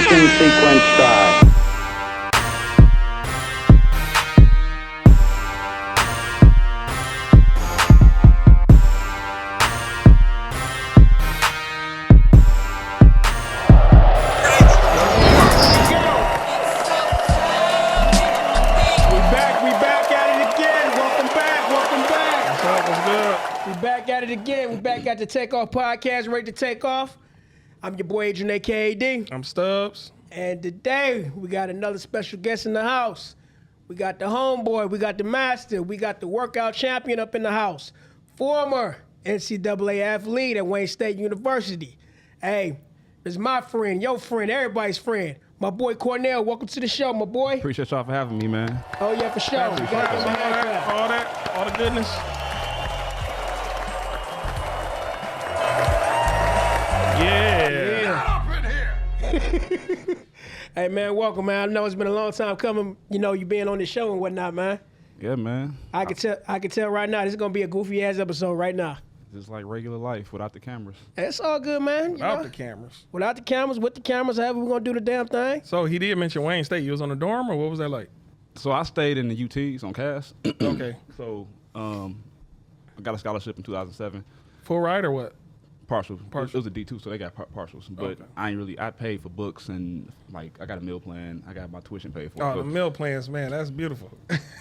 Ignition sequence start. Again, we're back at the Takeoff podcast, ready to take off. I'm your boy Adrian, aka D. I'm Stubbs. And today we got another special guest in the house. We got the homeboy, we got the master, we got the workout champion up in the house. Former NCAA athlete at Wayne State University. Hey, this is my friend, your friend, everybody's friend. My boy Cornell, welcome to the show, my boy. Appreciate y'all for having me, man. Oh yeah, for sure. We got all the goodness. Hey man, welcome man. I know it's been a long time coming. You know, you being on the show and whatnot, man. Yeah, man. I can tell right now this is gonna be a goofy ass episode right now. Just like regular life without the cameras. It's all good, man. Without the cameras. Without the cameras, with the cameras, however we're gonna do the damn thing. So he did mention Wayne State. You was on the dorm, or what was that like? So I stayed in the UTs on Cass. Okay. So I got a scholarship in 2007. Full ride or what? Partial. It was a D2, so they got partials. But okay. I paid for books and like I got a meal plan. I got my tuition paid for. Oh, so the meal plans, man, that's beautiful.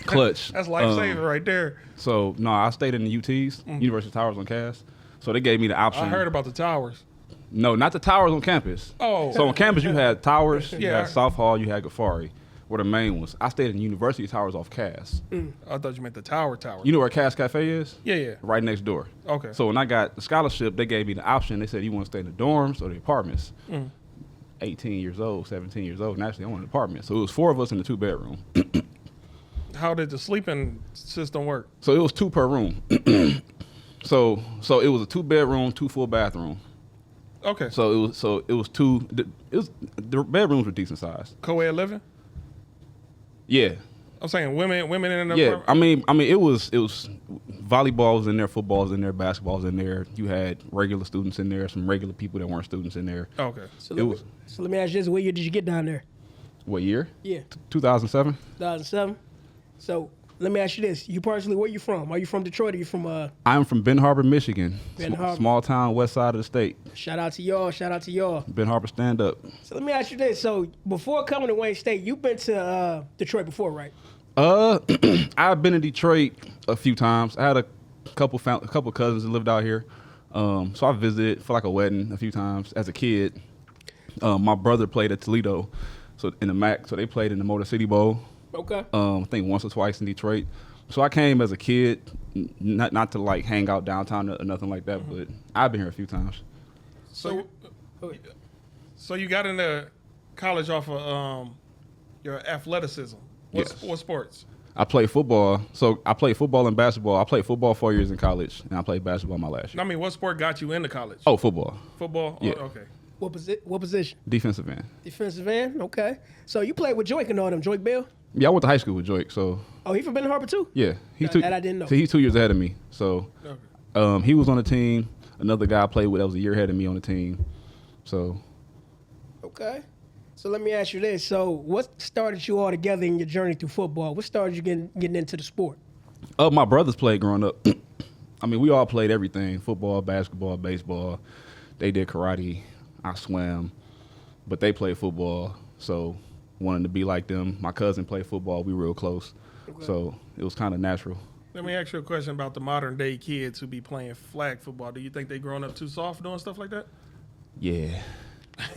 Clutch. That's lifesaver right there. So no, I stayed in the UTs, University Towers on Cass. So they gave me the option. I heard about the towers. No, not the towers on campus. Oh. So on campus you had towers, you had South Hall, you had Ghaffari. Were the main ones. I stayed in University Towers off Cass. I thought you meant the tower. You know where Cass Cafe is? Yeah. Right next door. Okay. So when I got the scholarship, they gave me the option. They said, you want to stay in the dorms or the apartments? 18 years old, 17 years old, and actually I wanted an apartment. So it was 4 of us in the 2-bedroom. How did the sleeping system work? So it was 2 per room. So it was a 2-bedroom, 2 full bathroom. Okay. So it was the bedrooms were decent size. Co-ed living? Yeah. I'm saying women in the apartment? I mean it was volleyball was in there, football was in there, basketball was in there. You had regular students in there, some regular people that weren't students in there. Okay. So let me ask you this: what year did you get down there? What year? Yeah. 2007. 2007. So let me ask you this: you personally, where you from? Are you from Detroit? Or are you from? I'm from Ben Harbor, Michigan. Ben Harbor. Small town, west side of the state. Shout out to y'all. Ben Harbor, stand up. So let me ask you this: so before coming to Wayne State, you've been to Detroit before, right? I've been in Detroit a few times. I had a couple cousins that lived out here, so I visited for like a wedding a few times as a kid. My brother played at Toledo, so in the MAC, so they played in the Motor City Bowl. Okay. I think once or twice in Detroit. So I came as a kid, not to like hang out downtown or nothing like that, but I've been here a few times. So you got into college off of your athleticism. What sports? I played football. So I played football and basketball. I played football 4 years in college, and I played basketball my last year. I mean, what sport got you into college? Oh, football. Football? Yeah. Oh, okay. What position? Defensive end. Defensive end? Okay. So you played with Joik and all them, Joik Bill? Yeah, I went to high school with Joik, so. Oh, he from Ben Harbor too? Yeah. That I didn't know. So he's 2 years ahead of me. So he was on the team. Another guy I played with that was a year ahead of me on the team. So. Okay. So let me ask you this. So what started you all together in your journey through football? What started you getting into the sport? My brothers played growing up. I mean, we all played everything. Football, basketball, baseball. They did karate. I swam. But they played football. So wanted to be like them. My cousin played football. We were real close. Okay. So it was kind of natural. Let me ask you a question about the modern day kids who be playing flag football. Do you think they growing up too soft doing stuff like that? Yeah.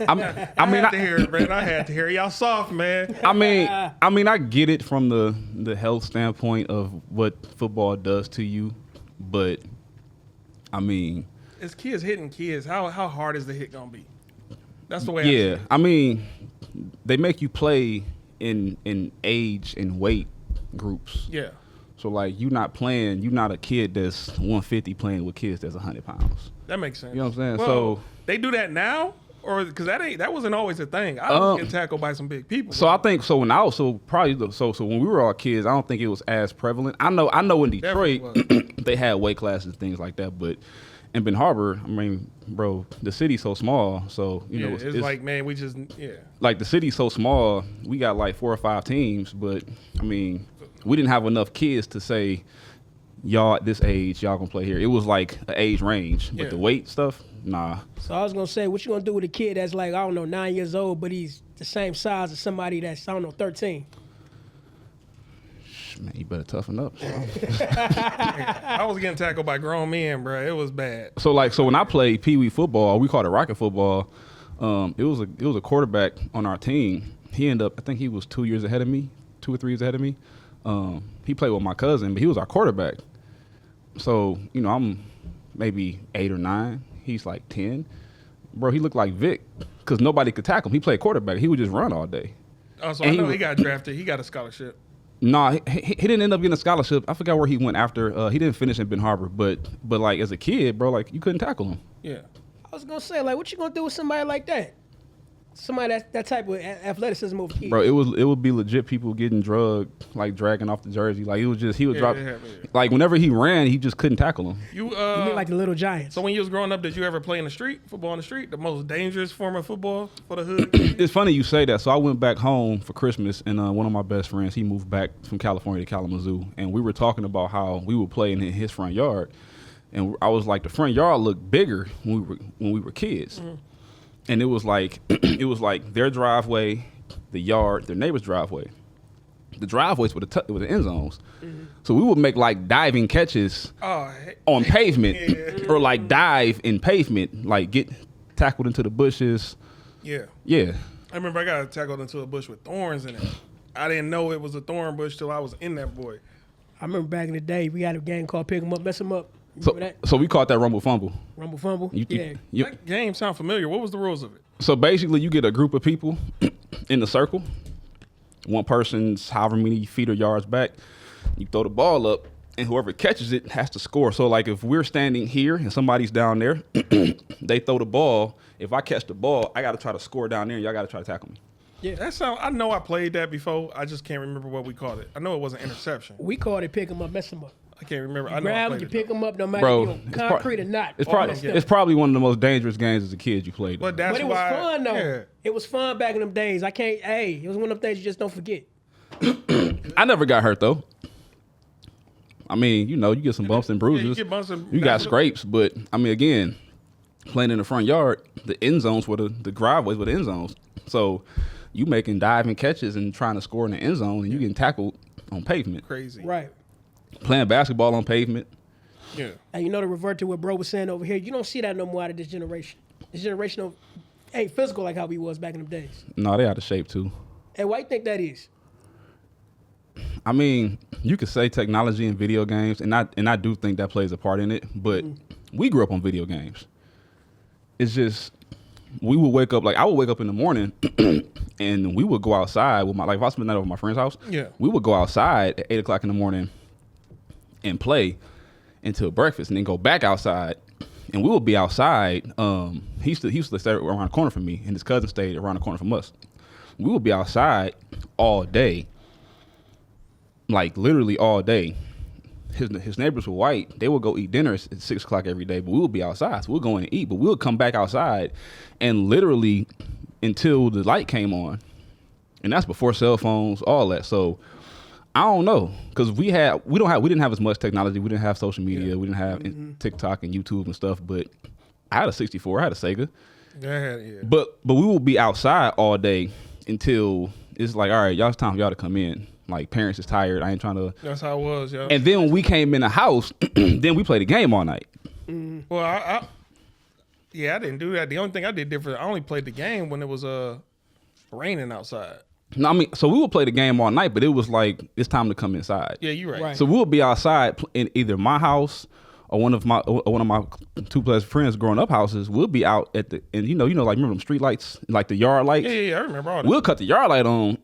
I had to hear it, man. I had to hear it. Y'all soft, man. I mean, I get it from the health standpoint of what football does to you, but I mean, as kids hitting kids, how hard is the hit gonna be? That's the way. Yeah, I see it. I mean, they make you play in age and weight groups. Yeah. So like, you're not a kid that's 150 playing with kids that's 100 pounds. That makes sense. You know what I'm saying? Well, so they do that now. Or because that wasn't always a thing. I was getting tackled by some big people. So I think when when we were all kids, I don't think it was as prevalent. I know in Detroit they had weight classes and things like that, but in Ben Harbor, I mean, bro, the city's so small. So, you know, it's like, man, we just, like the city's so small, we got like 4 or 5 teams, but I mean, we didn't have enough kids to say, y'all at this age, y'all gonna play here. It was like an age range, but the weight stuff, nah. So I was gonna say, what you gonna do with a kid that's like, I don't know, 9 years old, but he's the same size as somebody that's, I don't know, 13? Man, you better toughen up. I was getting tackled by grown men, bro. It was bad. So when I played Pee Wee football, we called it rocket football. It was a quarterback on our team. He ended up, I think he was 2 years ahead of me, 2 or 3 years ahead of me. He played with my cousin, but he was our quarterback. So, you know, I'm maybe 8 or 9. He's like 10. Bro, he looked like Vic because nobody could tackle him. He played quarterback. He would just run all day. Oh, so I know he got drafted. He got a scholarship. Nah, he didn't end up getting a scholarship. I forgot where he went after. He didn't finish in Ben Harbor, but like as a kid, bro, like you couldn't tackle him. Yeah. I was gonna say, like, what you gonna do with somebody like that? Somebody that type of athleticism over kids. Bro, it would be legit people getting drugged, like dragging off the jersey. Like it was just he would drop. Like whenever he ran, he just couldn't tackle him. You mean like the Little Giants? So when you was growing up, did you ever play in the street, football in the street, the most dangerous form of football for the hood? It's funny you say that. So I went back home for Christmas, and one of my best friends, he moved back from California to Kalamazoo, and we were talking about how we would play in his front yard, and I was like, the front yard looked bigger when we were kids. Mm-hmm. And it was like their driveway, the yard, their neighbor's driveway. The driveways were the end zones. Mm-hmm. So we would make like diving catches on pavement or like dive in pavement, like get tackled into the bushes. Yeah. Yeah. I remember I got tackled into a bush with thorns in it. I didn't know it was a thorn bush till I was in that boy. I remember back in the day, we had a game called Pick 'em Up, Mess 'em Up. So we caught that rumble fumble. Rumble fumble? That game sound familiar. What was the rules of it? So basically you get a group of people in the circle. One person's however many feet or yards back. You throw the ball up, and whoever catches it has to score. So like if we're standing here and somebody's down there, they throw the ball. If I catch the ball, I got to try to score down there, and y'all got to try to tackle me. Yeah, I know I played that before. I just can't remember what we called it. I know it was an interception. We called it Pick 'em Up, Mess 'em Up. I can't remember. I know grab them, you pick them up, no matter if you're concrete or not. It's probably one of the most dangerous games as a kid you played. But it was fun though. Yeah. It was fun back in them days. It was one of them things you just don't forget. I never got hurt though. I mean, you know, you get some bumps and bruises. You got scrapes, but I mean, again, playing in the front yard, the end zones were the driveways were the end zones. So you making diving catches and trying to score in the end zone, and you getting tackled on pavement. Crazy. Right. Playing basketball on pavement. Yeah. And you know, to revert to what bro was saying over here, you don't see that no more out of this generation. This generation ain't physical like how we was back in them days. No, they out of shape too. Hey, why you think that is? I mean, you could say technology and video games, and I do think that plays a part in it, but we grew up on video games. It's just, we would wake up, like I would wake up in the morning and we would go outside with if I spent the night over my friend's house, we would go outside at 8 o'clock in the morning and play until breakfast and then go back outside, and we would be outside. He used to stay around the corner from me, and his cousin stayed around the corner from us. We would be outside all day, like literally all day. His neighbors were white. They would go eat dinner at 6 o'clock every day, but we would be outside. So we'll go in and eat, but we'll come back outside and literally until the light came on. And that's before cell phones, all that. So I don't know, because we didn't have as much technology. We didn't have social media. We didn't have TikTok and YouTube and stuff. But I had a 64. I had a Sega. Yeah. But we will be outside all day until it's like, all right, y'all, it's time for y'all to come in. Like, parents is tired. I ain't trying to. That's how it was, yo. And then when we came in the house, then we played a game all night. Well, I didn't do that. The only thing I did different, I only played the game when it was raining outside. No, I mean, so we would play the game all night, but it was like, it's time to come inside. Yeah, you're right. So we would be outside in either my house or one of my 2+ friends growing up houses. We'll be out at and you know, like, remember them street lights, like the yard lights? Yeah, I remember all that. We'll cut the yard light on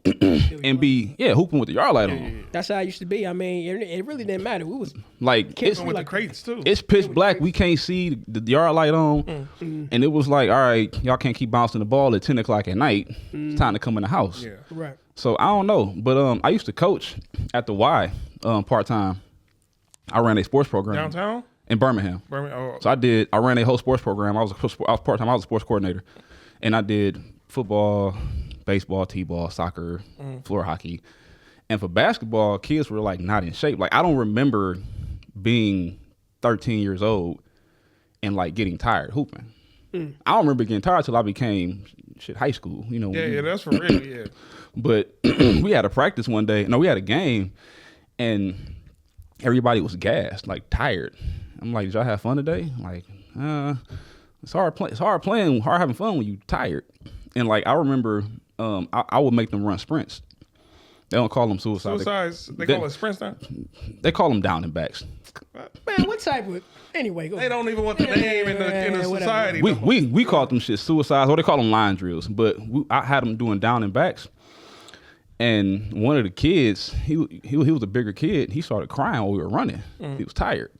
and be hooping with the yard light on. Yeah. That's how it used to be. I mean, it really didn't matter. We was like, it's with the crates too. It's pitch black. We can't see the yard light on, and it was like, all right, y'all can't keep bouncing the ball at 10 o'clock at night. It's time to come in the house. Yeah, right. So I don't know, but I used to coach at the Y part time. I ran a sports program Downtown. In Birmingham. Oh. So I ran a whole sports program. I was part-time. I was a sports coordinator. And I did football, baseball, t-ball, soccer, floor hockey. And for basketball, kids were like not in shape. Like I don't remember being 13 years old and like getting tired hooping. I don't remember getting tired till I became high school. You know. Yeah, that's for real. Yeah. But we had a practice one day. No, we had a game, and everybody was gassed, like tired. I'm like, did y'all have fun today? Like, it's hard playing, hard having fun when you tired. And like I remember, I would make them run sprints. They don't call them suicides. They call it sprints now? They call them down and backs. Man, what type of... Anyway, go They don't even want the name in the society. We called them shit suicides, or they call them line drills. But I had them doing down and backs. And one of the kids, he was a bigger kid. He started crying while we were running. He was tired.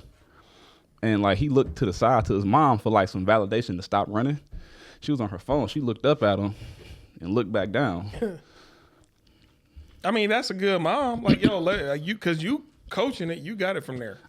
And like he looked to the side to his mom for like some validation to stop running. She was on her phone. She looked up at him and looked back down. I mean, that's a good mom. Like, yo, because you coaching it, you got it from there.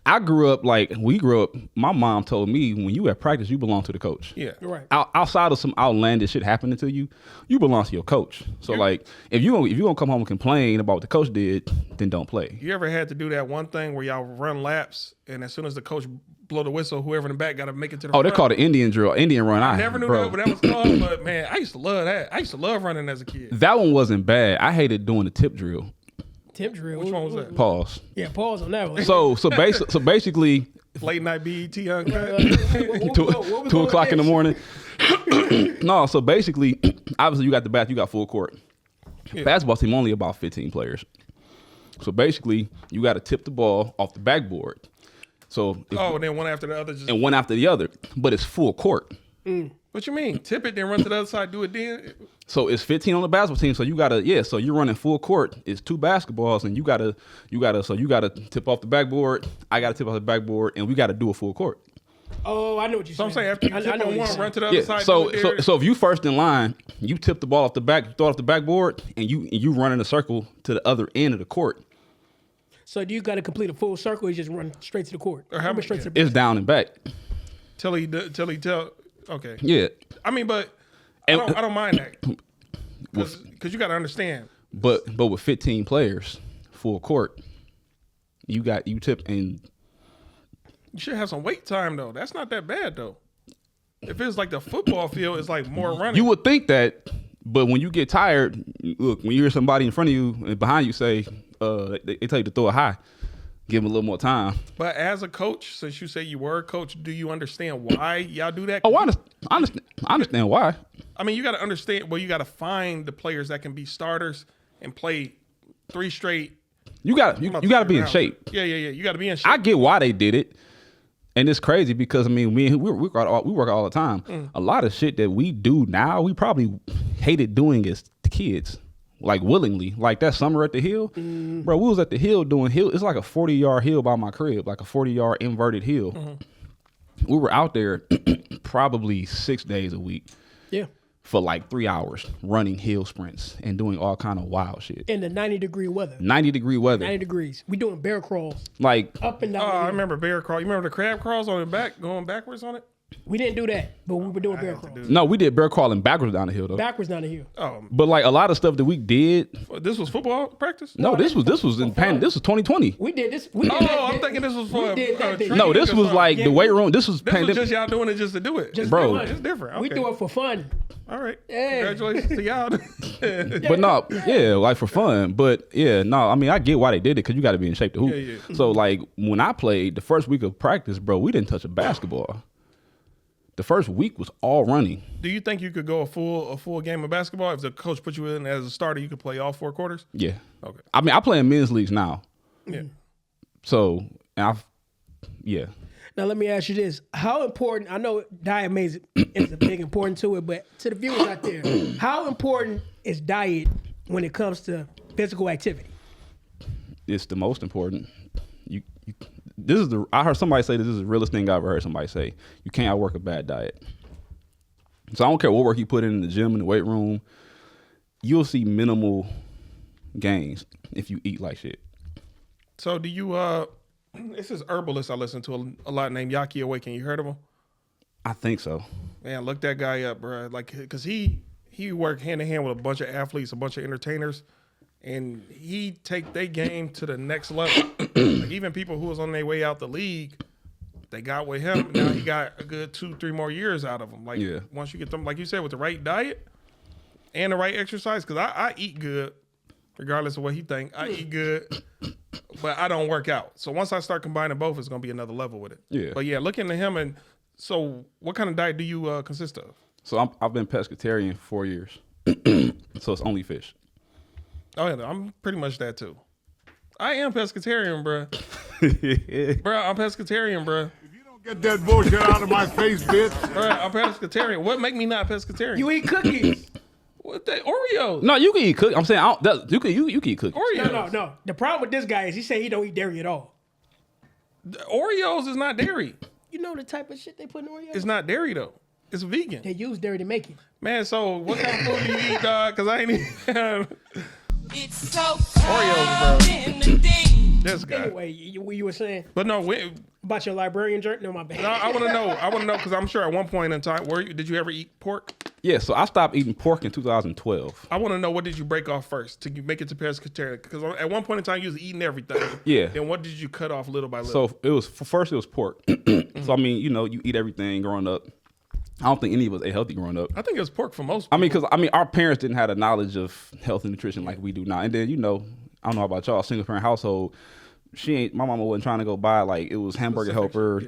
We grew up, my mom told me, when you at practice, you belong to the coach. Yeah. Right. Outside of some outlandish shit happening to you, you belong to your coach. So like, if you gonna come home and complain about what the coach did, then don't play. You ever had to do that one thing where y'all run laps, and as soon as the coach blow the whistle, whoever in the back got to make it to the front? They call it Indian drill, Indian run. I never knew that, but that was called. But man, I used to love that. I used to love running as a kid. That one wasn't bad. I hated doing the tip drill. Tip drill. Which one was that? Pause. Yeah, pause on that one. So basically, Late night BET uncut. 2 o'clock in the morning. No, so basically, obviously you got the bat, you got full court. Yeah. Basketball team only about 15 players. So basically, you got to tip the ball off the backboard. So And then one after the other. and one after the other, but it's full court. What you mean? Tip it, then run to the other side, do it then? So it's 15 on the basketball team. So you gotta, so you're running full court. It's 2 basketballs, and you gotta tip off the backboard. I gotta tip off the backboard, and we gotta do a full court. Oh, I know what you're saying. So I'm saying after you tip on one, run to the other side. So if you first in line, you tip the ball off the back, throw it off the backboard, and you run in a circle to the other end of the court. So do you got to complete a full circle or you just run straight to the court? Or how much? Straight to the It's down and back. Till he tell. Okay. Yeah. I mean, but I don't mind that because you got to understand. But with 15 players, full court, you tip, and you should have some wait time though. That's not that bad though. If it's like the football field, it's like more running. you would think that, but when you get tired, look, when you hear somebody in front of you and behind you say, they tell you to throw it high, give them a little more time. But as a coach, since you say you were a coach, do you understand why y'all do that? Oh, I understand why. I mean, you got to understand. Well, you got to find the players that can be starters and play 3 straight. You got to be in shape. Yeah. You got to be in shape. I get why they did it, and it's crazy because I mean, we work all the time. A lot of shit that we do now, we probably hated doing as kids, like willingly. Like that summer at the hill, bro. We was at the hill doing hill. It's like a 40-yard hill by my crib, like a 40-yard inverted hill. We were out there probably 6 days a week. Yeah. For like 3 hours running hill sprints and doing all kind of wild shit. In the 90-degree weather. 90-degree weather. 90 degrees. We doing bear crawls. Like Up and down. Oh, the I hill. remember bear crawl. You remember the crab crawls on the back, going backwards on it? We didn't do that, but we were doing bear crawls. no, we did bear crawling backwards down the hill though. Backwards down the hill. Oh, But like a lot of stuff that we did. this was football practice? No, this was in pan. This was 2020. We did this. We did Oh, that I'm day. thinking this was for We did that day. training No, this or was something. like the weight room. This was This was pandemic. just y'all doing it just to do it. Just Bro. for fun. It's different. We Okay. do it for fun. All right. Hey. Congratulations to y'all. But no, yeah, like for fun. But yeah, no, I mean, I get why they did it because you got to be in shape to hoop. Yeah. So like when I played the first week of practice, bro, we didn't touch a basketball. The first week was all running. Do you think you could go a full game of basketball if the coach put you in as a starter? You could play all 4 quarters. Yeah. Okay. I mean, I play in men's leagues now. Yeah. So, yeah. Now let me ask you this: how important? I know diet is a big important to it, but to the viewers out there, how important is diet when it comes to physical activity? It's the most important. I heard somebody say this is the realest thing I ever heard somebody say. You can't outwork a bad diet. So I don't care what work you put in the gym, in the weight room, you'll see minimal gains if you eat like shit. So do you It's this herbalist I listen to a lot named Yaki Awaken. You heard of him? I think so. Man, look that guy up, bro. Like, because he worked hand in hand with a bunch of athletes, a bunch of entertainers, and he take their game to the next level. Like, even people who was on their way out the league, they got with him. Now he got a good 2-3 more years out of them. Like, once you get them, like you said, with the right diet and the right exercise, because I eat good, regardless of what he think. I eat good, but I don't work out. So once I start combining both, it's gonna be another level with it. Yeah. But yeah, look into him. And so, what kind of diet do you consist of? So I've been pescatarian for 4 years. So it's only fish. Oh yeah, I'm pretty much that too. I am pescatarian, bro. Bro, I'm pescatarian, bro. Get that bullshit out of my face, bitch. Bro, I'm pescatarian. What make me not pescatarian? You eat cookies. What the Oreos? No, you can eat cookies. I'm saying you can eat cookies. Oreos. No. The problem with this guy is he say he don't eat dairy at all. The Oreos is not dairy. You know the type of shit they put in Oreos? It's not dairy though. It's vegan. They use dairy to make it. Man, so what kind of food do you eat, dog? Because I ain't even It's so Oreos, bro. in the day. This guy. Anyway, you were saying But no, about your librarian journey? No, my bad. no, I want to know. I want to know because I'm sure at one point in time, did you ever eat pork? Yeah, so I stopped eating pork in 2012. I want to know, what did you break off first to make it to pescatarian? Because at one point in time, you was eating everything. Yeah. Then what did you cut off little by little? So it was pork. So I mean, you eat everything growing up. I don't think any of us ate healthy growing up. I think it was pork for most people. I mean, because our parents didn't have the knowledge of health and nutrition like we do now. And then I don't know about y'all, single parent household. My mama wasn't trying to go buy it was Hamburger Helper,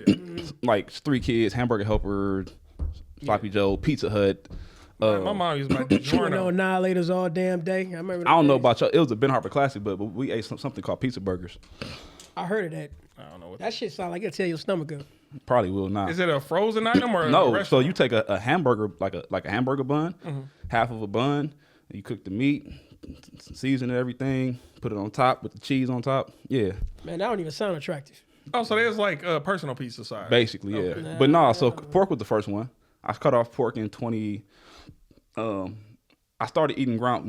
like 3 kids, Hamburger Helper, Sloppy Joe, Pizza Hut. My mom used my Chewing DiGiorno. on annihilators all damn day. I remember. I don't know about y'all. It was a Ben Harper classic, but we ate something called pizza burgers. I heard of that. I don't know what That shit sound like it'll tear your stomach up. Probably will not. Is it a frozen item or a No, so restaurant? you take a hamburger, like a hamburger bun, half of a bun, you cook the meat, season everything, put it on top with the cheese on top. Yeah, Man, that don't even sound attractive. Oh, so there's like a personal pizza size. basically, yeah. Okay. But no, so pork was the first one. I cut off pork in 20. I started eating ground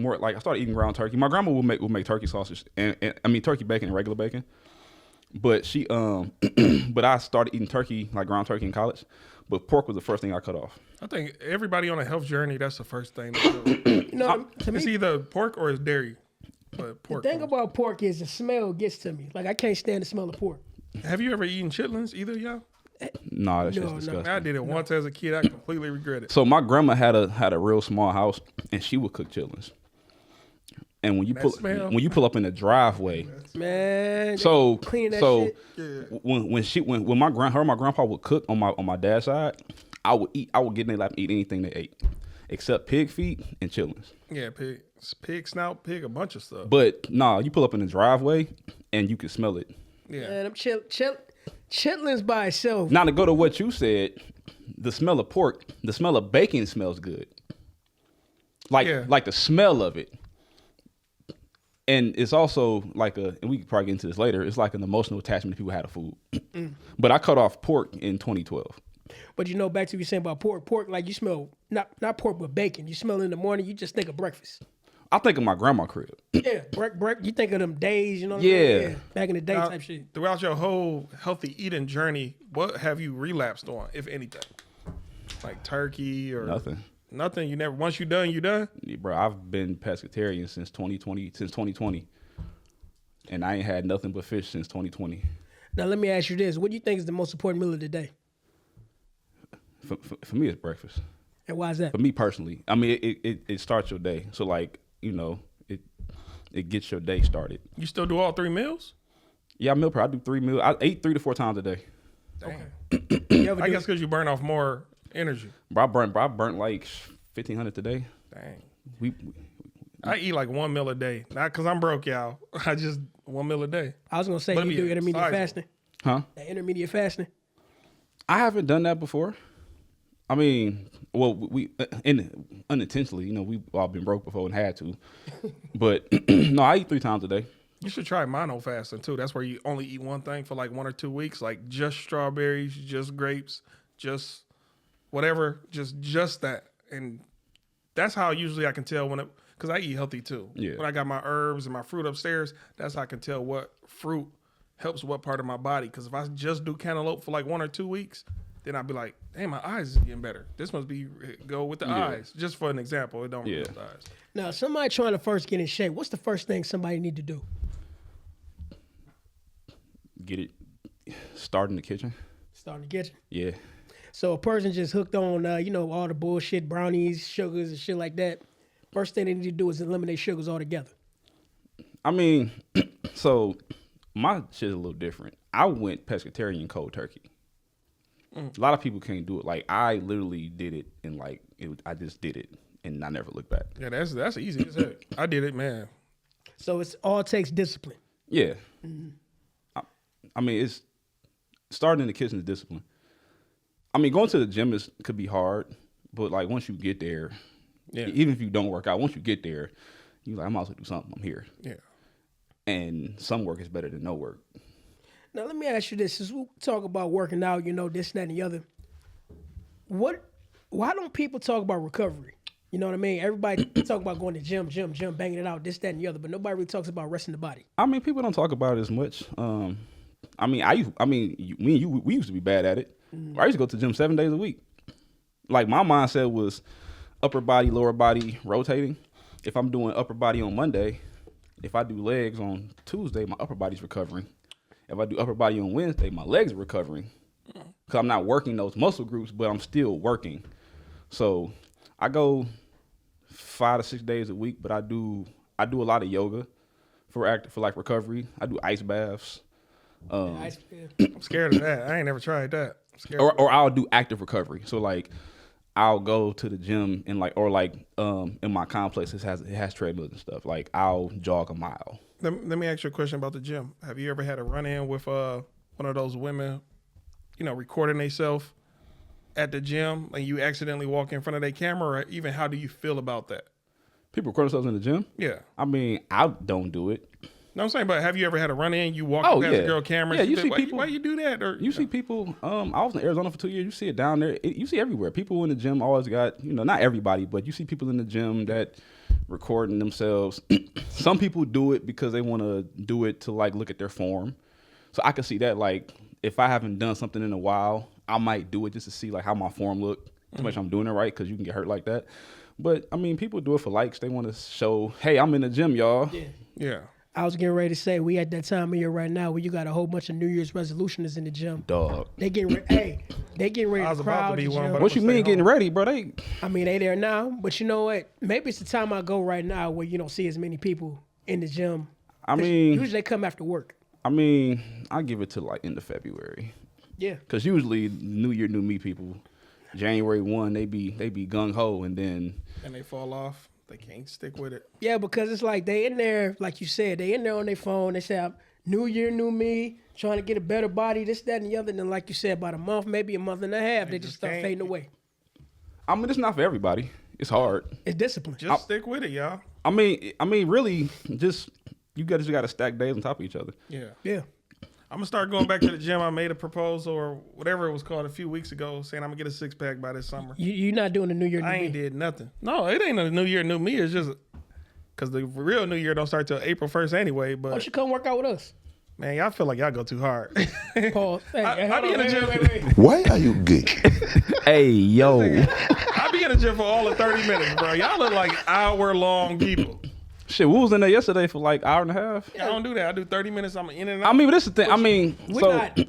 turkey. My grandma would make turkey sausage and turkey bacon and regular bacon. But she but I started eating turkey, like ground turkey in college. But pork was the first thing I cut off. I think everybody on a health journey, that's the first thing to do. You know, to It's me, either pork or it's dairy. But pork. the thing about pork is the smell gets to me. Like I can't stand the smell of pork. Have you ever eaten chitlins, either of y'all? No, that shit's No, no. disgusting. I did it once as a kid. I completely regret it. So my grandma had a real small house, and she would cook chitlins. And when you pull up in the driveway, Man, so clean that so shit. when my grandpa would cook on my dad's side, I would get in their lap and eat anything they ate, except pig feet and chitlins. Yeah, pig snout, a bunch of stuff. But nah, you pull up in the driveway and you can smell it. Yeah. Man, I'm chitlins by itself. Now to go to what you said, the smell of pork, the smell of bacon smells good. Like the smell of it. And it's also and we can probably get into this later, it's like an emotional attachment people had to food. But I cut off pork in 2012. But back to what you saying about pork. Pork, like you smell not pork but bacon. You smell it in the morning, you just think of breakfast. I think of my grandma crib. Yeah, you think of them days, what I Yeah. mean? Back in the day Now, type shit. throughout your whole healthy eating journey, what have you relapsed on, if anything? Like turkey or Nothing. Nothing. You never. Once you done, you done. Yeah, bro, I've been pescatarian since 2020. And I ain't had nothing but fish since 2020. Now let me ask you this: what do you think is the most important meal of the day, For me, it's breakfast. and why is that? For me personally, I mean, it starts your day. So it gets your day started. You still do all 3 meals? Yeah, I meal prep. I do 3 meals. I eat 3 to 4 times a day. Damn. You ever I do- guess because you burn off more energy. Bro, I burnt like 1,500 today. Dang. We I eat like 1 meal a day. Not because I'm broke, y'all. I just 1 meal a day. I was gonna say But you it do be intermediate sizable. fasting. huh? That intermediate fasting. I haven't done that before. I mean, well, we unintentionally, we've all been broke before and had to. But no, I eat 3 times a day. You should try mono fasting too. That's where you only eat one thing for like 1 or 2 weeks, like just strawberries, just grapes, just whatever, just that. And that's how usually I can tell because I eat healthy too. Yeah. When I got my herbs and my fruit upstairs, that's how I can tell what fruit helps what part of my body. Because if I just do cantaloupe for like 1 or 2 weeks, then I'd be like, damn, my eyes is getting better. This must be go with the eyes. Just for an example, it don't really with the eyes. Now, somebody trying to first get in shape, what's the first thing somebody need to do? Start in the kitchen. Start in the kitchen. Yeah. So a person just hooked on, all the bullshit, brownies, sugars, and shit like that. First thing they need to do is eliminate sugars altogether. I mean, so my shit's a little different. I went pescatarian cold turkey. A lot of people can't do it. Like, I literally did it, and I just did it, and I never looked back. Yeah, that's easy as heck. I did it, man. So it's all takes discipline. Yeah. I mean, it's starting in the kitchen is discipline. I mean, going to the gym could be hard, but like once you get there, even if you don't work out, once you get there, you're like, I might as well do something. I'm here. Yeah. And some work is better than no work. Now, let me ask you this. Since we talk about working out, this, that, and the other, why don't people talk about recovery? You know what I mean? Everybody talk about going to gym, banging it out, this, that, and the other, but nobody really talks about resting the body. I mean, people don't talk about it as much. We used to be bad at it. I used to go to the gym 7 days a week. Like, my mindset was upper body, lower body, rotating. If I'm doing upper body on Monday, if I do legs on Tuesday, my upper body's recovering. If I do upper body on Wednesday, my legs are recovering. Because I'm not working those muscle groups, but I'm still working. So I go 5 to 6 days a week, but I do a lot of yoga for recovery. I do ice baths. I'm scared of that. I ain't never tried that. Or I'll do active recovery. So like I'll go to the gym and in my complex it has treadmills and stuff. Like I'll jog a mile. Let me ask you a question about the gym. Have you ever had a run-in with one of those women, recording themselves at the gym and you accidentally walk in front of their camera, or even how do you feel about that? People record themselves in the gym? Yeah. I mean, I don't do it. No, I'm saying, but have you ever had a run-in? You walk past the girl camera. Yeah, you see people. Why you do that? Or you see people. I was in Arizona for 2 years. You see it down there. You see everywhere. People in the gym always got, not everybody, but you see people in the gym that recording themselves. Some people do it because they want to do it to look at their form. So I can see that. Like if I haven't done something in a while, I might do it just to see how my form look, to make sure I'm doing it right, because you can get hurt like that. But I mean, people do it for likes. They want to show, hey, I'm in the gym, y'all. Yeah. I was getting ready to say, we at that time of year right now where you got a whole bunch of New Year's resolutions in the gym. Dog. They getting ready to crowd the gym. What you mean getting ready, bro? They there now, but you know what? Maybe it's the time I go right now where you don't see as many people in the gym. I mean, usually they come after work. I mean, I give it to end of February. Yeah. Because usually New Year, new me people, January 1, they be gung ho, and then they fall off. They can't stick with it. Yeah, because it's like they in there, like you said, they in there on their phone. They say, New Year, new me, trying to get a better body, this, that, and the other. And then, like you said, about a month, maybe a month and a half, they just start fading away. I mean, it's not for everybody. It's hard. It's discipline. Just stick with it, y'all. I mean, really, just you got to stack days on top of each other. Yeah. I'm going to start going back to the gym. I made a proposal or whatever it was called a few weeks ago saying I'm going to get a six-pack by this summer. You're not doing the New Year, new me? I ain't did nothing. No, it ain't a New Year, new me. It's just because the real New Year don't start till April 1st anyway. But why don't you come work out with us? Man, y'all feel like y'all go too hard. Pause. Hey, I be in the gym. Why are you gay? Hey, yo. I be in the gym for all of 30 minutes, bro. Y'all look like hour-long people. Shit, we was in there yesterday for hour and a half. I don't do that. I do 30 minutes. I'm in and out. I mean, but this is the thing.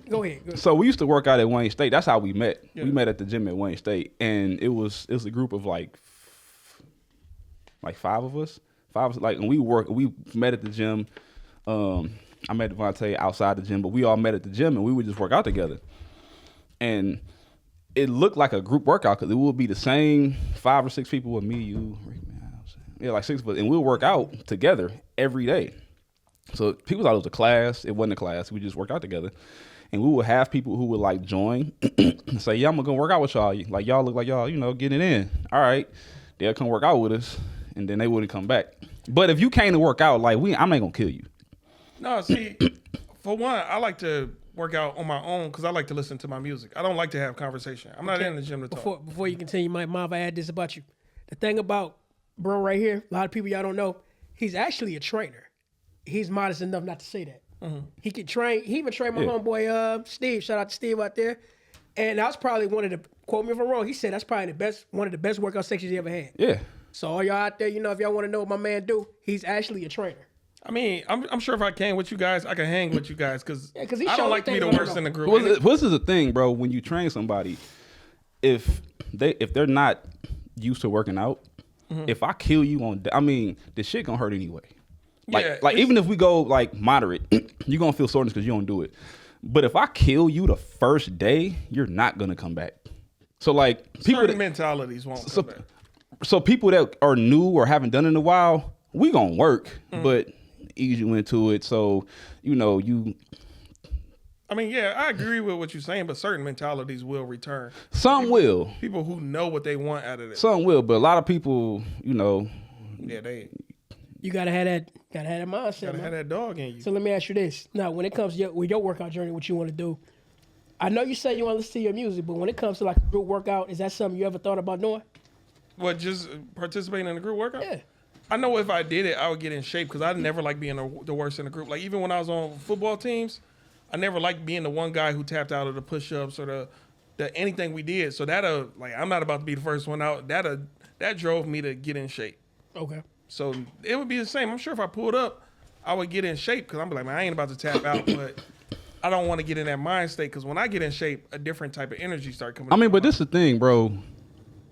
Go ahead. So we used to work out at Wayne State. That's how we met. Yeah. We met at the gym at Wayne State, and it was a group of like 5 of us. And we met at the gym. I met Devontae outside the gym, but we all met at the gym, and we would just work out together. And it looked like a group workout because it would be the same 5 or 6 people with me, you, Rick, man. Yeah, like 6 of us, and we'll work out together every day. So people thought it was a class. It wasn't a class. We just worked out together, and we would have people who would join and say, "Yeah, I'm gonna go work out with y'all. Like y'all look like y'all, getting it in. All right." They'll come work out with us, and then they wouldn't come back. But if you came to work out, I'm not gonna kill you. No, see, for one, I like to work out on my own because I like to listen to my music. I don't like to have conversation. I'm not in the gym to talk. Before you continue, Mom, I add this about you. The thing about bro right here, a lot of people y'all don't know, he's actually a trainer. He's modest enough not to say that. He could train. He even trained my homeboy Steve. Shout out to Steve out there. And that was probably one of the, quote me if I'm wrong, he said that's probably one of the best workout sections he ever had. Yeah. So all y'all out there, if y'all want to know what my man do, he's actually a trainer. I mean, I'm sure if I can with you guys, I can hang with you guys because he I don't like to be the worst in the group. This is the thing, bro. When you train somebody, if they're not used to working out, if I kill you the shit gonna hurt anyway. Like even if we go like moderate, you're gonna feel soreness because you don't do it. But if I kill you the first day, you're not gonna come back. So like people certain mentalities won't come back. So people that are new or haven't done it in a while, we gonna work, but ease you into it. So you. I mean, yeah, I agree with what you're saying, but certain mentalities will return. Some will. People who know what they want out of it. Some will, but a lot of people, Yeah, you gotta have that mindset. gotta have that dog in you. So let me ask you this: now, when it comes to your workout journey, what you want to do? I know you say you want to listen to your music, but when it comes to like a group workout, is that something you ever thought about doing? What, just participating in a group workout? Yeah. I know if I did it, I would get in shape because I never like being the worst in the group. Like even when I was on football teams, I never liked being the one guy who tapped out of the push-ups or the anything we did. So I'm not about to be the first one out. That drove me to get in shape. Okay. So it would be the same. I'm sure if I pulled up, I would get in shape because I'm like, man, I ain't about to tap out, but I don't want to get in that mind state because when I get in shape, a different type of energy start coming. I mean, but this is the thing, bro.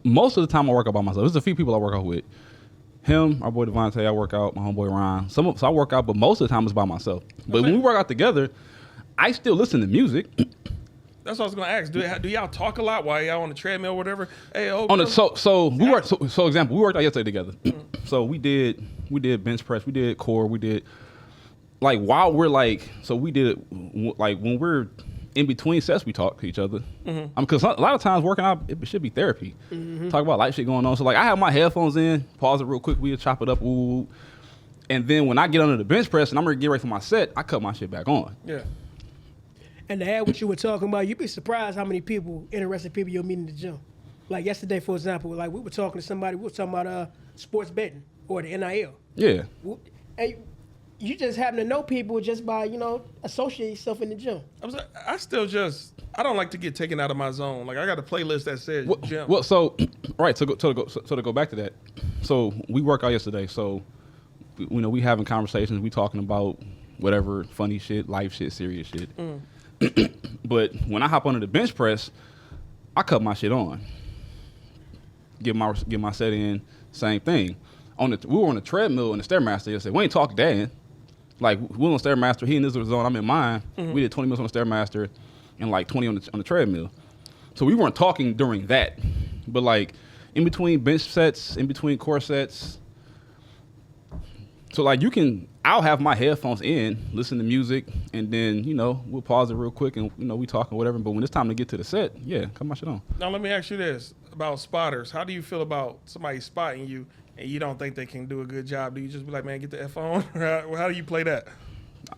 Most of the time I work out by myself. There's a few people I work out with. Him, our boy Devontae, I work out. My homeboy Ryan. So I work out, but most of the time it's by myself. But when we work out together, I still listen to music. That's what I was gonna ask. Do y'all talk a lot while y'all on the treadmill or whatever? Hey, so example, we worked out yesterday together. So we did bench press, we did core, we did like while we're like, so we did like when we're in between sets, we talk to each other. Because a lot of times working out, it should be therapy. Talk about life shit going on. So like I have my headphones in, pause it real quick, we'll chop it up, ooh. And then when I get under the bench press and I'm ready to get ready for my set, I cut my shit back on. Yeah. And to add what you were talking about, you'd be surprised how many interested people you'll meet in the gym. Like yesterday, for example, like we were talking to somebody, we were talking about sports betting or the NIL. Yeah. And you just happen to know people just by, associate yourself in the gym. I don't like to get taken out of my zone. Like I got a playlist that says gym. Well, so to go back to that. So we work out yesterday. So we having conversations, we talking about whatever funny shit, life shit, serious shit. But when I hop under the bench press, I cut my shit on. Get my set in, same thing. We were on the treadmill in the Stairmaster yesterday. We ain't talking Dan. Like we were on the Stairmaster, he in his zone, I'm in mine. We did 20 minutes on the Stairmaster and like 20 on the treadmill. So we weren't talking during that. But like in between bench sets, in between core sets. So like I'll have my headphones in, listen to music, and then, we'll pause it real quick and, we talk or whatever. But when it's time to get to the set, yeah, cut my shit on. Now let me ask you this about spotters. How do you feel about somebody spotting you and you don't think they can do a good job? Do you just be like, man, get the F on? How do you play that?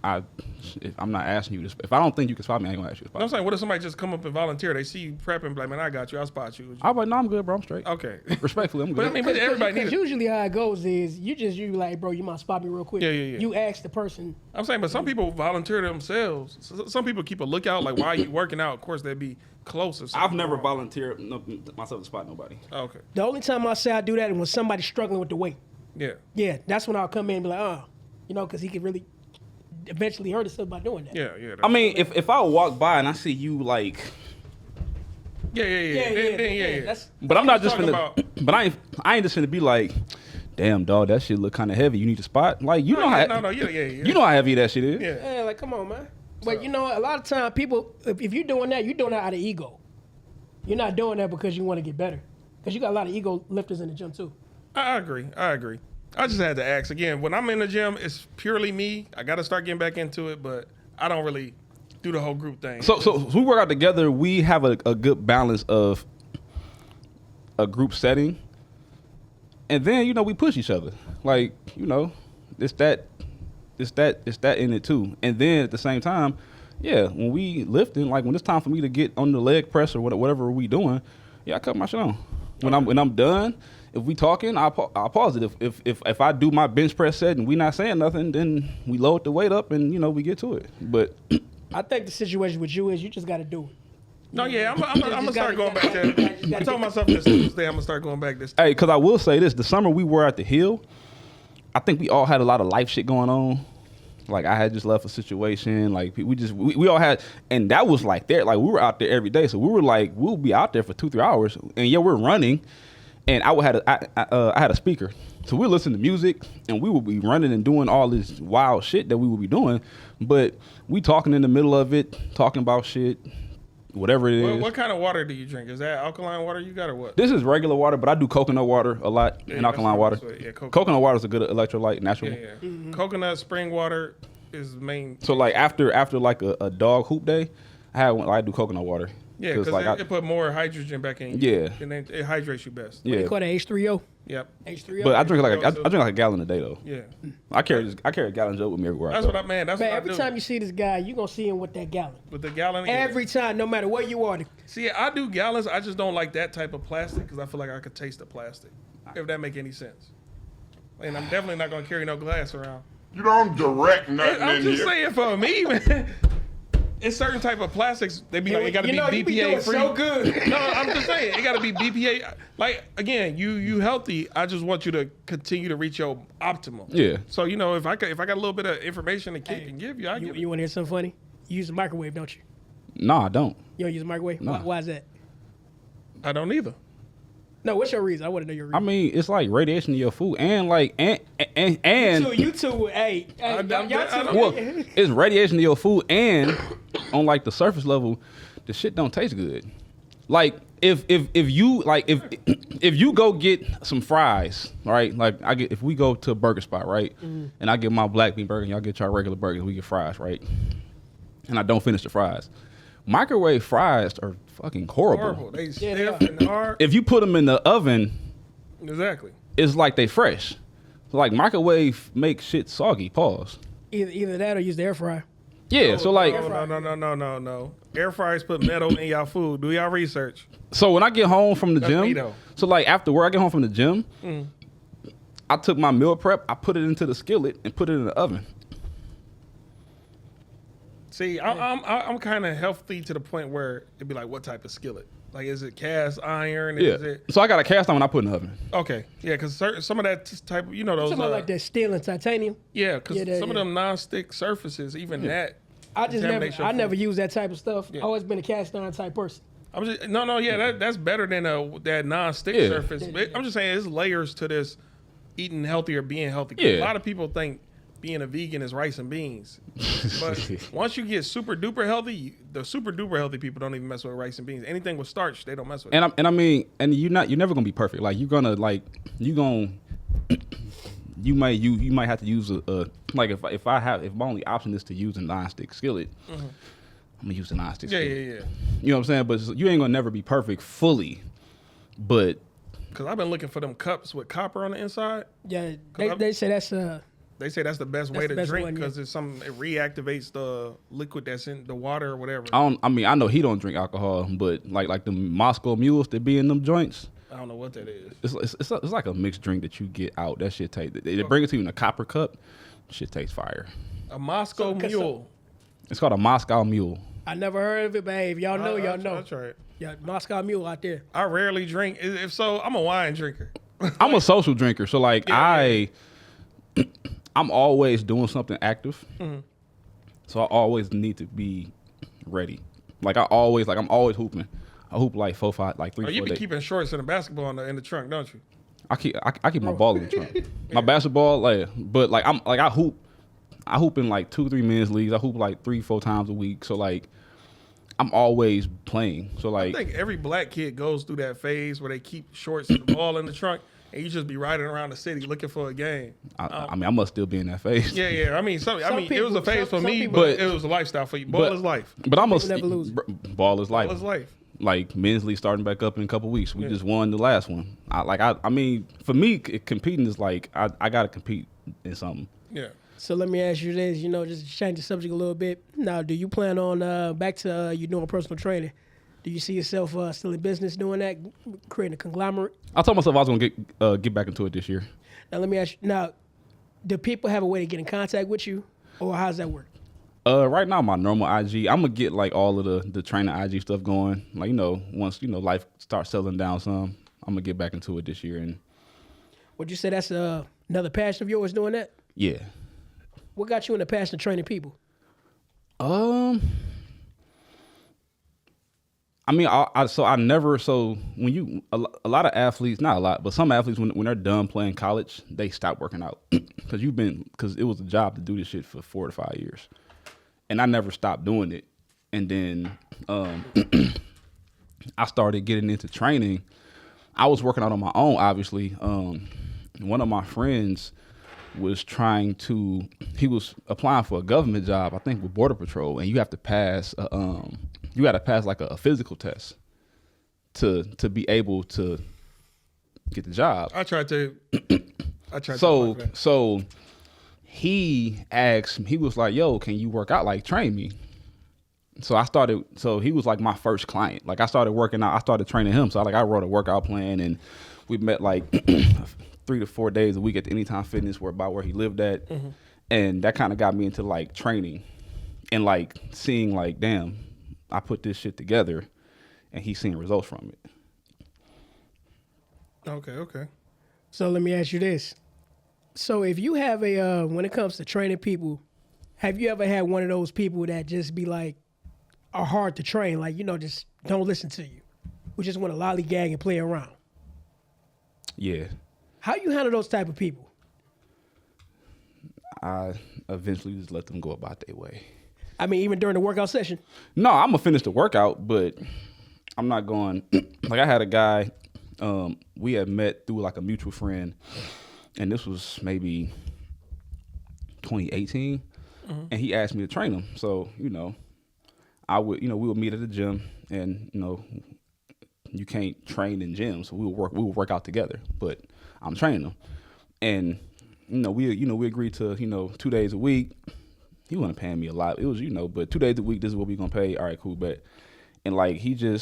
I'm not asking you this. If I don't think you can spot me, I ain't gonna ask you to spot me. I'm saying, what if somebody just come up and volunteer? They see you prepping, like, man, I got you. I'll spot you. I'm like, no, I'm good, bro. I'm straight. Okay. Respectfully, I'm good. But everybody needs it. Usually how it goes is you like, bro, you might spot me real quick. Yeah. You ask the person. I'm saying, but some people volunteer themselves. Some people keep a lookout, like, while you working out, of course, they'd be closer. I've never volunteered myself to spot nobody. Okay. The only time I say I do that is when somebody's struggling with the weight. Yeah. Yeah, that's when I'll come in and be like, because he could really eventually hurt himself by doing that. Yeah. I mean, if I walk by and I see you like, Yeah. But I'm not just finna. But I ain't just finna be like, damn dog, that shit look kind of heavy. You need to spot. Like you know how. You know how heavy that shit is. Yeah, like come on, man. But a lot of time people, if you're doing that, you're doing that out of ego. You're not doing that because you want to get better. Because you got a lot of ego lifters in the gym too. I agree. I just had to ask again. When I'm in the gym, it's purely me. I got to start getting back into it, but I don't really do the whole group thing. So we work out together. We have a good balance of a group setting, and then we push each other. Like it's that in it too. And then at the same time, yeah, when we lifting, like when it's time for me to get on the leg press or whatever we doing, yeah, I cut my shit on. When I'm done, if we talking, I'll pause it. If I do my bench press set and we not saying nothing, then we load the weight up and we get to it. But I think the situation with you is you just got to do it. No, yeah, I'm gonna start going back there. I told myself this Tuesday I'm gonna start going back this. hey, because I will say this: the summer we were at the Hill, I think we all had a lot of life shit going on. Like I had just left a situation. Like we all had, and that was like there. Like we were out there every day, so we were like we'll be out there for 2-3 hours, and yeah, we're running. And I had a speaker, so we listen to music, and we would be running and doing all this wild shit that we would be doing. But we talking in the middle of it, talking about shit. Whatever it is. What kind of water do you drink? Is that alkaline water you got or what? This is regular water, but I do coconut water a lot and alkaline water. Yeah, coconut water is a good electrolyte, natural. Yeah. Coconut spring water is the main. So like after like a dog hoop day, I do coconut water. Yeah, because like it put more hydrogen back in you. Yeah. And then it hydrates you best. Yeah. They call that H3O. Yep. H3O. But I drink like a gallon a day though. Yeah. I carry a gallon jug with me everywhere. That's what I mean. That's Man, what every I do. time you see this guy, you gonna see him with that gallon. With the gallon. Every time, no matter where you are. See, I do gallons. I just don't like that type of plastic because I feel like I could taste the plastic. If that make any sense. And I'm definitely not gonna carry no glass around. You don't direct nothing I'm in just here. saying for me, man. It's certain type of plastics. They be like, it got to be you be doing BPA free. so good. No, I'm just saying it got to be BPA. Like again, you healthy. I just want you to continue to reach your optimal. Yeah. So if I got a little bit of information to kick and give you, I give You it. want to hear something funny? You use a microwave, don't you? No, I don't. You don't use a microwave? No. Why is that? I don't either. No, what's your reason? I want to know your reason. I mean, it's like radiation to your food, and like and You two, hey, y'all two. well, it's radiation to your food, and on like the surface level, the shit don't taste good. Like if you go get some fries, right? Like if we go to a burger spot, right, and I get my black bean burger, and y'all get your regular burgers, we get fries, right, and I don't finish the fries. Microwave fries are fucking horrible. They they stiff are. and hard. If you put them in the oven, Exactly. it's like they fresh. Like microwave makes shit soggy. Pause. Either that or use the air fryer. Yeah, so like, No. Air fryers put metal in y'all food. Do y'all research? so when I get home from the That's me, gym, though. so like after work, I get home from the gym, I took my meal prep, I put it into the skillet and put it in the oven. See, I'm kind of healthy to the point where it'd be like, what type of skillet? Like, is it cast iron? Yeah. Is it So I got a cast iron I put in the oven. okay? Yeah, because some of that type, those. Something like that steel and titanium. Yeah, because Yeah, some of them non-stick surfaces, even that. I just contaminates your never food. use that type of stuff. Yeah. Always been a cast iron type person. I'm just that's better than that non-stick Yeah. surface. But I'm just saying, there's layers to this eating healthy or being healthy. Yeah. A lot of people think being a vegan is rice and beans, but once you get super duper healthy, the super duper healthy people don't even mess with rice and beans. Anything with starch, they don't mess with. And I mean, you're never gonna be perfect. Like you might have to use a like if my only option is to use a non-stick skillet, I'm gonna use a non-stick skillet. Yeah. You know what I'm saying? But you ain't gonna never be perfect fully. But Because I've been looking for them cups with copper on the inside. Yeah, they say that's They say that's the best way the to best drink one, yeah. because it reactivates the liquid that's in the water or whatever. I know he don't drink alcohol, but like the Moscow mules that be in them joints. I don't know what that is. It's like a mixed drink that you get out. That shit tastes. They bring it to you in a copper cup. Shit tastes fire. A Moscow Mule. It's called a Moscow Mule. I never heard of it, but hey, if y'all know, y'all know. That's right. Yeah, Moscow Mule out there. I rarely drink. If so, I'm a wine drinker. I'm a social drinker, so like Yeah. I'm always doing something active. So I always need to be ready. I'm always hooping. I hoop like 3, 4 You be days. keeping shorts and a basketball in the trunk, don't you? I keep my ball in the trunk. My basketball, but I hoop. I hoop in like 2-3 men's leagues. I hoop like 3-4 times a week. So like, I'm always playing. So like, I think every black kid goes through that phase where they keep shorts and the ball in the trunk, and you just be riding around the city looking for a game. I mean, I must still be in that phase. Yeah. I mean, it was a phase for some me, people- but it was a lifestyle for you. Ball is life. But I'm People never lose. ball is life. Ball is life. Like men's league starting back up in a couple weeks. We just won the last one. I mean, for me, competing is like I gotta compete in something. Yeah. So let me ask you this, just to change the subject a little bit. Now, do you plan on back to you doing personal training? Do you see yourself still in business doing that, creating a conglomerate? I told myself I was gonna get back into it this year. Now let me ask you. Now, do people have a way to get in contact with you, or how does that work? Right now, my normal IG, I'm gonna get like all of the training IG stuff going. Like once life starts settling down some, I'm gonna get back into it this year. And Would you say that's another passion of yours doing that? yeah. What got you in the passion of training people? I mean, I never. So when you a lot of athletes, not a lot, but some athletes when they're done playing college, they stop working out because it was a job to do this shit for 4 to 5 years, and I never stopped doing it. And then I started getting into training. I was working out on my own, obviously. One of my friends was he was applying for a government job, I think with Border Patrol, and you have to pass like a physical test to be able to get the job. I tried to. So he asked me, he was like, yo, can you work out, like train me? So he was like my first client. Like I started working out, I started training him. So I wrote a workout plan, and we met like 3 to 4 days a week at the Anytime Fitness where he lived at. Mm-hmm. And that kind of got me into like training and like seeing like, damn, I put this shit together and he's seeing results from it. Okay. So let me ask you this. So if you have when it comes to training people, have you ever had one of those people that just be like, are hard to train, like, just don't listen to you, who just want to lollygag and play around? Yeah. How you handle those type of people? I eventually just let them go about their way. I mean, even during the workout session? No, I'm going to finish the workout, but I'm not going. Like I had a guy, we had met through like a mutual friend, and this was maybe 2018, and he asked me to train him. So, I would, we would meet at the gym, and, you can't train in gyms, so we would work out together, but I'm training him. And, we agreed to, 2 days a week. He wasn't paying me a lot. It was, but 2 days a week, this is what we're going to pay. All right, cool, bet. And, like, he'll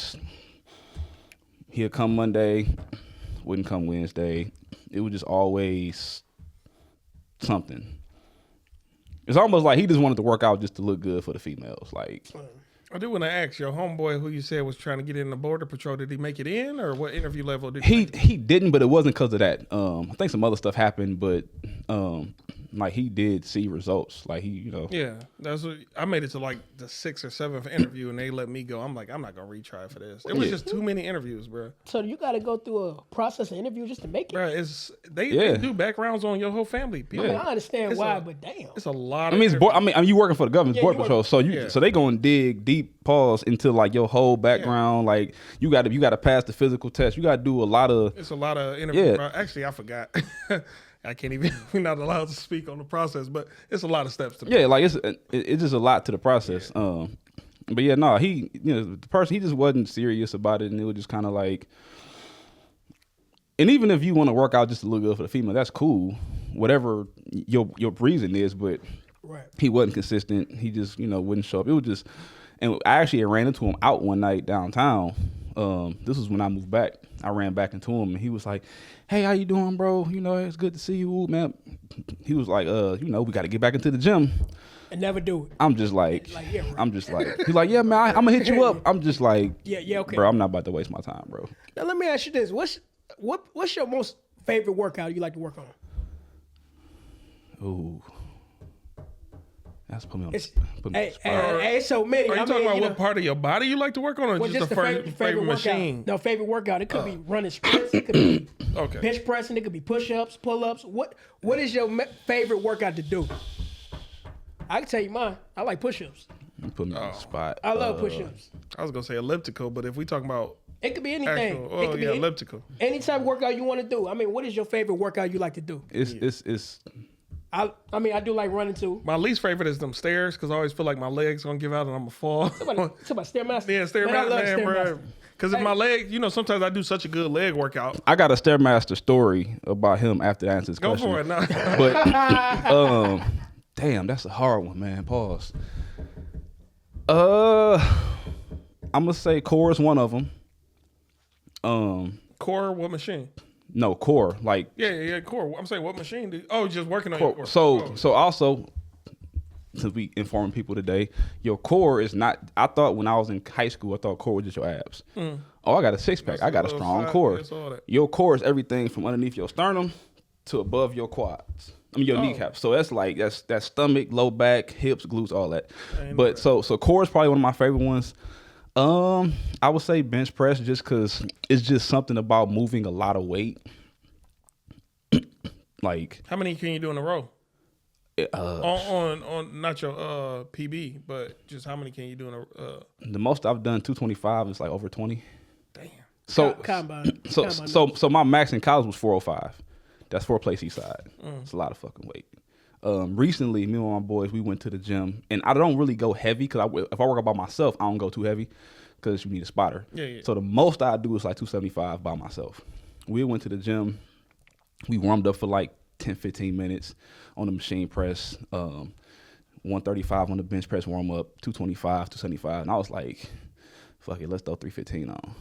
come Monday, wouldn't come Wednesday. It was just always something. It's almost like he just wanted to work out just to look good for the females. Like, I do want to ask your homeboy who you said was trying to get in the Border Patrol. Did he make it in, or what interview level did he didn't? But it wasn't because of that. I think some other stuff happened, but like he did see results. Like he, Yeah, that's what I made it to, like the 6th or 7th interview, and they let me go. I'm like, I'm not gonna retry for this. It was just too many interviews, bro. So you got to go through a process of interview just to make it. Bro, they do backgrounds on your whole family. I mean, I understand why, but damn, it's a lot. I mean, you working for the government's Border Patrol, so so they gonna dig deep pause into like your whole background. Like you got to pass the physical test. You got to do a lot of. It's a lot of interviews. Yeah. Actually, I forgot. I can't even. We're not allowed to speak on the process, but it's a lot of steps to. Yeah, like it's just a lot to the process. Yeah. But yeah, no, the person, he just wasn't serious about it, and it was just kind of like. And even if you want to work out just to look good for the female, that's cool. Whatever your reason is, but he wasn't consistent. He just wouldn't show up. It was just, and I actually ran into him out one night downtown. This was when I moved back. I ran back into him, and he was like, "Hey, how you doing, bro? It's good to see you, ooh, man." He was like, we got to get back into the gym." And never do it. I'm just like, yeah, right. I'm just like, he's like, "Yeah, man, I'm gonna hit you up." I'm just like, yeah, okay, bro. I'm not about to waste my time, bro. Now let me ask you this: what's your most favorite workout you like to work on? Ooh. That's put me on. Hey, so many. Are you talking about what part of your body you like to work on, or just the favorite machine? No, favorite workout. It could be running sprints. It could be bench pressing. It could be push-ups, pull-ups. What is your favorite workout to do? I can tell you mine. I like push-ups. You put me on the spot. I love push-ups. I was gonna say elliptical, but if we talking about it could be anything. It could be elliptical. Any type of workout you want to do. I mean, what is your favorite workout you like to do? It's. I do like running too. My least favorite is them stairs because I always feel like my legs gonna give out and I'm gonna fall. Somebody Stairmaster. Yeah, Stairmaster, bro. Because if my leg, sometimes I do such a good leg workout. I got a Stairmaster story about him after I answer this question. Go for it now. But damn, that's a hard one, man. Pause. I'm gonna say core is one of them. Core, what machine? No, core. Like Yeah, core. I'm saying what machine? Just working on core. your core. So also, since we informing people today, your core is not. I thought when I was in high school, I thought core was just your abs. Oh, I got a 6-pack. I got a strong core. Your core is everything from underneath your sternum to above your quads. I mean your kneecaps. So that's like that's stomach, low back, hips, glutes, all that. But so core is probably one of my favorite ones. I would say bench press just because it's just something about moving a lot of weight. Like how many can you do in a row? On not your PB, but just how many can you do in a? The most I've done 225 is like over 20. Damn. Combine. So my max in college was 405. That's 4 place each side. It's a lot of fucking weight. Recently, me and my boys, we went to the gym, and I don't really go heavy because if I work out by myself, I don't go too heavy because you need a spotter. Yeah. So the most I do is like 275 by myself. We went to the gym. We warmed up for like 10, 15 minutes on the machine press, 135 on the bench press warm up, 225, 275. And I was like, fuck it, let's throw 315 on.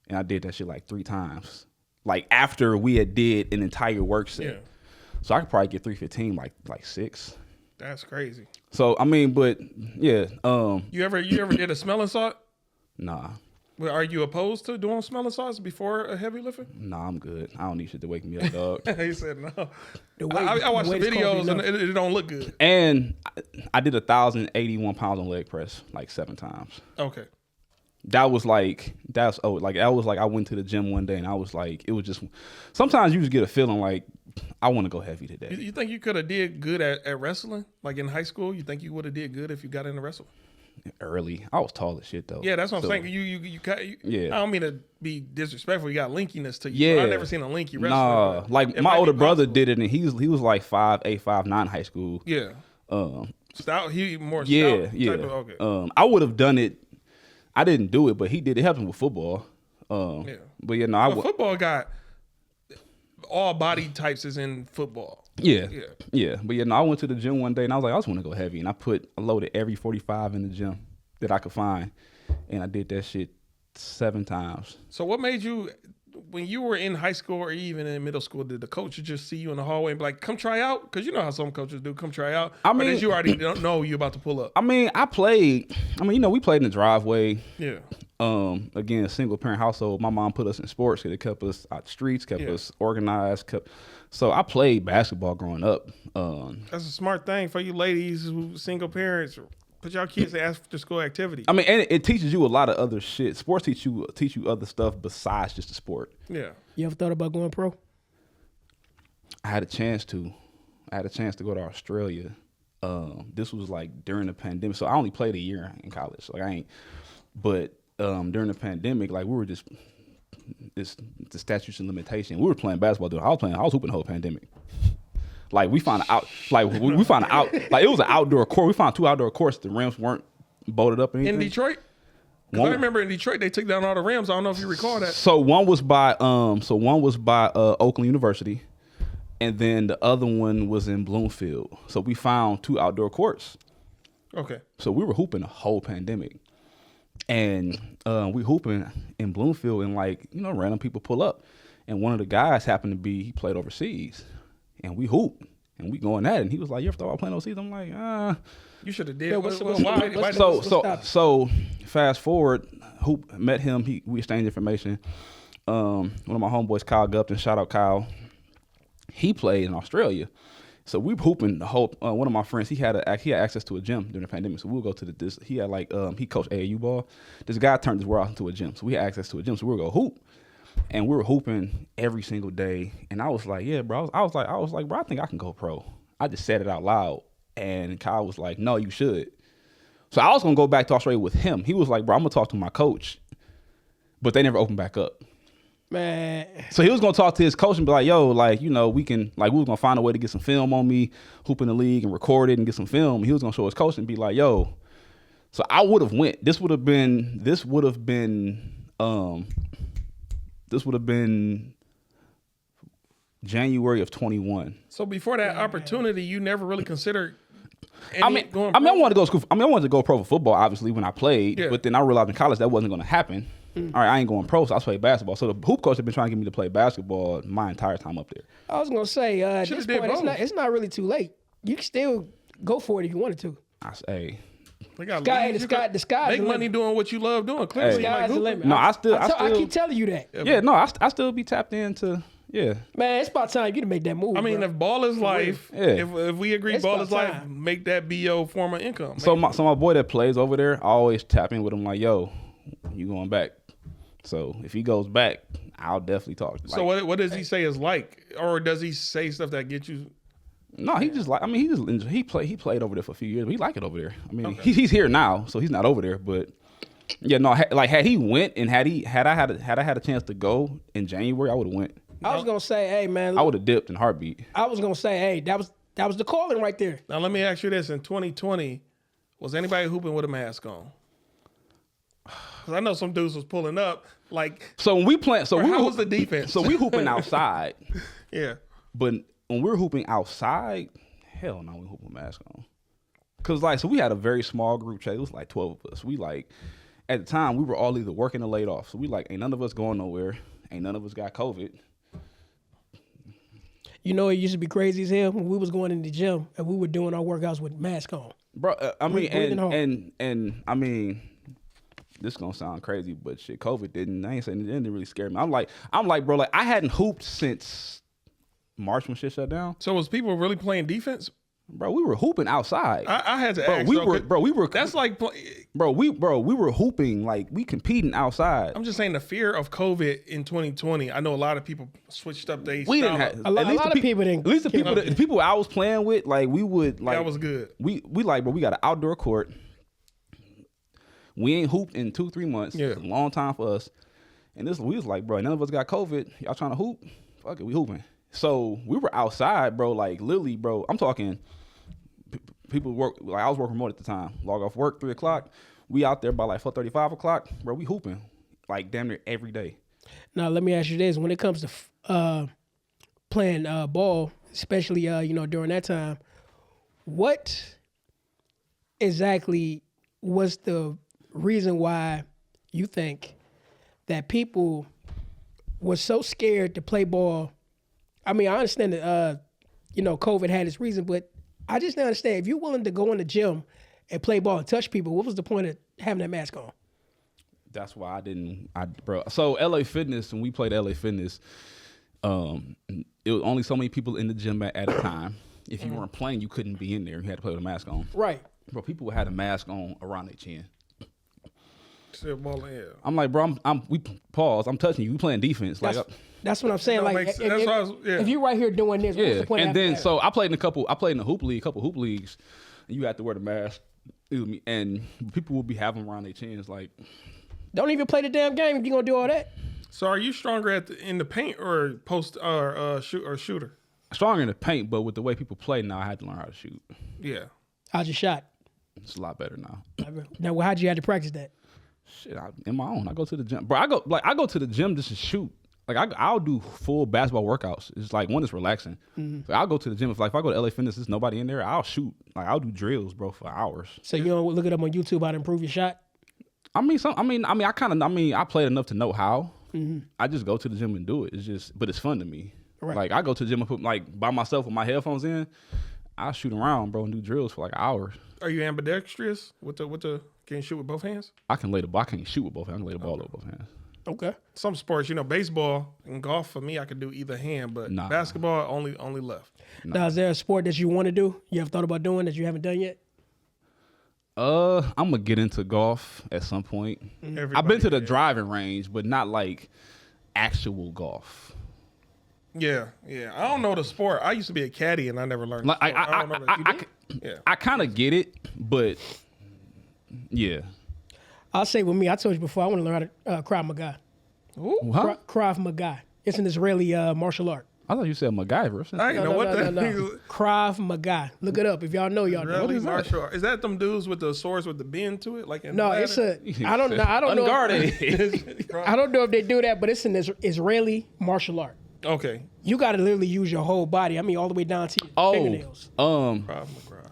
And I did that shit like 3 times. Like after we had did an entire work set. Yeah. So I could probably get 315 like 6. That's crazy. So I mean, but yeah. You ever did a smelling salt? Nah. Well, are you opposed to doing smelling salts before a heavy lifting? Nah, I'm good. I don't need shit to wake me up, dog. He said no. I I watched the videos and it don't look good. And I did 1,081 pounds on leg press like 7 times. Okay. That was like I went to the gym one day and I was like, it was just sometimes you just get a feeling like I want to go heavy today. You think you could have did good at wrestling? Like in high school, you think you would have did good if you got into wrestling? Early, I was tall as shit though. Yeah, that's what I'm saying. You I don't mean to be disrespectful. You got linkiness to you. Yeah, I've never seen a linky wrestler. Nah, like my older brother did it, and he was like 5'8", 5'9" in high school. Yeah. Stout. He more. Yeah, stout yeah. Type of, okay. I would have done it. I didn't do it, but he did. It helped him with football. Yeah. But yeah, no, football got all body types is in football. Yeah. But yeah, no, I went to the gym one day and I was like, I just want to go heavy, and I loaded every 45 in the gym that I could find, and I did that shit 7 times. So what made you, when you were in high school or even in middle school, did the coach just see you in the hallway and be like, come try out? Because you know how some coaches do, come try out. Or did you already don't know you about to pull up? I mean, we played in the driveway. Yeah. Again, single parent household. My mom put us in sports because it kept us out the streets, kept us organized. So I played basketball growing up. That's a smart thing for you ladies who single parents. Put y'all kids in after school activity. I mean, and it teaches you a lot of other shit. Sports teach you other stuff besides just the sport. Yeah. You ever thought about going pro? I had a chance to go to Australia. This was like during the pandemic, so I only played a year in college. But during the pandemic, like we were just the statutes and limitation. We were playing basketball. I was hooping the whole pandemic. Like we found out, like we found out, like it was an outdoor court. We found 2 outdoor courts. The rims weren't bolted up or anything. In Detroit? Because I remember in Detroit they took down all the rims. I don't know if you recall that. So one was by Oakland University, and then the other one was in Bloomfield. So we found 2 outdoor courts. Okay. So we were hooping the whole pandemic, and we hooping in Bloomfield, and random people pull up, and one of the guys happened to he played overseas. And we hooped, and we going at it. And he was like, "You ever thought about playing overseas?" I'm like, You should have did. Yeah, So fast forward, met him. We exchanged information. One of my homeboys, Kyle Gupton, shout out Kyle. He played in Australia, so we were hooping the whole. One of my friends, he had access to a gym during the pandemic, so we would go to this. He had he coached AAU ball. This guy turned his world into a gym, so we had access to a gym, so we would go hoop. And we were hooping every single day. And I was like, yeah, bro. I was like, bro, I think I can go pro. I just said it out loud. And Kyle was like, no, you should. So I was going to go back to Australia with him. He was like, bro, I'm going to talk to my coach. But they never opened back up. Man. So he was going to talk to his coach and be like, yo, we can, we was going to find a way to get some film on me, hoop in the league and record it and get some film. He was going to show his coach and be like, yo. So I would have went. This would have been January of 21. So before that opportunity, you never really considered And I mean, going I pro? wanted to go to school. I wanted to go pro for football, obviously, when I played. Yeah. But then I realized in college that wasn't going to happen. All right, I ain't going pro, so I played basketball. So the hoop coach had been trying to get me to play basketball my entire time up there. I was gonna say at Should've this did point both. it's not really too late. You can still go for it if you wanted to. I say, They got Sky- leagues. the You sky- could the sky's make the money limit. doing what you love doing. Clearly, Hey. you like Sky's the hooping. limit. No, I keep telling you that. I still be tapped into, yeah. Man, it's about time you to make that move. I mean, bro. if ball is life, Yeah. if we agree It's ball about is life, time. make that be your form of income. So my boy that plays over there, I always tap in with him like, yo, you going back. So if he goes back, I'll definitely talk. So what does he say is like, or does he say stuff that gets you? No, he just like. I mean, he played over there for a few years. But he like it over there. I mean, he's here now, so he's not over there. But yeah, no, like had he went and had I had a chance to go in January, I would have went. I was gonna say, hey man, I would have dipped in a heartbeat. I was gonna say, hey, that was the calling right there. Now let me ask you this: in 2020, was anybody hooping with a mask on? Because I know some dudes was pulling up. Like, So when we play, how was the defense? So we hooping outside, yeah. but when we're hooping outside, hell no, we hooping mask on. Cause like, so we had a very small group chat. It was like 12 of us. We like, at the time, we were all either working or laid off. So we like, ain't none of us going nowhere. Ain't none of us got COVID. You know, it used to be crazy as hell when we was going in the gym and we were doing our workouts with mask on. Bro, I mean, breathing hard. and I mean, this gonna sound crazy, but shit, COVID didn't. I ain't saying it didn't really scare me. I'm like, bro, like I hadn't hooped since March when shit shut down. So was people really playing defense? Bro, we were hooping outside. I had to Bro, ask. we though, were, 'cause bro, we were, That's like, we were hooping like we competing outside. I'm just saying the fear of COVID in 2020. I know a lot of people switched up their We style. didn't have A lot- at least a lot the of people didn't At least the care people, about the people I was playing with, like we would like. That was good. We like, bro, we got an outdoor court. We ain't hooped in 2-3 months. Yeah. It's a long time for us. And we was like, bro, none of us got COVID. Y'all trying to hoop? Fuck it, we hooping. So we were outside, bro. Like literally, bro. I'm talking. People work. Like I was working remote at the time. Log off work 3 o'clock. We out there by like 4:30, 5 o'clock, bro. We hooping like damn near every day. Now let me ask you this: when it comes to playing ball, especially during that time, what exactly was the reason why you think that people were so scared to play ball? I mean, I understand that COVID had its reason, but I just don't understand. If you're willing to go in the gym and play ball and touch people, what was the point of having that mask on? That's why bro. So LA Fitness, when we played LA Fitness, it was only so many people in the gym at a time. If you weren't playing, you couldn't be in there. You had to play with a mask on. Right. Bro, people had a mask on around their chin. Still balling, yeah. I'm like, bro, I'm touching you. We playing defense. Like, That's what I'm saying. That Like, makes- that's what I was- yeah. if you're right here doing this, what's yeah. the point of And having then that? so I played in a couple hoop leagues. And you had to wear the mask. Excuse me. And people will be having them around their chins. Like, Don't even play the damn game if you're gonna do all that. So are you stronger in the paint or post or shooter? stronger in the paint, but with the way people play now, I had to learn how to shoot. Yeah. How's your shot? It's a lot better now. Now, how'd you have to practice that? Shit, in my own. I go to the gym, bro. I go to the gym just to shoot. Like I'll do full basketball workouts. It's like one is relaxing. Mm-hmm. I'll go to the gym if I go to LA Fitness, there's nobody in there. I'll shoot. Like I'll do drills, bro, for hours. So you don't look it up on YouTube how to improve your shot? I played enough to know how. Mm-hmm. I just go to the gym and do it. But it's fun to me. Right. Like I go to the gym and put by myself with my headphones in. I shoot around, bro, and do drills for like hours. Are you ambidextrous with the? Can you shoot with both hands? I can lay the ball. I can't shoot with both hands. I can lay the ball with both hands. Okay. Some sports, baseball and golf for me, I could do either hand, but Nah. basketball only left. Now, is there a sport that you want to do? You have thought about doing that you haven't done yet? I'm gonna get into golf at some point. I've been to the driving range, but not like actual golf. Yeah. I don't know the sport. I used to be a caddy and I never learned. Like the sport. I don't know that. You do? Yeah. I kind of get it, but yeah. I'll say with me, I told you before, I want to learn how to Krav Maga. Huh? Krav Maga. It's an Israeli martial art. I thought you said MacGyver. I didn't know what that No. Krav Maga. Look it up. If y'all know, y'all know. Really is that? martial art. Is that them dudes with the swords with the bend to it? Like in No, Aladdin? it's I don't know. Unguarded. I don't know if they do that, but it's an Israeli martial art. Okay. You got to literally use your whole body. I mean, all the way down to your fingernails. Krav Maga.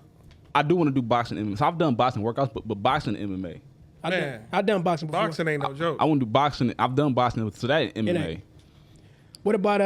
I do want to do boxing and MMA. So I've done boxing workouts, but boxing and MMA. I've done boxing before. Boxing ain't no joke. I want to do boxing. I've done boxing, so that ain't MMA. What about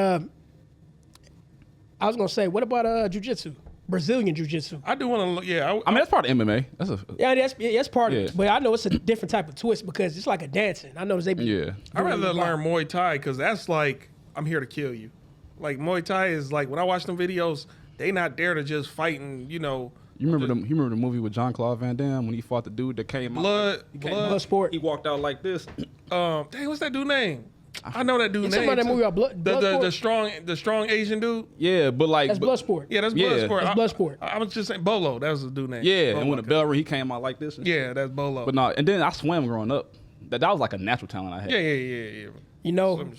I was gonna say, what about jiu-jitsu? Brazilian jiu-jitsu. I do want to. Yeah, I mean, that's part of MMA. That's part of Yeah. it. But I know it's a different type of twist because it's like a dancing. I noticed they be. Yeah. I'd rather learn Muay Thai because that's like I'm here to kill you. Like Muay Thai is like when I watch them videos, they not there to just fight and You remember the movie with Jean-Claude Van Damme when he fought the dude that came blood. Blood sport. He walked out like this. Dang, what's that dude name? I know that dude name. Somebody that movie about blood the strong Asian dude. Yeah, but like That's blood sport. Yeah, that's blood sport. That's blood sport. I was just saying Bolo. That was the dude name. Yeah, Bolo, and when the bell rang, he came out like this. Yeah, that's Bolo. But no, and then I swam growing up. That was like a natural talent I had. Yeah. You know,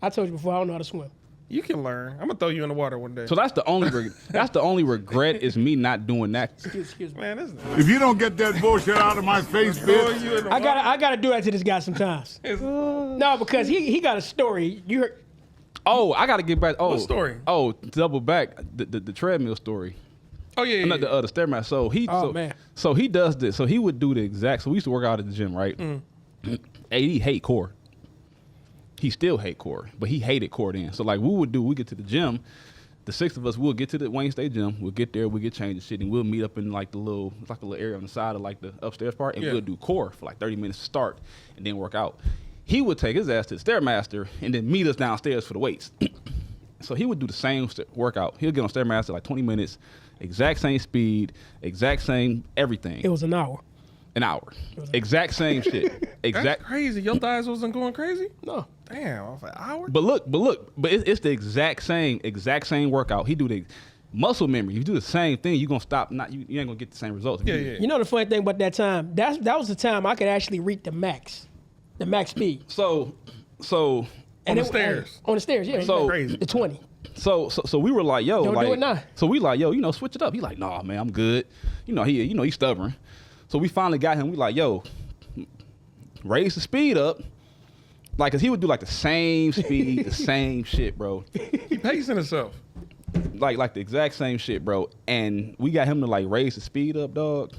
I told you before I don't know how to swim. You can learn. I'm gonna throw you in the water one day. So that's the only regret is me not doing that. Excuse me. Man, If you don't get that bullshit out of my face, bitch. I gotta do that to this guy sometimes. No, because he got a story. You heard? Oh, I gotta get back. Oh, What story? Oh, double back the treadmill story. Oh yeah. Not the stairmaster. So he does this. So he would do the exact. So we used to work out at the gym, right? AD hate core. He still hate core, but he hated core then. So like we get to the gym, the 6 of us will get to the Wayne State gym. We'll get there, we'll get changed and shit, and we'll meet up in like a little area on the side of like the upstairs part, and we'll do core for like 30 minutes to start, and then work out. He would take his ass to the Stairmaster and then meet us downstairs for the weights. So he would do the same workout. He'll get on Stairmaster like 20 minutes, exact same speed, exact same everything. It was an hour. An hour. Exact same shit. That's crazy. Your thighs wasn't going crazy? No. Damn, off an hour? But it's the exact same workout. He do the muscle memory. You do the same thing, you're gonna stop. You ain't gonna get the same results. Yeah. You know the funny thing about that time? That was the time I could actually reach the max speed. So On the stairs. On the stairs, yeah. So crazy. The 20. So we were like, yo, Don't like, do it now. So we like, yo, switch it up. He like, nah, man, I'm good. He's stubborn. So we finally got him. We like, yo, raise the speed up. Like, cause he would do like the same speed, the same shit, bro. He pacing himself. Like the exact same shit, bro. And we got him to like raise the speed up, dog.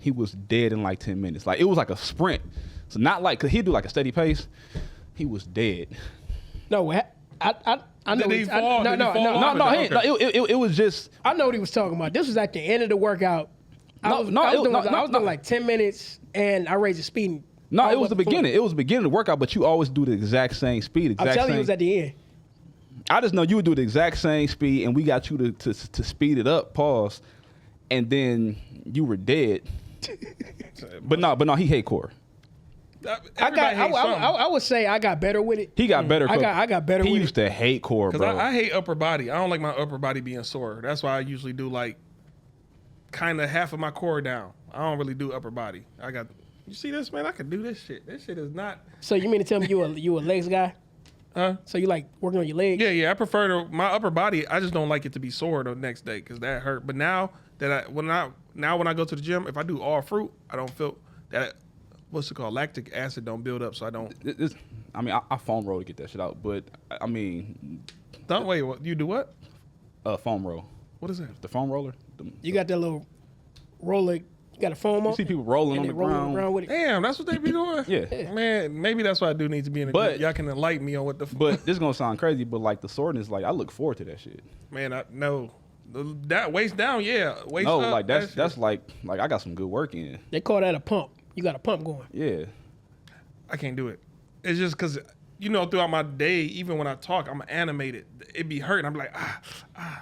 He was dead in like 10 minutes. Like it was like a sprint. So not like, cause he'd do like a steady pace. He was dead. No, I know. Did he fall? No. It was just. I know what he was talking about. This was at the end of the workout. I was doing like 10 minutes, and I raised the speed. No, it was the beginning. It was the beginning of the workout, but you always do the exact same speed. I'm telling you, it was at the end. I just know you would do the exact same speed, and we got you to speed it up, pause, and then you were dead. but no, he hate core. I would say I got better with it. He got better. I got better with it. He used to hate core, bro. Because I hate upper body. I don't like my upper body being sore. That's why I usually do like kind of half of my core down. I don't really do upper body. You see this, man? I can do this shit. This shit is not. So you mean to tell me you a legs guy? Huh? So you like working on your legs? Yeah. I prefer my upper body. I just don't like it to be sore the next day because that hurt. But now when I go to the gym, if I do all fruit, I don't feel that. What's it called? Lactic acid don't build up, so I don't. I foam roll to get that shit out, but I mean. Don't wait. You do what? Foam roll. What is that? The foam roller. You got that little roller. You got a foam on. You see people rolling on the ground. With it. Damn, that's what they be doing. Yeah. Man, maybe that's why I do need to be in a group. Y'all can enlighten me on what the. But this is gonna sound crazy, but like the soreness, like I look forward to that shit. Man, no. That waist down, yeah. Waist no, up, like that's like I got some good work in. They call that a pump. You got a pump going. Yeah. I can't do it. It's just because, throughout my day, even when I talk, I'm animated. It be hurting. I'm like,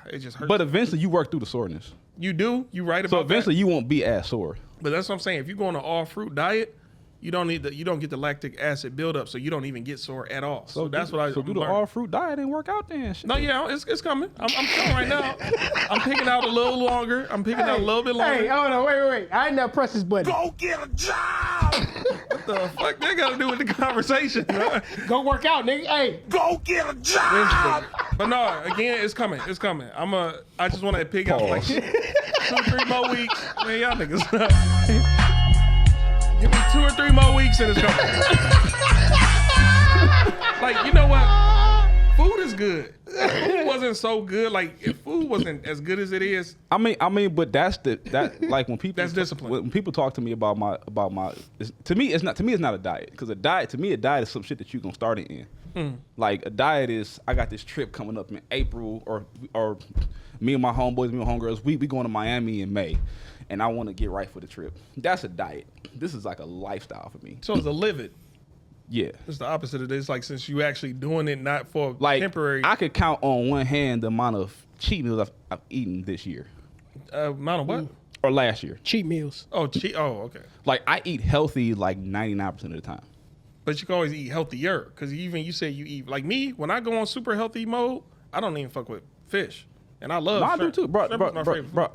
it just hurts. But eventually you work through the soreness. You do? You right about that? So eventually you won't be as sore. But that's what I'm saying. If you go on an all fruit diet, you don't get the lactic acid buildup, so you don't even get sore at all. So that's what I. So do the all fruit diet and work out then. Shit. No, yeah, it's coming. I'm coming right now. I'm picking out a little longer. I'm picking out a little bit longer. Hey, hold on, wait. I ain't never pressed this button. Go get a job! What the fuck that got to do with the conversation? Go work out, nigga. Hey, go get a job! But no, again, it's coming. It's coming. I just want to pick out like 2-3 more weeks. Man, y'all niggas. Give me 2 or 3 more weeks and it's coming. Like, you know what? Food is good. food wasn't so good. Like if food wasn't as good as it is, I mean, but that's like when people That's discipline. When people talk to me about my to me it's not a diet, because a diet is some shit that you gonna start it in. Like a diet is, I got this trip coming up in April, or me and my homeboys, me and homegirls, we going to Miami in May, and I want to get right for the trip. That's a diet. This is like a lifestyle for me. so it's a live it. Yeah. It's the opposite of this. Like since you actually doing it not for Like temporary I could count on one hand the amount of cheat meals I've eaten this year amount of what? or last year. Cheat meals. Oh, okay. Like I eat healthy like 99% of the time. But you can always eat healthier because even you say you eat like me. When I go on super healthy mode, I don't even fuck with fish, and I love. No, I do shrimp. too, bro. Shrimp is my favorite food. Bro,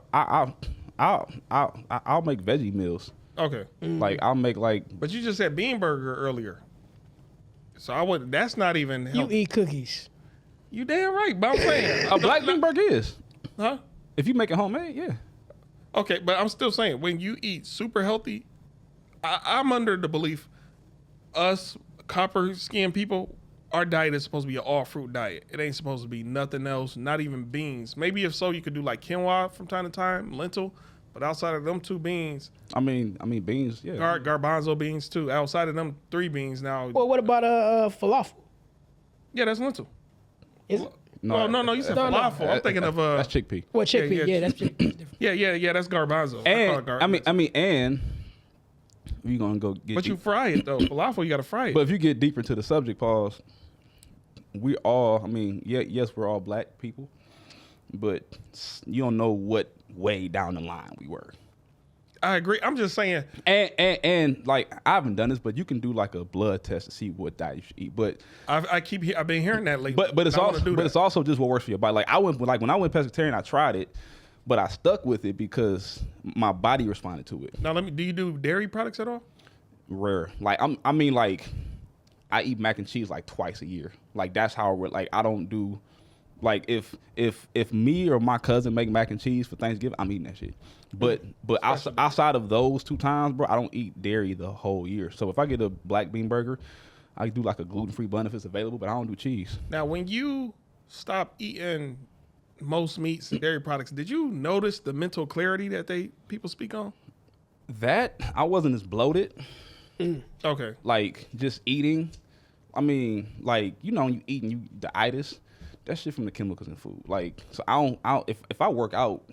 I'll make veggie meals. Okay, Like I'll make like but you just said bean burger earlier, so I would. That's not even. You Healthy. eat cookies. You damn right, but I'm saying a black bean burger is. huh? If you make it homemade, yeah. Okay, but I'm still saying when you eat super healthy, I'm under the belief us copper skinned people, our diet is supposed to be an all fruit diet. It ain't supposed to be nothing else, not even beans. Maybe if so, you could do like quinoa from time to time, lentil. But outside of them two beans, I mean beans, yeah. garbanzo beans too. Outside of them three beans now, Well, what about falafel? yeah, that's lentil. Is it? No, you said No, no. falafel. I'm thinking of That's chickpea. Well, chickpea. yeah. Yeah, that's chickpea. yeah, that's garbanzo. And I call it I mean, and we gonna go get. but you fry it though. Falafel, you gotta fry it. But if you get deeper into the subject, pause. We all, I mean, yes, we're all black people, but you don't know what way down the line we were. I agree. I'm just saying. And like I haven't done this, but you can do like a blood test to see what diet you should eat. But I've been hearing that lately. but it's I wanna also do that. it's also just what works for your body. Like when I went pescatarian, I tried it, but I stuck with it because my body responded to it. Now do you do dairy products at all? Rare. Like I mean like I eat mac and cheese like twice a year. Like that's how like I don't do. Like if me or my cousin make mac and cheese for Thanksgiving, I'm eating that shit. But outside of those 2 times, bro, I don't eat dairy the whole year. So if I get a black bean burger, I do like a gluten-free bun if it's available, but I don't do cheese. Now, when you stop eating most meats and dairy products, did you notice the mental clarity that people speak on? That I wasn't as bloated. Okay. Like just eating. I mean, like you eating the itis. That shit from the chemicals in food. Like so I don't if I work out.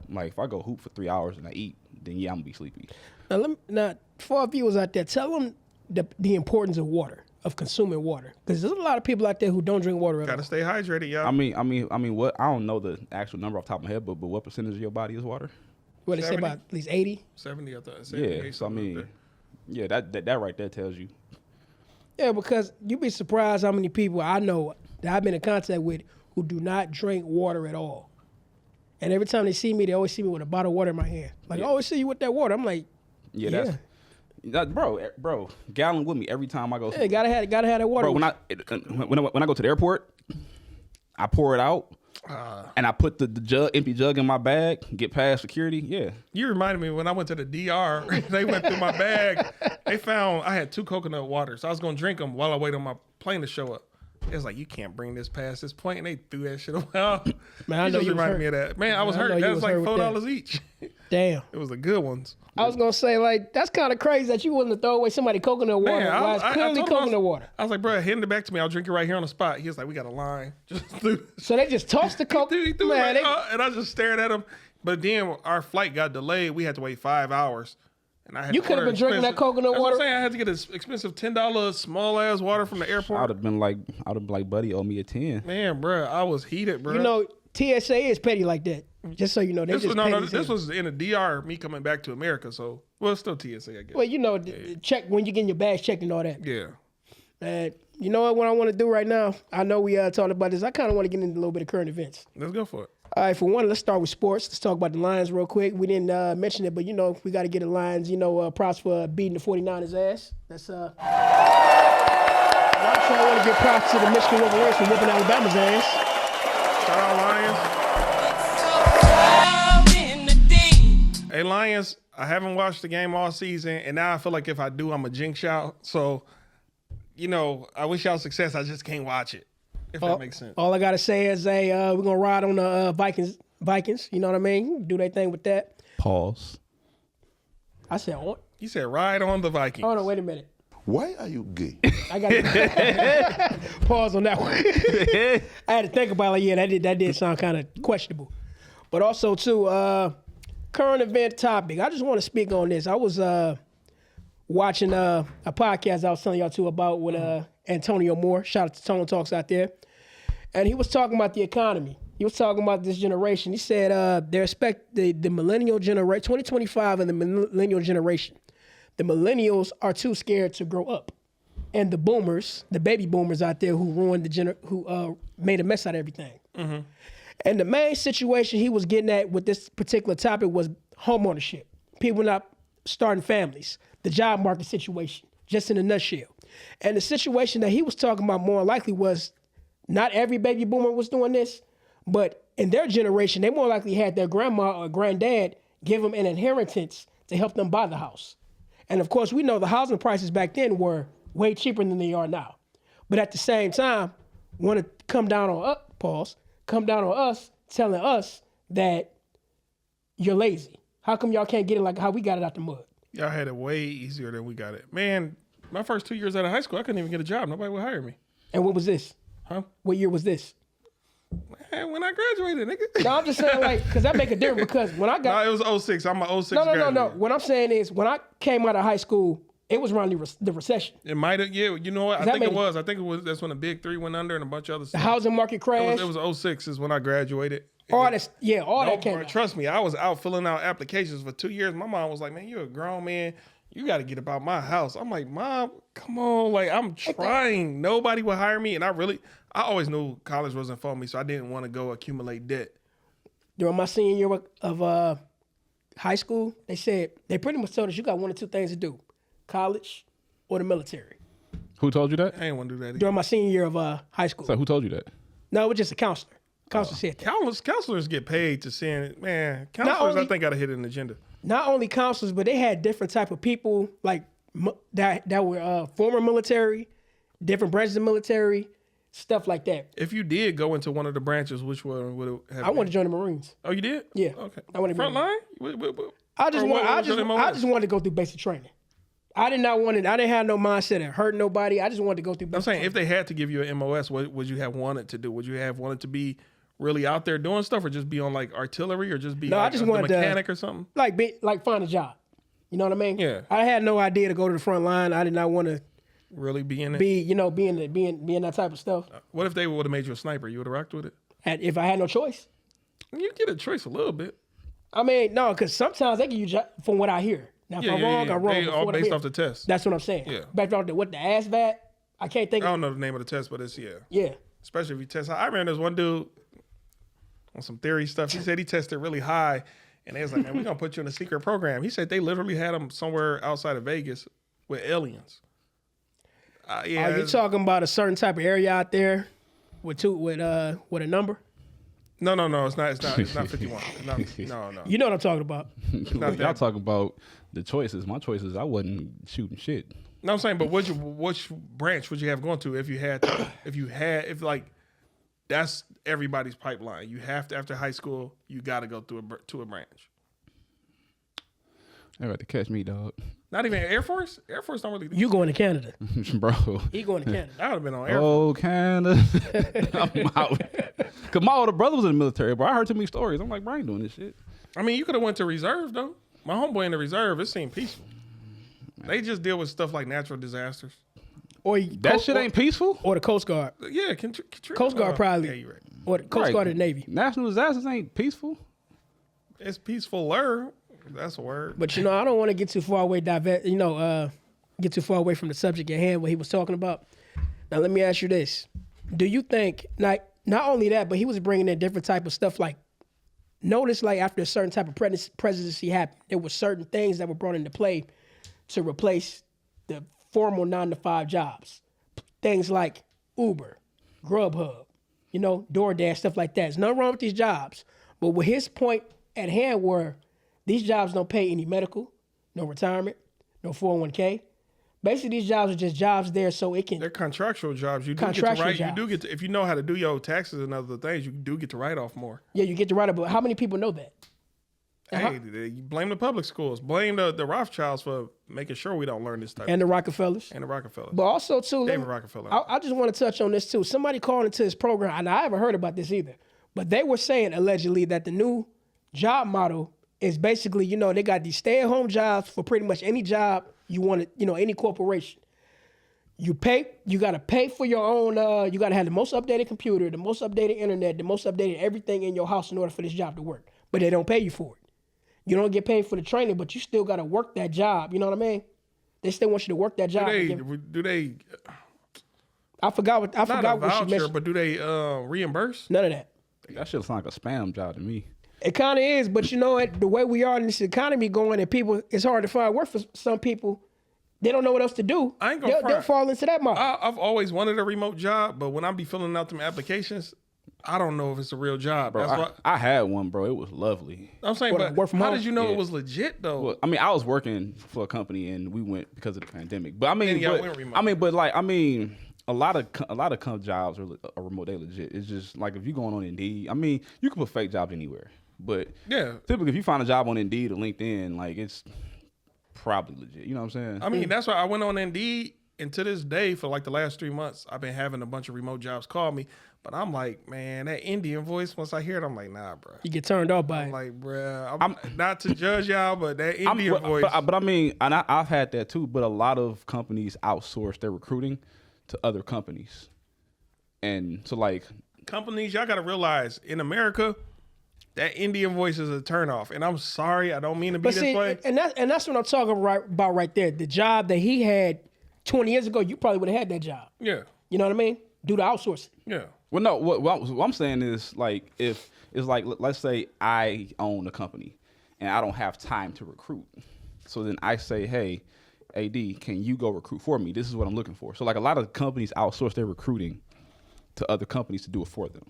Like if I go hoop for 3 hours and I eat, then yeah, I'm gonna be sleepy. Now, for our viewers out there, tell them the importance of water, of consuming water, because there's a lot of people out there who don't drink water at all. Gotta stay hydrated, y'all. I mean, what? I don't know the actual number off the top of my head, but what percentage of your body is water? What they say 70? about at least 80? 70, I thought. 70, Yeah. 80, So I something mean, like yeah, that right there tells you. Yeah, because you'd be surprised how many people I know that I've been in contact with who do not drink water at all. And every time they see me, they always see me with a bottle of water in my hand. Like, I always see you with that water. I'm like, Yeah, that's bro, gallon with me every time I go. yeah, gotta have that water. Bro, when I go to the airport, I pour it out, and I put the empty jug in my bag. Get past security. Yeah, You reminded me when I went to the DR, they went through my bag. They found I had 2 coconut waters. So I was going to drink them while I wait on my plane to show up. It was like, you can't bring this past this point. And they threw that shit away. Man, I know just you was reminded hurt. me of that. Man, I was I know hurt. you That was was like hurt with $4 each. Damn. It was the good ones. I was gonna say, like, that's kind of crazy that you wouldn't throw away somebody coconut water. Man, Why it's clearly told him coconut water. I was like, bro, hand it back to me. I'll drink it right here on the spot. He was like, we got a line. Just threw So they just tossed the He coconut. threw it Man, right, and I just stared at him. But then our flight got delayed. We had to wait 5 hours. And I had You to could have order been drinking that expensive- coconut That's what water. I'm saying. I had to get this expensive $10 small ass water from the I'd airport. have been like, buddy, owe me a 10. Man, bro, I was heated, bro. You know, TSA is petty like that. Just so you know, they this just was petty. this was in the DR. Me coming back to America, so it's still TSA, I guess. Well, you know, the check when you getting your bags checked and all that. Yeah. And you know what I want to do right now? I know we talked about this. I kind of want to get into a little bit of current events. Let's go for it. All right, for one, let's start with sports. Let's talk about the Lions real quick. We didn't mention it, but, you know, we got to get the Lions, props for beating the 49ers' ass. That's, I'm sure I want to give props to the Michigan Wolverines for whooping Alabama's ass. Shout out Lions. Hey, Lions, I haven't watched the game all season, and now I feel like if I do, I'm a jinx y'all. So, I wish y'all success. I just can't watch it. if that makes sense. All I gotta say is, we're gonna ride on the Vikings. You know what I mean? Do their thing with that. Pause. I said, You said ride on the Vikings. hold on, wait a minute. Why are you gay? I got to pause on that one. I had to think about it. Like, that did sound kind of questionable. But also, too, current event topic. I just want to speak on this. I was watching a podcast I was telling y'all too about with Antonio Moore. Shout out to Tone Talks out there. And he was talking about the economy. He was talking about this generation. He said they expect the millennial generation, 2025 and the millennial generation. The millennials are too scared to grow up. And the boomers, the baby boomers out there who ruined who made a mess out of everything. Mm-hmm. And the main situation he was getting at with this particular topic was homeownership. People not starting families, the job market situation, just in a nutshell. And the situation that he was talking about more likely was not every baby boomer was doing this, but in their generation, they more likely had their grandma or granddad give them an inheritance to help them buy the house. And of course, we know the housing prices back then were way cheaper than they are now. But at the same time, want to come down on us, telling us that you're lazy. How come y'all can't get it like how we got it out the mud? Y'all had it way easier than we got it. Man, my first 2 years out of high school, I couldn't even get a job. Nobody would hire me. And what was this? Huh? What year was this? When I graduated, nigga. No, I'm just saying, like, because that make a difference. Because when I got... No, it was 06. I'm an 06 No. graduate. What I'm saying is, when I came out of high school, it was around the recession. It might have, yeah. You know what? I think it was. That's when the big three went under and a bunch of other stuff. The housing market crashed. It was 06 is when I graduated. All that came out. Trust me, I was out filling out applications for 2 years. My mom was like, man, you're a grown man. You got to get about my house. I'm like, Mom, come on. Like, I'm trying. Nobody would hire me. And I always knew college wasn't for me, so I didn't want to go accumulate debt. During my senior year of high school, they pretty much told us you got one or two things to do: college or the military. Who told you that? I ain't want to do that again. During my senior year of high school. So who told you that? No, it was just a counselor. Counselor said that. Counselors get paid to send, man. Counselors, I think, got to hit an agenda. Not only counselors, but they had different type of people like that were former military, different branches of military, stuff like that. If you did go into one of the branches, which one would it have? I wanted to join the Marines. Oh, you did? Yeah. Okay. I wanted to be front line. I just wanted to go through basic training. I didn't have no mindset of hurting nobody. I just wanted to go through basic I'm saying training. if they had to give you an MOS, what would you have wanted to do? Would you have wanted to be really out there doing stuff, or just be on like artillery, or just be I just wanted a mechanic or something? Like find a job. You know what I mean? Yeah. I had no idea to go to the front line. I did not want to really be in it. be that type of stuff. What if they would have made you a sniper? You would have rocked with it. If I had no choice. You get a choice a little bit. I mean, no, because sometimes they give you from what I hear. Now, if I'm wrong, I'm wrong. They all based off the test. That's what I'm saying. Yeah. Back off what the ASVAT. I can't think. I don't know the name of the test, but it's Yeah. Especially if you test. I remember there's one dude on some theory stuff. He said he tested really high, and they was like, "Man, we're gonna put you in a secret program." He said they literally had him somewhere outside of Vegas with aliens. Yeah. Are you talking about a certain type of area out there with a number? No, it's not 51. No. You know what I'm talking about. Y'all talking about the choices. My choices, I wasn't shooting shit. No, I'm saying, but which branch would you have gone to if you had that's everybody's pipeline. You have to, after high school, you got to go to a branch. They got to catch me, dog. Not even Air Force. Air Force don't really. You going to Canada, bro? He going to Canada. I would have been on Air Force. Oh, Canada. I'm out. Cause my older brother was in the military, bro. I heard too many stories. I'm like, bro, I ain't doing this shit. I mean, you could have went to reserve though. My homeboy in the reserve, it seemed peaceful. They just deal with stuff like natural disasters. Or that shit ain't peaceful. Or the Coast Guard. Yeah, Coast Guard probably. Yeah, you're right. Or the Coast Guard or the Navy. National disasters ain't peaceful. It's peacefuler. That's a word. But I don't want to get too far away. Get too far away from the subject at hand. What he was talking about. Now let me ask you this: do you think not only that, but he was bringing in different type of stuff? Like, notice like after a certain type of presidency happened, there were certain things that were brought into play to replace the formal 9-to-5 jobs. Things like Uber, Grubhub, DoorDash, stuff like that. There's nothing wrong with these jobs. But with his point at hand were these jobs don't pay any medical, no retirement, no 401k. Basically, these jobs are just jobs there so it can. They're contractual jobs. You do get to Contractual write. You jobs. do get to, if you know how to do your taxes and other things, you do get to write off more. Yeah, you get to write it, but how many people know that? Hey, you blame the public schools. Blame the Rothschilds for making sure we don't learn this type. And the Rockefellers. And the Rockefellers. But also, too, David Rockefeller. I just want to touch on this, too. Somebody called into this program, and I haven't heard about this either, but they were saying, allegedly, that the new job model is basically, they got these stay-at-home jobs for pretty much any job you want to, any corporation. You got to pay for your own, you got to have the most updated computer, the most updated internet, the most updated everything in your house in order for this job to work. But they don't pay you for it. You don't get paid for the training, but you still got to work that job. You know what I mean? They still want you to work that job. Do they? I forgot what she mentioned. But do they reimburse? None of that. That shit sound like a spam job to me. It kind of is, but the way we are in this economy going, and it's hard to find work for some people. They don't know what else to do. I ain't gonna front. They'll fall into that model. I've always wanted a remote job, but when I be filling out them applications, I don't know if it's a real job. Bro, That's why I had one, bro. It was lovely. I'm saying, What, but work from how home? did you know Yeah. it was legit though? Well, I mean, I was working for a company and we went because of the pandemic. But I mean, And y'all went remote. a lot of jobs are remote. They legit. It's just like if you going on Indeed. I mean, you can put fake jobs anywhere, but Yeah. typically if you find a job on Indeed or LinkedIn, like it's probably legit. You know what I'm saying? I mean, that's why I went on Indeed, and to this day, for like the last 3 months, I've been having a bunch of remote jobs call me. But I'm like, man, that Indian voice, once I hear it, I'm like, nah, bro. You get turned off by I'm it. like, bruh, I'm not to judge y'all, but that Indian voice. But I mean, and I've had that too. But a lot of companies outsource their recruiting to other companies, and so like Companies, y'all got to realize, in America, that Indian voice is a turnoff. And I'm sorry, I don't mean to be But this see, way. and that's what I'm talking about right there. The job that he had 20 years ago, you probably would have had that job. Yeah, You know what I mean? Do the outsourcing. yeah. Well, no. What I'm saying is like if it's like let's say I own a company and I don't have time to recruit, so then I say, hey, AD, can you go recruit for me? This is what I'm looking for. So like a lot of companies outsource their recruiting to other companies to do it for them.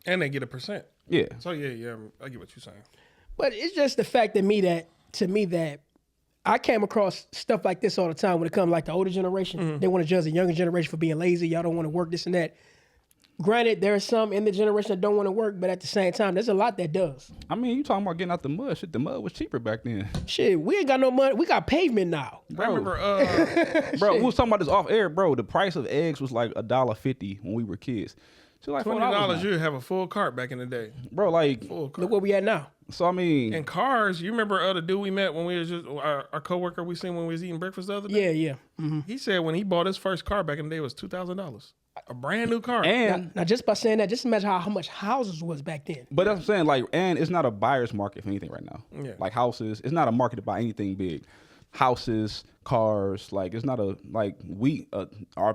And they get a percent. Yeah. So yeah, I get what you're saying. But it's just the fact that I came across stuff like this all the time when it comes like the older generation. They want to judge the younger generation for being lazy. Y'all don't want to work, this and that. Granted, there are some in the generation that don't want to work, but at the same time, there's a lot that does. I mean, you talking about getting out the mud? Shit, the mud was cheaper back then. Shit, we ain't got no money. We got pavement now. I remember, Bro, we was talking about this off air, bro. The price of eggs was like $1.50 when we were kids. So like $20 $4 you'd have a full cart back in the day. bro. Like, Full cart. Look where we at now. so I mean, And cars, you remember the dude we met when we was just our coworker we seen when we was eating breakfast the other day? Yeah. Mm-hmm. He said when he bought his first car back in the day, it was $2,000. A brand new car. and Now, just by saying that, just imagine how much houses was back then. but that's what I'm saying. Like, and it's not a buyer's market for anything right now. Yeah. Like houses, it's not a market to buy anything big. Houses, cars, like it's not a like we are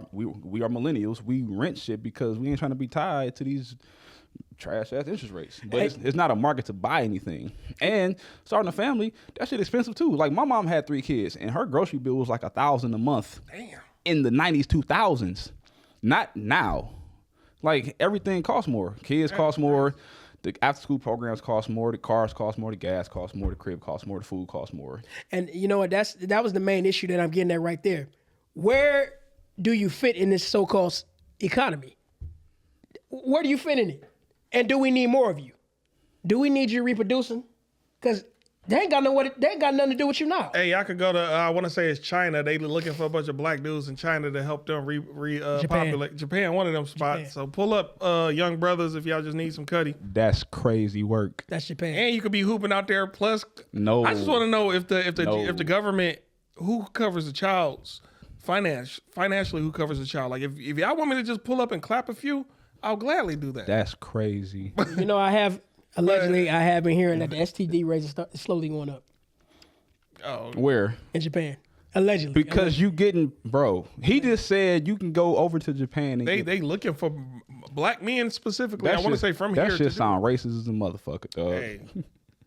millennials. We rent shit because we ain't trying to be tied to these trash ass interest rates. But it's not a market to buy anything. And starting a family, that shit expensive too. Like my mom had 3 kids, and her grocery bill was like $1,000 a month. Damn. In the 90s, 2000s, not now. Like everything costs more. Kids cost more. The after school programs cost more. The cars cost more. The gas costs more. The crib costs more. The food costs more. And you know what? That was the main issue that I'm getting at right there. Where do you fit in this so-called economy? Where do you fit in it? And do we need more of you? Do we need you reproducing? Because they ain't got nothing to do with you now. Hey, I could go to, I want to say it's China. They looking for a bunch of black dudes in China to help them populate. Japan, one of them spots. Japan. So pull up young brothers if y'all just need some cutty. That's crazy work. That's Japan. And you could be hooping out there. Plus, No. I just want to know if No. the government, who covers the child's financially, who covers the child? Like if y'all want me to just pull up and clap a few, I'll gladly do that. That's crazy. You know, I have been hearing that the STD rate is slowly going up Oh, Where? in Japan. Allegedly. Because you getting, bro. He just said you can go over to Japan and they get, they looking for black men specifically. that I want to shit- say from that here. shit to sound racist as a motherfucker, dog. Hey.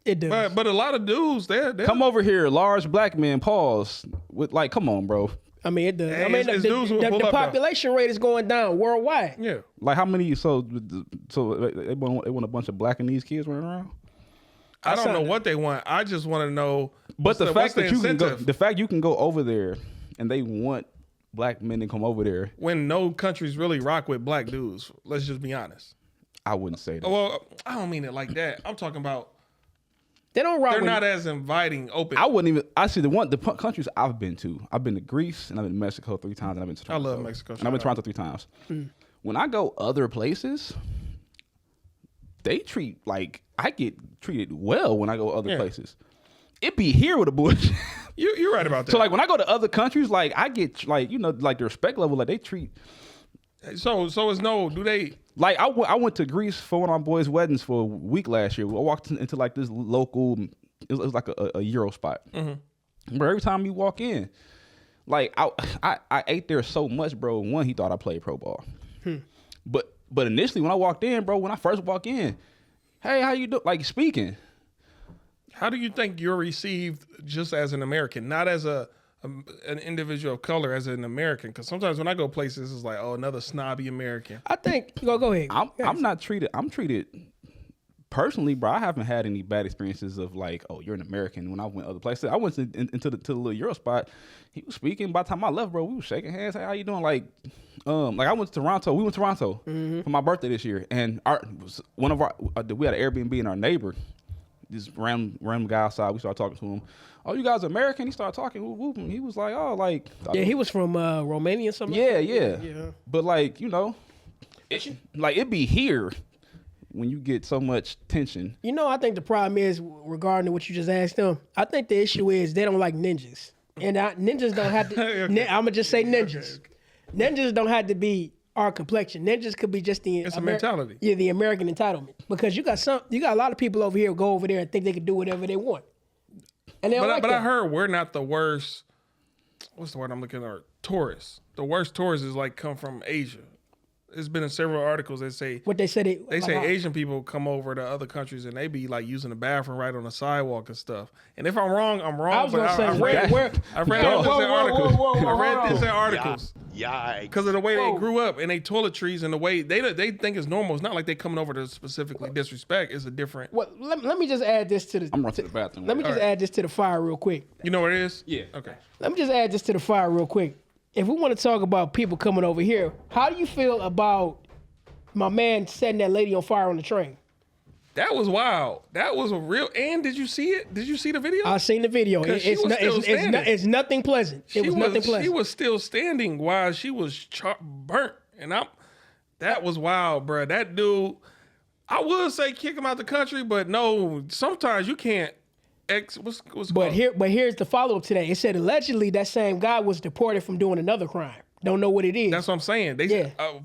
It does. But a lot of dudes, they're Come over here, large black men. Pause. With like, come on, bro. I mean, it does. Hey, I mean, it's dudes who will pull the up, though. population rate is going down worldwide. yeah. Like how many? So they want a bunch of black and these kids running around. I don't know signed what they want. I just want to know. But the what's fact that you can go, incentive? the fact you can go over there and they want black men to come over there. When no countries really rock with black dudes. Let's just be honest. I wouldn't say that. Well, I don't mean it like that. I'm talking about They don't rock. they're with not as inviting, open. I wouldn't even. I see the countries I've been to. I've been to Greece and I've been to Mexico 3 times, and I've been to Toronto. I love Mexico. And I've been to Toronto 3 times. When I go other places, they treat like I get treated well when I go other places. It be here with the bullshit. You're right about that. So like when I go to other countries, like I get like like the respect level, like they treat. So it's no. Do they? Like I went to Greece for one of my boys' weddings for a week last year. I walked into like this local, it was like a Euro spot. Mm-hmm. But every time you walk in, like I ate there so much, bro. One, he thought I played pro ball. But initially when I walked in, bro, when I first walked in, hey, how you doing? Like speaking. How do you think you're received just as an American, not as an individual of color, as an American? Because sometimes when I go places, it's like, oh, another snobby American. I think go ahead. I'm not treated. I'm treated personally, bro. I haven't had any bad experiences of like, oh, you're an American. When I went other places, I went into the little Euro spot. He was speaking. By the time I left, bro, we were shaking hands. Hey, how you doing? Like I went to Toronto. We went to Toronto for my birthday this year, and we had an Airbnb, and our neighbor, this random guy outside, we started talking to him. Oh, you guys American? He started talking. Whoop. He was like, oh, like. Yeah, he was from Romania or something. Yeah. But like, it be here when you get so much tension. I think the problem is regarding what you just asked them. I think the issue is they don't like ninjas, and ninjas don't have to. Okay. I'm gonna just say ninjas. Okay. Ninjas don't have to be our complexion. Ninjas could be just the a mentality. Yeah, the American entitlement. Because you got a lot of people over here who go over there and think they can do whatever they want. And they don't but I heard we're not the worst. What's the word I'm looking at? Tourists. The worst tourists is like come from Asia. There's been in several articles that say what they said. They say Asian people come over to other countries and they be like using the bathroom right on the sidewalk and stuff. And if I'm wrong, I'm wrong. I was gonna say I read this in articles. Yeah. Because of the way they grew up and they toiletries and the way they think it's normal. It's not like they coming over to specifically disrespect. It's a different. Well, let me just add this to the. I'm running to the bathroom. Let me just add this to the fire real quick. You know what it is? Yeah. Okay. Let me just add this to the fire real quick. If we want to talk about people coming over here, how do you feel about my man setting that lady on fire on the train? That was wild. That was a real. And did you see it? Did you see the video? I seen the video. It's nothing pleasant. It was nothing pleasant. She was still standing while she was burnt, and that was wild, bro. That dude, I would say kick him out the country, but no. Sometimes you can't. But here's the follow up today. It said allegedly that same guy was deported from doing another crime. Don't know what it is. That's what I'm saying.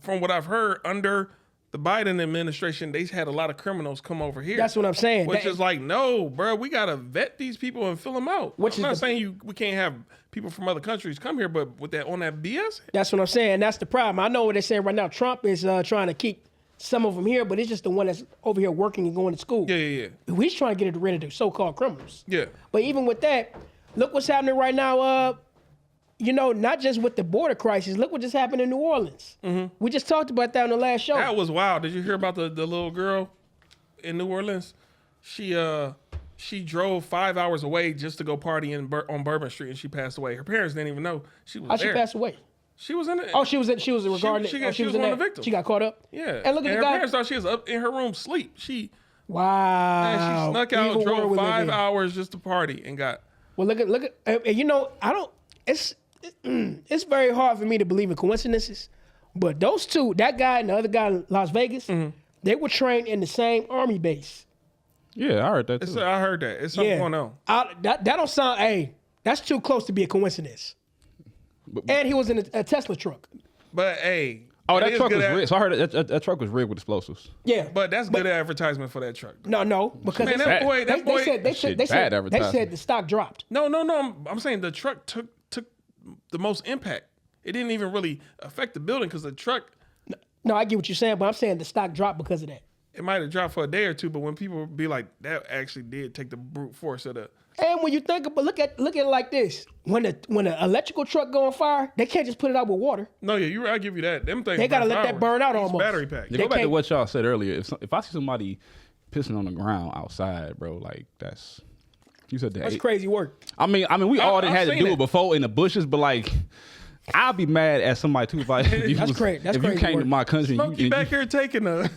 From what I've heard, under the Biden administration, they had a lot of criminals come over here. That's what I'm saying. Which is like, no, bro, we gotta vet these people and fill them out. I'm not saying we can't have people from other countries come here, but with that BS. That's what I'm saying. That's the problem. I know what they're saying right now. Trump is trying to keep some of them here, but it's just the one that's over here working and going to school. Yeah. He's trying to get rid of the so-called criminals. Yeah. But even with that, look what's happening right now. Not just with the border crisis. Look what just happened in New Orleans. Mm-hmm. We just talked about that on the last show. That was wild. Did you hear about the little girl in New Orleans? She drove 5 hours away just to go party on Bourbon Street, and she passed away. Her parents didn't even know she was there. She passed away? She was in it. Oh, she was regarding. She was one of the victims. She got caught up. Yeah. And look at her the guy. parents thought she was up in her room sleep. Wow. And she snuck out, drove 5 hours just to party, and got. Well, look at. I don't. It's very hard for me to believe in coincidences, but those two, that guy and the other guy in Las Vegas, they were trained in the same army base. Yeah, I heard that too. I heard that. It's something going on. That don't sound. Hey, that's too close to be a coincidence. And he was in a Tesla truck. But hey. Oh, that truck was rigged. So I heard that truck was rigged with explosives. Yeah. But that's good advertisement for that truck. No, because Man, that boy. They said the stock dropped. No. I'm saying the truck took the most impact. It didn't even really affect the building because the truck. No, I get what you're saying, but I'm saying the stock dropped because of that. It might have dropped for a day or two, but when people be like, that actually did take the brute force of the. And when you think about, look at it like this: when an electrical truck go on fire, they can't just put it out with water. No, yeah, I give you that. Them things they gotta let that burn out almost. Battery pack. Go back to what y'all said earlier. If I see somebody pissing on the ground outside, bro, like that's. You said that. That's crazy work. I mean, we all done I've had to seen do it. it before in the bushes, but like, I'll be mad at somebody too if That's crazy. That's if you crazy came work. to my country, and Smokey you, back here taking a.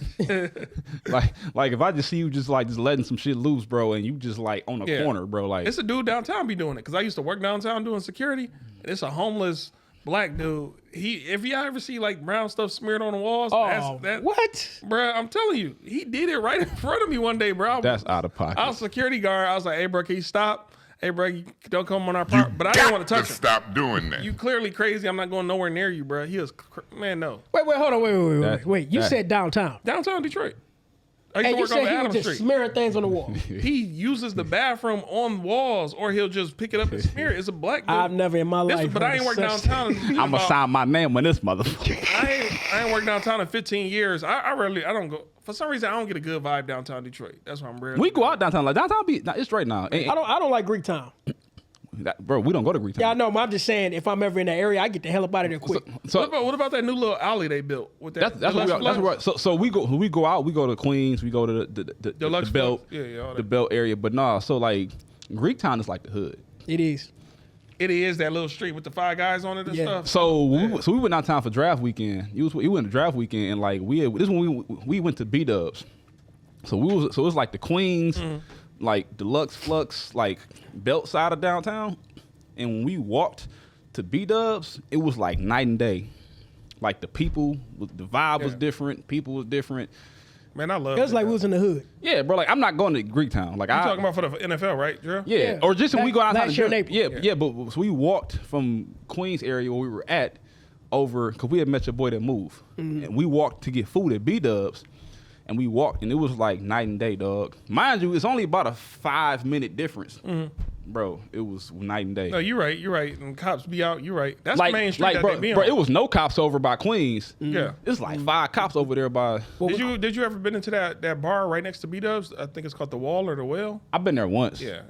like if I just see you just letting some shit loose, bro, and you just like on the Yeah. corner, bro, like It's a dude downtown be doing it because I used to work downtown doing security, and it's a homeless black dude. If y'all ever see like brown stuff smeared on the walls, Oh, what? Bruh, I'm telling you, he did it right in front of me one day, bro. that's out of pocket. I was a security guard. I was like, "Hey, bro, can you stop? Hey, bro, you don't come on our property." But I didn't want to touch him. Stop doing that. You clearly crazy. I'm not going nowhere near you, bro. He was man, no. Wait, hold on, That- wait. You that- said downtown. Downtown Detroit. I used And to you work said on he was Adams just Street. smearing things on the wall. He uses the bathroom on walls, or he'll just pick it up and smear it. It's a black dude. I've never in my life. But I heard ain't of worked such- downtown. I'm gonna sign my name on this motherfucker. I ain't worked downtown in 15 years. I don't go. For some reason, I don't get a good vibe downtown Detroit. That's why I'm rare. We go out downtown, like downtown be it's right now. I don't like Greek Town. Bro, we don't go to Greektown. Yeah, I know, but I'm just saying, if I'm ever in that area, I get the hell up out of there quick. So What about that new little alley they built with that? that's what Deluxe we are. Flats? So we go out. We go to Queens. We go to the Deluxe belt, Flats. Yeah, all the that. belt area. But nah, so like Greektown is like the hood. It is. It is that little street with the 5 guys on it and Yeah. stuff. So we went downtown for draft weekend. You went to draft weekend, and like this when we went to B-Dubs. So it was like the Queens, like Deluxe Flux, like belt side of downtown. And when we walked to B-Dubs, it was like night and day. Like the people, the vibe was different. People was different. Man, I love It was like we was in the hood. Yeah, Bro, like I'm not going to Greektown. Like You talking about for the NFL, right, Drew? Yeah, or just when we go outside. Last year in April. Yeah, but so we walked from Queens area where we were at over because we had met your boy that moved, and we walked to get food at B-Dubs, and we walked, and it was like night and day, dog. Mind you, it's only about a 5-minute difference, bro. It was night and day. No, you're right. And cops be out. You're right. That's like, the main street that bro, they be bro, on. it was no cops over by Queens. Yeah. It's like 5 cops over there by. Did you ever been into that bar right next to B-Dubs? I think it's called the Wall or the Well. I've been there once. Yeah.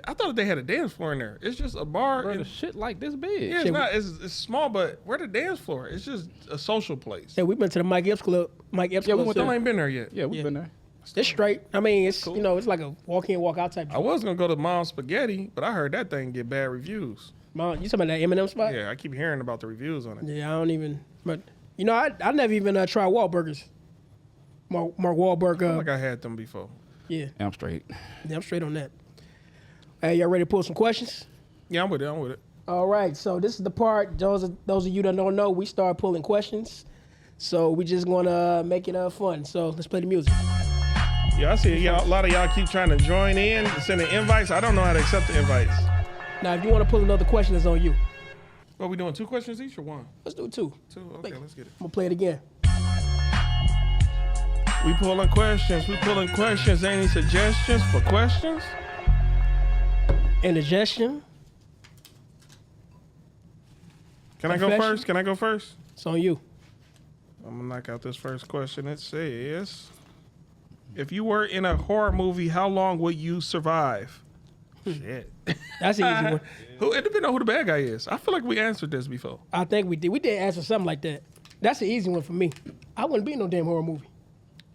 I thought they had a dance floor in there. It's just a bar. Bro, and- the shit like this big. yeah, it's not. It's small, but where the dance floor? It's just a social place. Yeah, we've been to the Mike Epps Club. Mike Epps Yeah, we Club. went Still too. ain't been there yet. Yeah, we've been there. It's straight. I mean, it's it's like a walk in, walk out type. I was gonna go to Mom's Spaghetti, but I heard that thing get bad reviews. Mom, you talking about that Eminem spot? Yeah, I keep hearing about the reviews on it. Yeah, I don't even. But I never even tried Wahlburgers. Mark Wahlberg. I feel like I had them before. Yeah, Yeah, I'm straight. yeah, I'm straight on that. Hey, y'all ready to pull some questions? Yeah, I'm with it. All right, so this is the part. Those of you that don't know, we start pulling questions. So we just gonna make it fun. So let's play the music. Yeah, I see a lot of y'all keep trying to join in, sending invites. I don't know how to accept the invites. Now, if you want to pull another question, it's on you. Are we doing 2 questions each or 1? Let's do 2. 2? Okay, let's get it. I'm gonna play it again. We pulling questions. Any suggestions for questions? Indigestion. Can I go first? It's on you. I'm gonna knock out this first question. It says, if you were in a horror movie, how long would you survive? Shit. That's an easy one. It depends on who the bad guy is. I feel like we answered this before. I think we did. We did answer something like that. That's an easy one for me. I wouldn't be in no damn horror movie.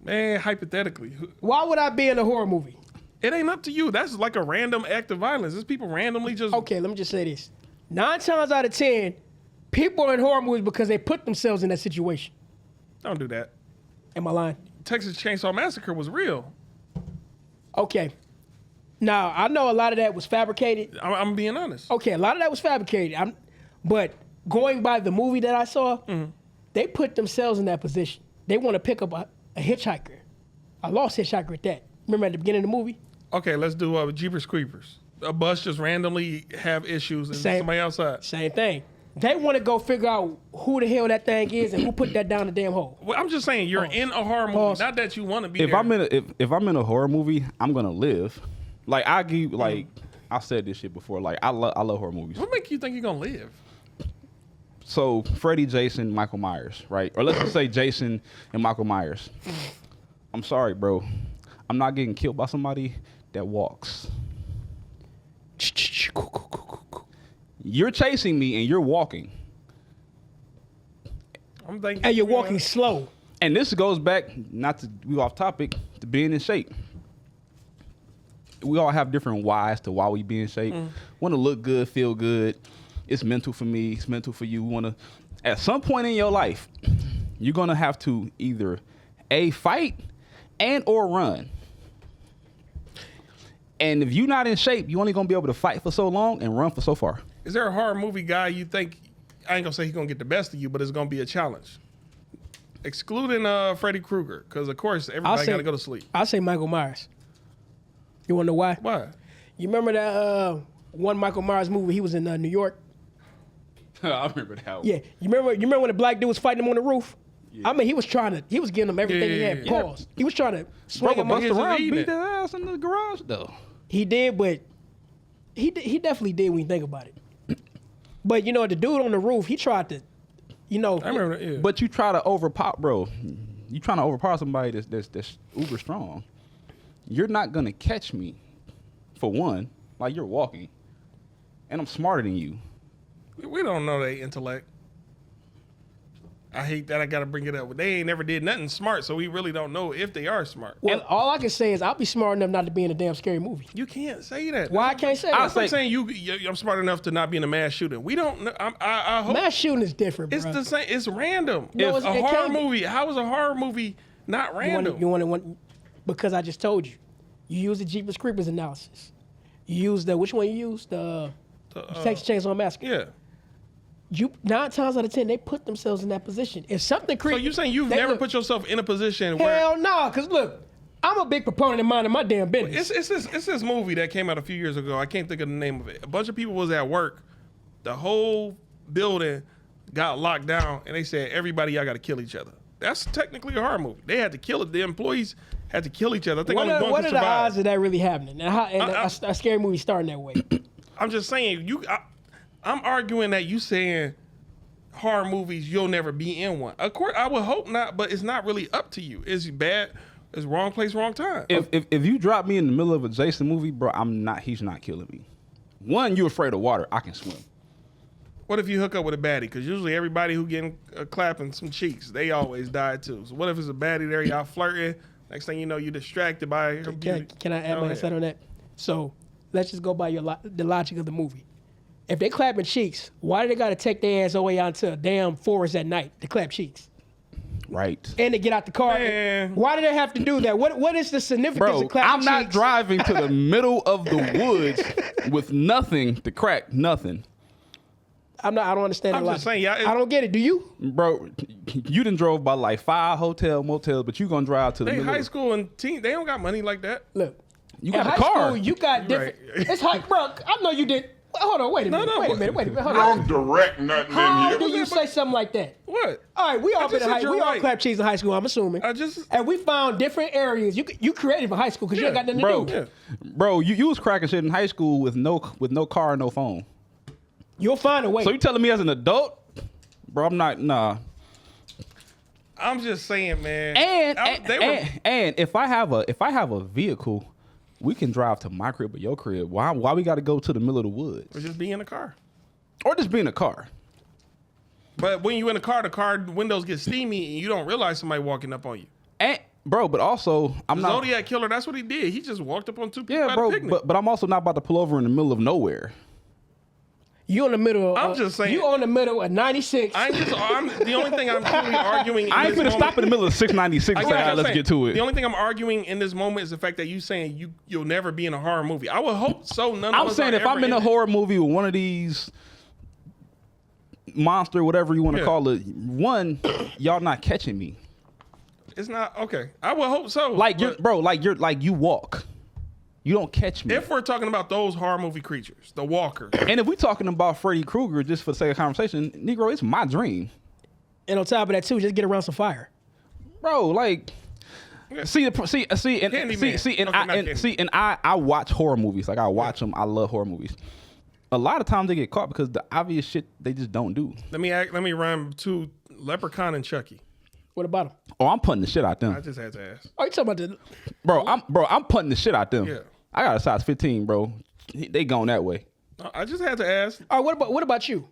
Man, hypothetically, Why would I be in a horror movie? it ain't up to you. That's like a random act of violence. There's people randomly just. Okay, let me just say this. 9 times out of 10, people are in horror movies because they put themselves in that situation. Don't do that. Am I lying? Texas Chainsaw Massacre was real. Okay. Now, I know a lot of that was fabricated. I'm being honest. Okay, a lot of that was fabricated. But going by the movie that I saw, they put themselves in that position. They want to pick up a hitchhiker. A lost hitchhiker at that. Remember at the beginning of the movie? Okay, let's do Jeepers Creepers. A bus just randomly have issues and somebody outside. Same thing. They want to go figure out who the hell that thing is and who put that down the damn hole. Well, I'm just saying you're in a horror movie, Pause. not that you want to be If there. I'm in a horror movie, I'm gonna live. Like I give like I said this shit before. Like I love horror movies. What make you think you're gonna live? So Freddy, Jason, Michael Myers, right? Or let's just say Jason and Michael Myers. I'm sorry, bro. I'm not getting killed by somebody that walks. You're chasing me and you're walking. I'm thinking. And you're walking slow. And this goes back, not to be off topic, to being in shape. we all have different whys to why we be in shape. Want to look good, feel good. It's mental for me. It's mental for you. Want to, at some point in your life, you're gonna have to either fight and or run. And if you're not in shape, you're only gonna be able to fight for so long and run for so far. Is there a horror movie guy you think, I ain't gonna say he's gonna get the best of you, but it's gonna be a challenge? Excluding Freddy Krueger, because of course everybody gotta go to sleep. I'll say Michael Myers. You wanna know why? Why? You remember that one Michael Myers movie? He was in New York. I remember that one. Yeah, you remember when the black dude was fighting him on the roof? Yeah. I mean, he was giving him everything he had. Pause. He was trying to swing him Busta against Rhymes beat his ass in the garage though. He did, but he definitely did when you think about it. But you know, the dude on the roof, he tried to, you know. I remember that, yeah. But you try to overpower, bro. You trying to overpower somebody that's uber strong. You're not gonna catch me, for one. Like you're walking, and I'm smarter than you. We don't know their intellect. I hate that I gotta bring it up. They ain't never did nothing smart, so we really don't know if they are smart. Well, all I can say is I'll be smart enough not to be in a damn scary movie. You can't say that. Why I can't say that? I'm saying I'm smart enough to not be in a mass shooting. We don't know. I hope Mass shooting is different, bro. it's the same. It's random. No, If a horror movie. How is a horror movie not random? You want because I just told you. You use the Jeepers Creepers analysis. You use which one you used? The Texas Chainsaw Massacre. Yeah. 9 times out of 10, they put themselves in that position. If something creepy, So you saying you've never put yourself in a position where? Hell no, because look, I'm a big proponent of minding my damn business. It's this movie that came out a few years ago. I can't think of the name of it. A bunch of people was at work. The whole building got locked down, and they said, everybody, y'all got to kill each other. That's technically a horror movie. They had to kill it. The employees had to kill each other. I think What are the odds of that really happening? And a scary movie starting that way? I'm just saying, I'm arguing that you saying horror movies, you'll never be in one. Of course, I would hope not, but it's not really up to you. It's bad. It's wrong place, wrong time. If you drop me in the middle of a Jason movie, bro, he's not killing me. One, you're afraid of water. I can swim. What if you hook up with a baddie? Because usually everybody who getting clapping some cheeks, they always die too. So what if it's a baddie there, y'all flirting? Next thing you know, you're distracted by her beauty. Can I add my insight on that? So let's just go by the logic of the movie. If they clapping cheeks, why do they got to take their ass all the way out to a damn forest at night to clap cheeks? Right. And to get out the car. Man. Why do they have to do that? What is the significance of clapping cheeks? I'm not driving to the middle of the woods with nothing to crack, nothing. I don't understand that I'm just saying, I don't get it. Do you? Bro, you done drove by like 5 motels, but you gonna drive to the They middle. high school and teen, they don't got money like that. Look. You got in a high car. School, you got different. Right. It's high, bro. I know you did. Hold on, wait a minute. Wait a minute. Hold on. Don't direct nothing How in do here. you say something like that? What? All right, we all been in high. We all right. clap cheeks in high school. I'm assuming. And we found different areas. You created for high school because you ain't got nothing to do. Bro, you was cracking shit in high school with no car and no phone. You'll find a way. So you telling me as an adult, bro? I'm not. Nah. I'm just saying, man. And if I have a vehicle, we can drive to my crib or your crib. Why we got to go to the middle of the woods? Or just be in a car. Or just be in a car. But when you in the car windows get steamy and you don't realize somebody walking up on you. And bro, but also I'm not Zodiac Killer. That's what he did. He just walked up on 2 people Yeah, at bro. a picnic. But I'm also not about to pull over in the middle of nowhere. You in the middle. I'm just saying. You on the middle of 96. I'm the only thing I'm truly arguing. I ain't finna stop in the middle of 696. Like I'm Let's saying, get to it. The only thing I'm arguing in this moment is the fact that you saying you'll never be in a horror movie. I would hope so. None of I'm us saying are if I'm ever in a horror movie with one of these monster, whatever you want to call it, one, y'all not catching me. It's not okay. I would hope so. Like you walk. You don't catch me. If we're talking about those horror movie creatures, the walkers. And if we're talking about Freddy Krueger, just for the sake of conversation, Negro, it's my dream. And on top of that too, just get around some fire. Bro, like I watch horror movies. Like I watch them. I love horror movies. A lot of times they get caught because the obvious shit they just don't do. Let me rhyme to Leprechaun and Chucky. What about them? Oh, I'm putting the shit out them. I just had to ask. Oh, you talking about the I'm putting the shit out them. Yeah. I got a size 15, bro. They going that way. I just had to ask. All right, what about you?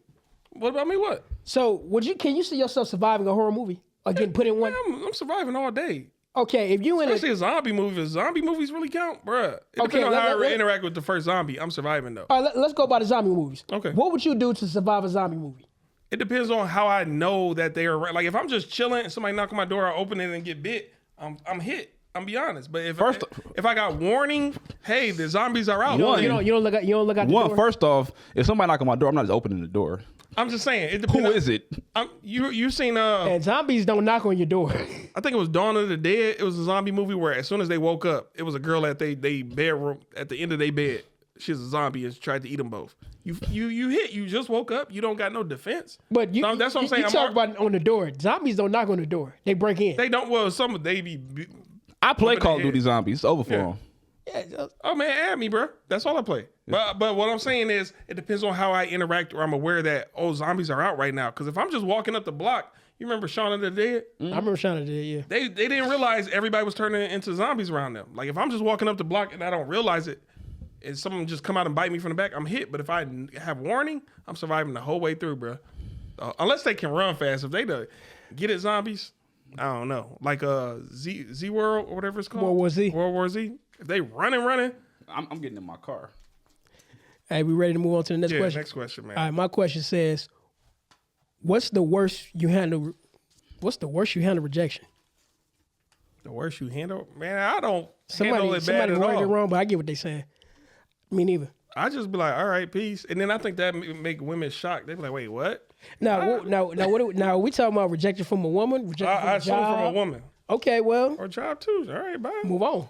What about me? What? So can you see yourself surviving a horror movie or getting put in one? I'm surviving all day. Okay, if you in Especially a zombie movie. If zombie movies really count, bruh. It Okay, depends on how I let- interact with the first zombie. I'm surviving though. all right, let's go by the zombie movies. Okay. What would you do to survive a zombie movie? It depends on how I know that they are. Like if I'm just chilling and somebody knock on my door, I open it and get bit. I'm hit. I'm be honest. But if I got warning, hey, the zombies are out. One, You don't look out the One, door? first off, if somebody knock on my door, I'm not just opening the door. I'm just saying. It depends. Who is it? You seen And zombies don't knock on your door. I think it was Dawn of the Dead. It was a zombie movie where as soon as they woke up, it was a girl at they bedroom at the end of their bed. She's a zombie and she tried to eat them both. You hit. You just woke up. You don't got no defense. But So that's what I'm saying. You talk about on the door. Zombies don't knock on the door. They break in. They don't. Well, some they be. I play Open Call of the Duty head. Zombies. It's over for Yeah. them. Oh man, add me, bro. That's all I play. But what I'm saying is, it depends on how I interact, or I'm aware that zombies are out right now. Because if I'm just walking up the block, you remember Shaun of the Dead? I remember Shaun of the Dead, yeah. They didn't realize everybody was turning into zombies around them. Like if I'm just walking up the block and I don't realize it, and someone just come out and bite me from the back, I'm hit. But if I have warning, I'm surviving the whole way through, bro. Unless they can run fast. If they get it, zombies, I don't know. Like Z World or whatever it's called. World War Z. World War Z. If they running. I'm getting in my car. Hey, we ready to move on to the next Yeah, question? next question, man. All right, my question says, what's the worst you handle rejection? The worst you handle, man. I don't Somebody handle it bad at right or all. wrong, but I get what they saying. Me neither. I just be like, all right, peace, and then I think that make women shocked. They be like, wait, what? Now, now we talking about rejection from a woman? Rejection from I a assume from a job? woman Okay, well, or job too. All right, bye. move on.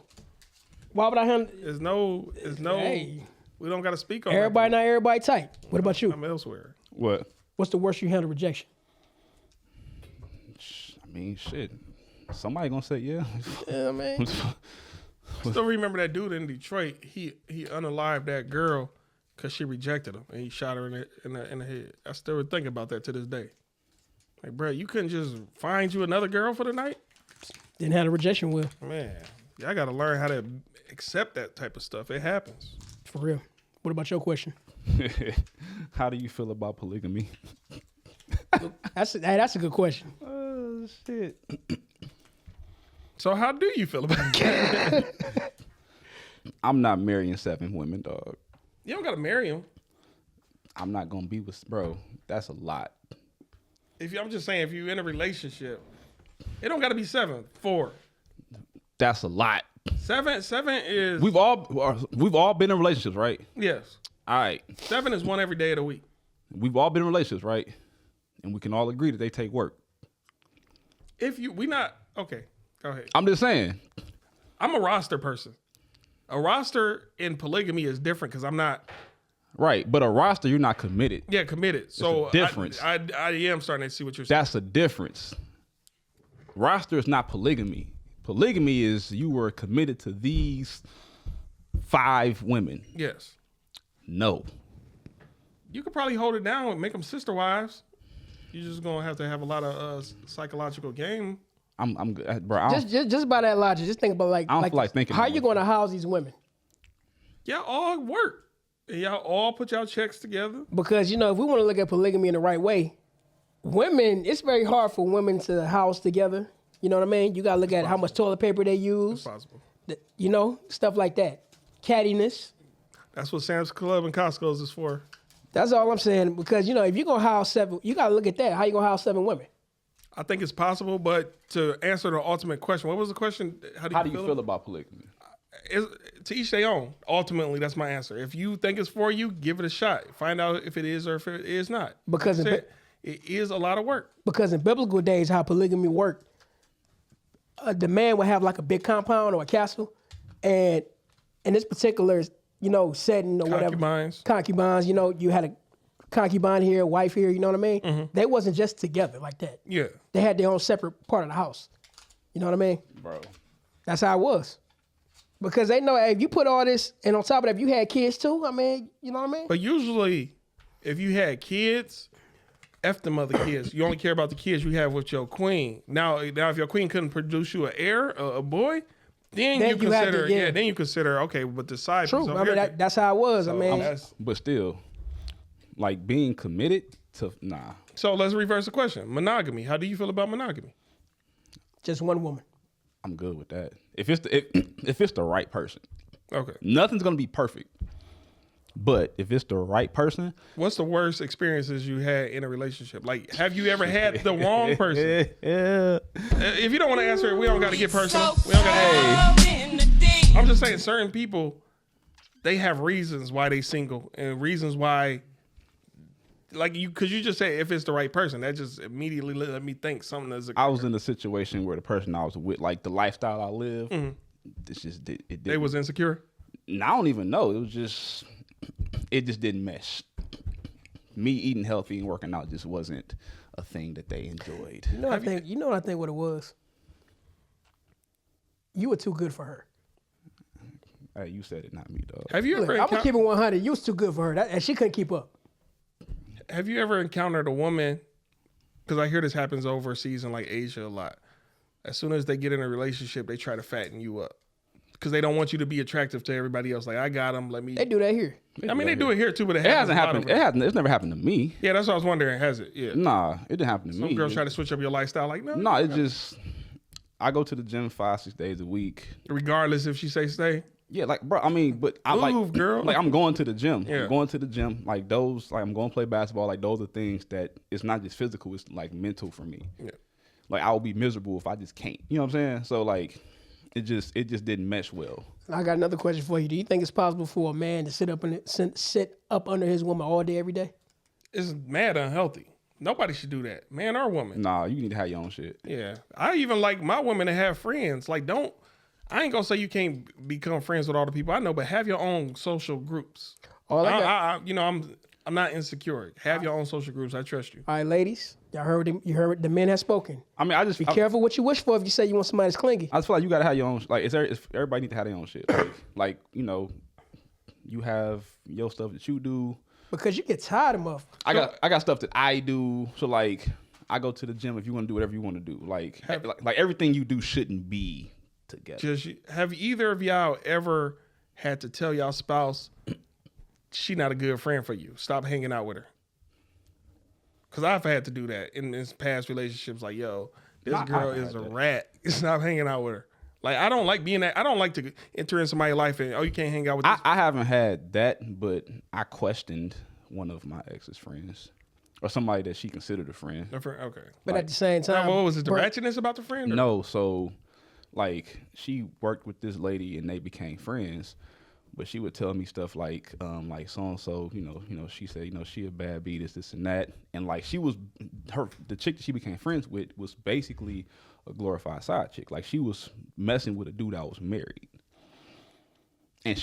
Why would I handle? There's no. Hey. We don't got to speak on Everybody that. not everybody type. What about you? I'm elsewhere. What? What's the worst you handle rejection? I mean, shit. Somebody gonna say yeah. Yeah, man. Still remember that dude in Detroit? He unalived that girl because she rejected him, and he shot her in the head. I still think about that to this day. Like, bro, you couldn't just find you another girl for the night, Didn't handle rejection well, man. I got to learn how to accept that type of stuff. It happens. for real. What about your question? How do you feel about polygamy? That's a good question. Oh shit. So how do you feel about it? I'm not marrying 7 women, dog. You don't got to marry him. I'm not gonna be with bro. That's a lot. I'm just saying, if you're in a relationship, it don't got to be 7, 4. That's a lot. 7 is We've all been in relationships, right? yes. All right. 7 is one every day of the week. We've all been in relationships, right? And we can all agree that they take work. Okay, go ahead. I'm just saying. I'm a roster person. A roster in polygamy is different because I'm not Right. But a roster, you're not committed. committed. So difference. I am starting to see what you're saying. That's a difference. Roster is not polygamy. Polygamy is you were committed to these 5 women. Yes. No. You could probably hold it down and make them sister wives. You're just gonna have to have a lot of psychological game. I'm good, bro. I don't, Just by that logic, just think about I don't feel like thinking how about you it. going to house these women? Y'all all work. And y'all all put y'all checks together. Because if we want to look at polygamy in the right way, women, it's very hard for women to house together. You know what I mean? You gotta look at how much toilet paper they use. Possible. Stuff like that. Cattiness. That's what Sam's Club and Costco's is for. That's all I'm saying. Because if you're gonna house 7, you gotta look at that. How you gonna house 7 women? I think it's possible, but to answer the ultimate question, what was the question? how do you feel about polygamy? To each their own. Ultimately, that's my answer. If you think it's for you, give it a shot. Find out if it is or if it is not. Because it is a lot of work. Because in biblical days, how polygamy worked, the man would have like a big compound or a castle, and in this particular, setting or whatever, concubines. You had a concubine here, a wife here. You know what I mean? Mm-hmm. They wasn't just together like that. Yeah. They had their own separate part of the house. You know what I mean? Bro. That's how it was. Because they know, hey, if you put all this, and on top of that, if you had kids too, you know what I mean? But usually, if you had kids, F them other kids. You only care about the kids you have with your queen. Now if your queen couldn't produce you an heir, a boy, then you consider, then you consider, okay, but the side True. piece over here, That's how it was. But still, like being committed to So let's reverse the question. Monogamy. How do you feel about monogamy? Just one woman. I'm good with that. If it's the right person. Okay. Nothing's gonna be perfect. But if it's the right person, what's the worst experiences you had in a relationship? Like, have you ever had the wrong person? yeah. If you don't want to answer it, we don't got to get personal. We don't got to. I'm just saying, certain people, they have reasons why they single and reasons why, like you, because you just say if it's the right person, that just immediately let me think something is. I was in a situation where the person I was with, like the lifestyle I live, this just They was insecure. I don't even know. It just didn't mesh. Me eating healthy and working out just wasn't a thing that they enjoyed. You know what I think what it was? You were too good for her. Hey, you said it, not me, dog. Have you ever? I'm gonna keep it 100. You was too good for her, and she couldn't keep up. Have you ever encountered a woman? Because I hear this happens overseas in like Asia a lot. As soon as they get in a relationship, they try to fatten you up because they don't want you to be attractive to everybody else. Like, I got them. Let me. They do that here. I mean, they do it here too, but It hasn't happened. It's never happened to me. Yeah, that's what I was wondering. Has it? Yeah. Nah, it didn't happen to me. Some girls try to switch up your lifestyle. Like, no. No, it just. I go to the gym 5-6 days a week. Regardless if she say stay. Yeah, like, bro. I mean, but I Move, girl. Like, I'm going to the gym. Yeah. I'm going to the gym. Like those. Like, I'm going to play basketball. Like, those are things that it's not just physical. It's like mental for me. Yeah. Like, I will be miserable if I just can't. You know what I'm saying? So like, it just didn't mesh well. I got another question for you. Do you think it's possible for a man to sit up under his woman all day, every day? It's mad unhealthy. Nobody should do that, man or woman. Nah, you need to have your own shit. Yeah, I even like my women to have friends. Like, I ain't gonna say you can't become friends with all the people I know, but have your own social groups. I'm not insecure. Have your own social groups. I trust you. All right, ladies, you heard the men have spoken. I mean, Be careful what you wish for if you say you want somebody that's clingy. I just feel like you gotta have your own. Like, everybody need to have their own shit. Like, you have your stuff that you do. Because you get tired of motherfuckers. I got stuff that I do. So like, I go to the gym if you want to do whatever you want to do. Like everything you do shouldn't be together. Have either of y'all ever had to tell y'all spouse she not a good friend for you? Stop hanging out with her. Because I've had to do that in this past relationships. Like, yo, this girl is a rat. Stop hanging out with her. Like, I don't like being that. I don't like to enter in somebody's life and, you can't hang out with this. I haven't had that, but I questioned one of my ex's friends. Or somebody that she considered a friend. Okay. But at the same time. What was it, the ratchetness about the friend? Or? No, so, like, she worked with this lady and they became friends. But she would tell me stuff like so-and-so, she said, she a bad bee, this and that. And, like, the chick that she became friends with was basically a glorified side chick. Like, she was messing with a dude that was married. And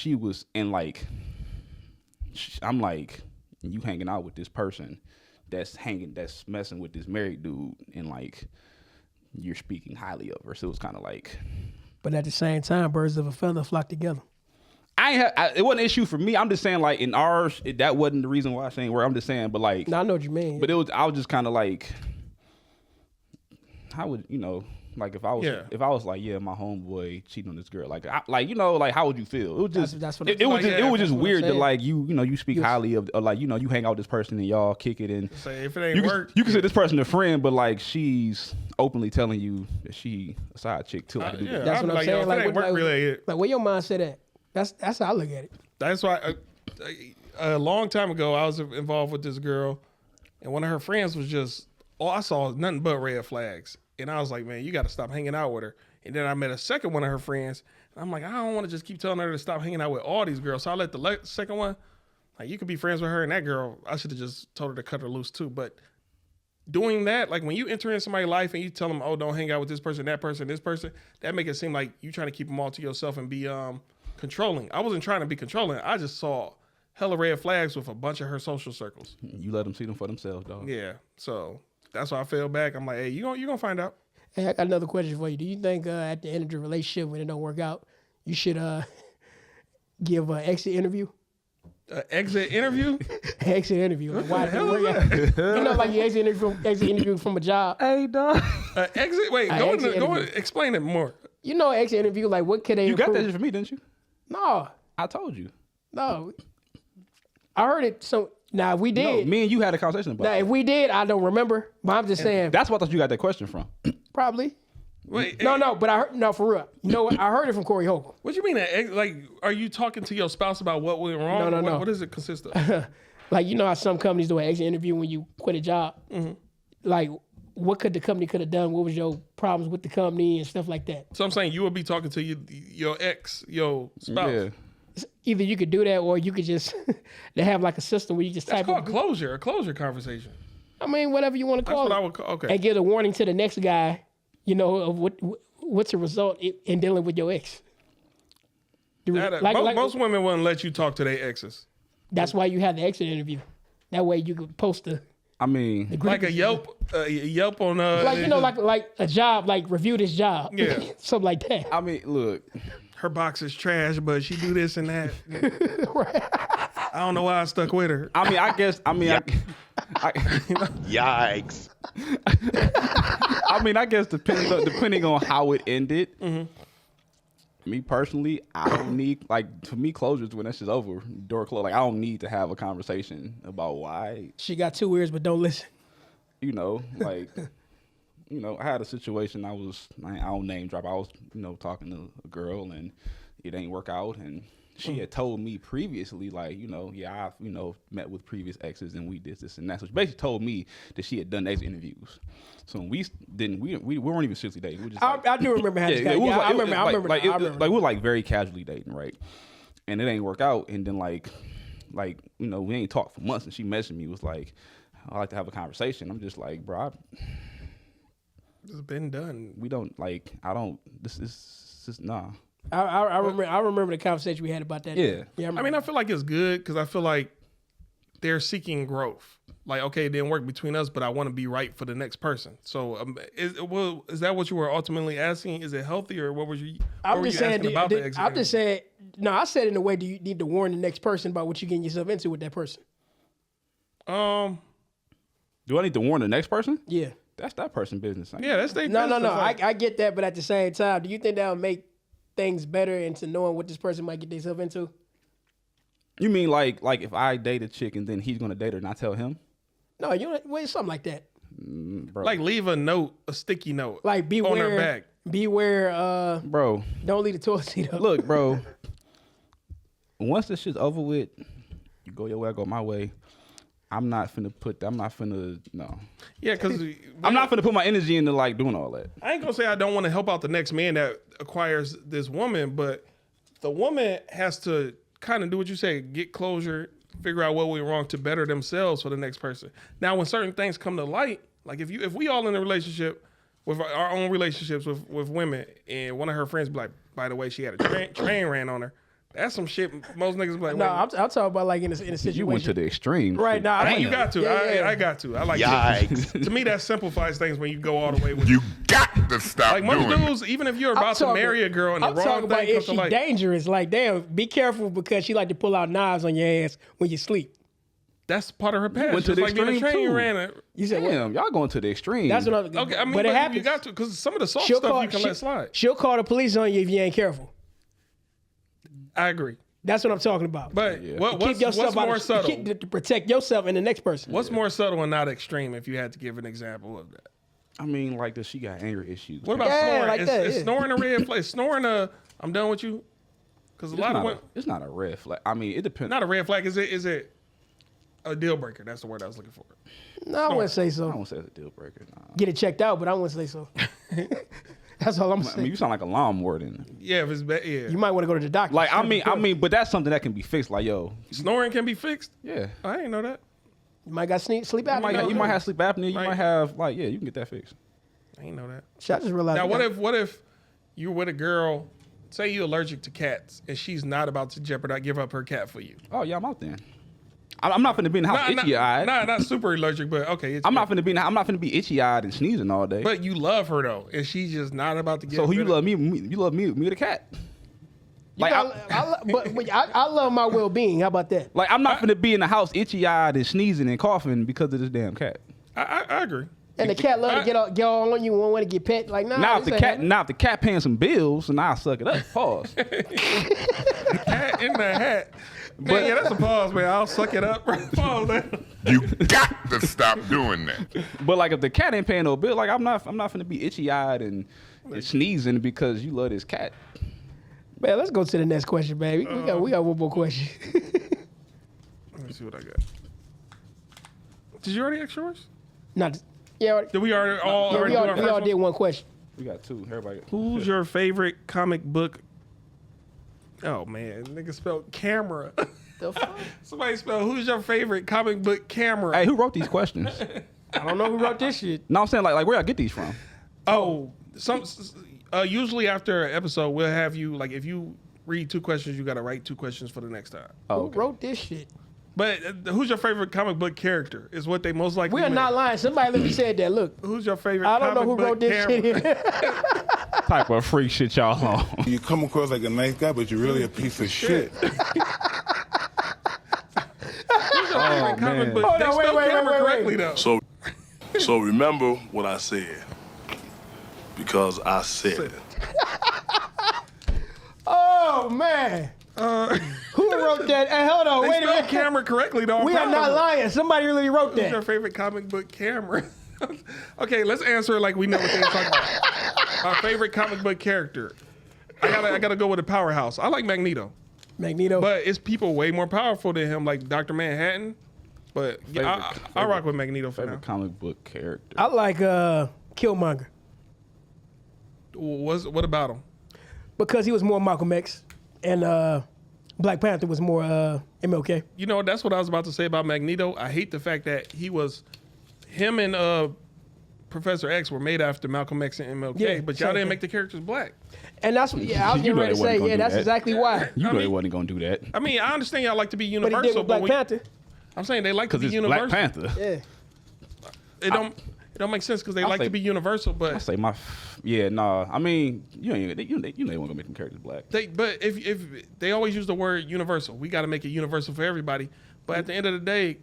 I'm like, you hanging out with this person that's messing with this married dude, and, like, you're speaking highly of her. So it was kind of like. But at the same time, birds of a feather flock together. It wasn't an issue for me. I'm just saying, like, in ours, that wasn't the reason why I saying where. I'm just saying, but like. No, I know what you mean. But I was just kind of like, how would like if I was like, yeah, my homeboy cheating on this girl, like how would you feel? It was just it was just weird that like you speak highly of, or like you hang out with this person and y'all kick it, and say if it ain't you consider this person a friend, but like she's openly telling you that she a side chick too. Like, that's what I'm saying. Like where your mindset at? That's how I look at it. That's why a long time ago I was involved with this girl, and one of her friends was just I saw nothing but red flags. And I was like, man, you got to stop hanging out with her. And then I met a second one of her friends. And I'm like, I don't want to just keep telling her to stop hanging out with all these girls. So I let the second one, like, you could be friends with her and that girl. I should have just told her to cut her loose too. But doing that, like when you enter in somebody's life and you tell them, oh, don't hang out with this person, this person, that make it seem like you trying to keep them all to yourself and be controlling. I wasn't trying to be controlling. I just saw hella red flags with a bunch of her social circles. You let them see them for themselves, dog. Yeah. So that's why I fell back. I'm like, hey, you gonna find out. Hey, I got another question for you. Do you think at the end of the relationship, when it don't work out, you should give an exit interview? Exit interview? Exit interview. Like, why did it work out? Like you exit interview from a job. Hey, dog. Exit? Wait, go on. Explain it more. You know, exit interview. Like, what could they? You got that for me, didn't you? No. I told you. No. I heard it. So. Now, if we did. No, me and you had a conversation about it. Now, if we did, I don't remember. But I'm just saying. That's what I thought you got that question from. Probably. Wait, No, but I heard, no, for real. You know what? I heard it from Corey Holcomb. What you mean? Like, are you talking to your spouse about what went wrong? No. What does it consist of? Like, you know how some companies do an exit interview when you quit a job? Mm-hmm. Like, what could the company could have done? What was your problems with the company and stuff like that? So I'm saying you would be talking to your ex, your spouse. Yeah. Either you could do that or you could just they have like a system where you just That's type called closure, a closure conversation. I mean, whatever you want to That's call what it. I would call, okay. And give a warning to the next guy, you know, of what's the result in dealing with your ex. Most women wouldn't let you talk to their exes. That's why you have the exit interview. That way you could post the Like a Yelp on like you know, like a job, like review this job. Yeah. Something like that. I mean, look. her box is trash, but she do this and that. Right. I don't know why I stuck with her. I mean, I guess. I mean, Yikes. I mean, I guess depending on how it ended. Mm-hmm. Me personally, I don't need for me closures when that shit's over, door closed. Like I don't need to have a conversation about why. She got 2 ears, but don't listen. You know, like I had a situation. I don't name drop. I was talking to a girl and it ain't work out, and she had told me previously, like, yeah, I've, met with previous exes and we did this and that. So she basically told me that she had done exit interviews. So we weren't even seriously dating. We just I do remember having this guy. Yeah, I remember. We were like very casually dating, right? And it ain't work out. And then like we ain't talked for months. And she messaged me, was like, I'd like to have a conversation. I'm just like, bro, It's been done. we don't like. I don't. This is nah. I remember the conversation we had about that. Yeah. I mean, I feel like it's good because I feel like they're seeking growth. Like, okay, it didn't work between us, but I want to be right for the next person. So, is that what you were ultimately asking? Is it healthy, or what were you? I'm just saying. About the exit? I'm just saying. No, I said in a way. Do you need to warn the next person about what you're getting yourself into with that person? Do I need to warn the next person? Yeah. That's that person's business. Yeah, that's their No. business. I get that, but at the same time, do you think that'll make things better into knowing what this person might get themselves into? You mean like if I date a chick and then he's gonna date her and I tell him? No, something like that. Bro. Like leave a note, a sticky note, Like beware, on her back. Beware. Bro, Don't leave the toilet seat up. look, bro. Once this shit's over with, you go your way, I go my way. I'm not finna no. Yeah, because I'm not finna put my energy into like doing all that. I ain't gonna say I don't want to help out the next man that acquires this woman, but the woman has to kind of do what you say, get closure, figure out what went wrong to better themselves for the next person. Now, when certain things come to light, like if we all in a relationship with our own relationships with women, and one of her friends be like, by the way, she had a train ran on her. That's some shit most niggas be like, No, I'm talking about like in a situation. You went to the extreme. Right now. you got to. Yeah. I got to. I like Yikes. to me, that simplifies things when you go all the way with You got to stop like most doing it. dudes, even if you're about to marry a girl and the I'm wrong talking about thing if comes to she light. dangerous. Like, damn, be careful because she like to pull out knives on your ass when you sleep. That's part of her past. went to Just the like being a extreme, train too. ran it. You said what? Damn, y'all going to the extreme. That's what I'm. Okay, I mean, but it you happens. got to because some of the soft stuff you can let slide. She'll call the police on you if you ain't careful. I agree. That's what I'm talking about. But what's more subtle? To protect yourself and the next person. What's more subtle and not extreme? If you had to give an example of that, I mean, like she got anger issues. what about Yeah, snoring? like that, Is yeah. snoring a red flag? Snoring I'm done with you. Because a lot of women, It's not a red flag. I mean, it depends. not a red flag. Is it a deal breaker? That's the word I was looking for. No, I wouldn't say I so. don't say it's a deal breaker. Nah. Get it checked out, but I wouldn't say so. That's all I'm I saying. mean, you sound like a lawnmower then. Yeah, if it's bad, yeah. You might want to go to the doctor. Like, I mean, but that's something that can be fixed. Like, yo, Snoring can be fixed. yeah. I didn't know that. You might got sleep apnea. You might have sleep apnea. You Right. might have you can get that fixed. I didn't know that. Shit, I just realized. Now, what if you're with a girl? Say you're allergic to cats, and she's not about to give up her cat for you. Oh yeah, I'm out then. I'm not finna be in the house itchy eyed. Not super allergic, but okay. I'm not finna be itchy eyed and sneezing all day. But you love her though, and she's just not about to get. So who you rid of- love? You love me the cat. Like I love my well-being. How about that? like I'm not finna be in the house itchy eyed and sneezing and coughing because of this damn cat. I agree. And the cat love to get all on you and want to get pet. Like, nah. Now this if ain't happening. the cat paying some bills, and I'll suck it up. Pause. Cat in the hat. Man, yeah, that's a pause, man. I'll suck it up. Pause, man. You got to stop doing that. But like if the cat ain't paying no bill, like I'm not finna be itchy eyed and is sneezing because you love this cat. Man, let's go to the next question, baby. We got one more question. Let me see what I got. Did you already ask yours? Not, yeah. Did we already We all did one question. We got two. Everybody. Who's your favorite comic book? Oh man, nigga spelled camera. The fuck? Somebody spelled who's your favorite comic book camera? Hey, who wrote these questions? I don't know who wrote this shit. No, I'm saying like where y'all get these from? Oh, usually after an episode we'll have you like if you read 2 questions you got to write 2 questions for the next time. Oh, Who wrote this shit? But who's your favorite comic book character is what they most likely. We are make. not lying. Somebody literally said that. Look, Who's your favorite? I don't know who comic wrote book this camera? shit. Type of freak shit y'all on. You come across like a nice guy, but you're really a piece of shit. Comic man. book. Hold They on, spell wait, camera wait. correctly though. So remember what I said, because I said it. Oh man. Who wrote that? Hey, hold on. They Wait a spell minute. camera correctly though. I'm We are proud not of them. lying. Somebody really wrote Who's your that. favorite comic book camera? Okay, let's answer it like we know what they're talking about. My favorite comic book character. I gotta go with the powerhouse. I like Magneto, Magneto. but it's people way more powerful than him, like Dr. Manhattan. But yeah, I rock with Magneto for now. Favorite comic book character. I like Killmonger What about him? because he was more Malcolm X, and Black Panther was more MLK. You know, that's what I was about to say about Magneto. I hate the fact that him and Professor X were made after Malcolm X and MLK, Yeah, but y'all same didn't thing. make the characters black. And that's what, I was You getting know ready they to wasn't say. gonna Yeah, do that's that. exactly why. You know mean- they wasn't gonna do that I mean, I understand y'all like to be But he did universal, with Black when Panther. I'm saying they like to because be it's universal. Black Panther. Yeah. It don't make sense because they like say- to be universal, I but say nah. I mean, you ain't gonna make them characters black. if they always use the word universal, we got to make it universal for everybody. But at the end of the day,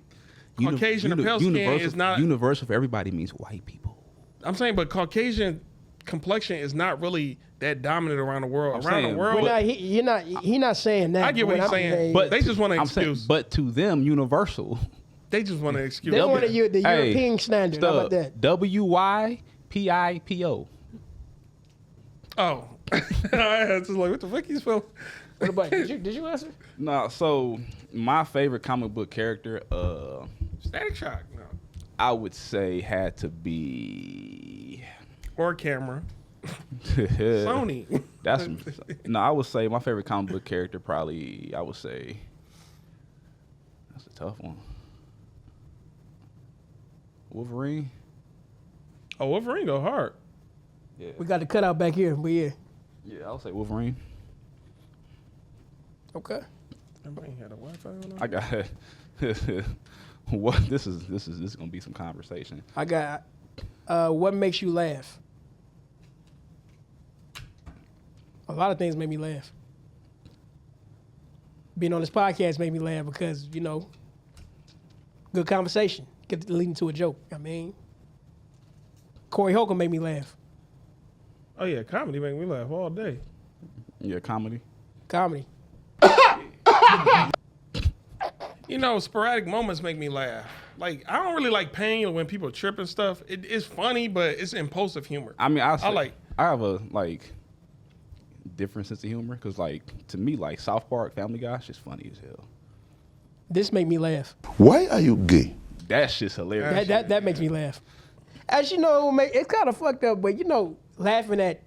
Caucasian or pale skin is not. universal for everybody means white people. I'm saying, but Caucasian complexion is not really that dominant around the world. I'm around saying, the world, He not saying that. I get what he's I'm saying, but they just want an I'm saying, excuse. but to them, universal. They just want an excuse. they wanted you the Hey, European standard. How about that? WYPIPO. Oh, I was just like, what the fuck you spell? What about did you answer? No, so my favorite comic book character, Static Shock, no, I would say had to be or camera. Sony. That's no. I would say my favorite comic book character probably. I would say that's a tough one. Wolverine. Oh, Wolverine go hard. Yeah. We got the cutout back here, but yeah. Yeah, I would say Wolverine. Okay. Everybody had a Wi-Fi on. I got what this is gonna be some conversation. I got what makes you laugh? A lot of things make me laugh. Being on this podcast made me laugh because, good conversation. Get to lead into a joke. I mean, Corey Holcomb made me laugh. Oh yeah, comedy make me laugh all day. Yeah, comedy. Comedy. Sporadic moments make me laugh. Like I don't really like pain when people trip and stuff. It's funny, but it's impulsive humor. I mean, I have a different sense of humor because, to me, South Park, Family Guy, it's just funny as hell. This make me laugh. Why are you gay? That shit's hilarious. That makes me laugh. As you know, it's kind of fucked up, but laughing at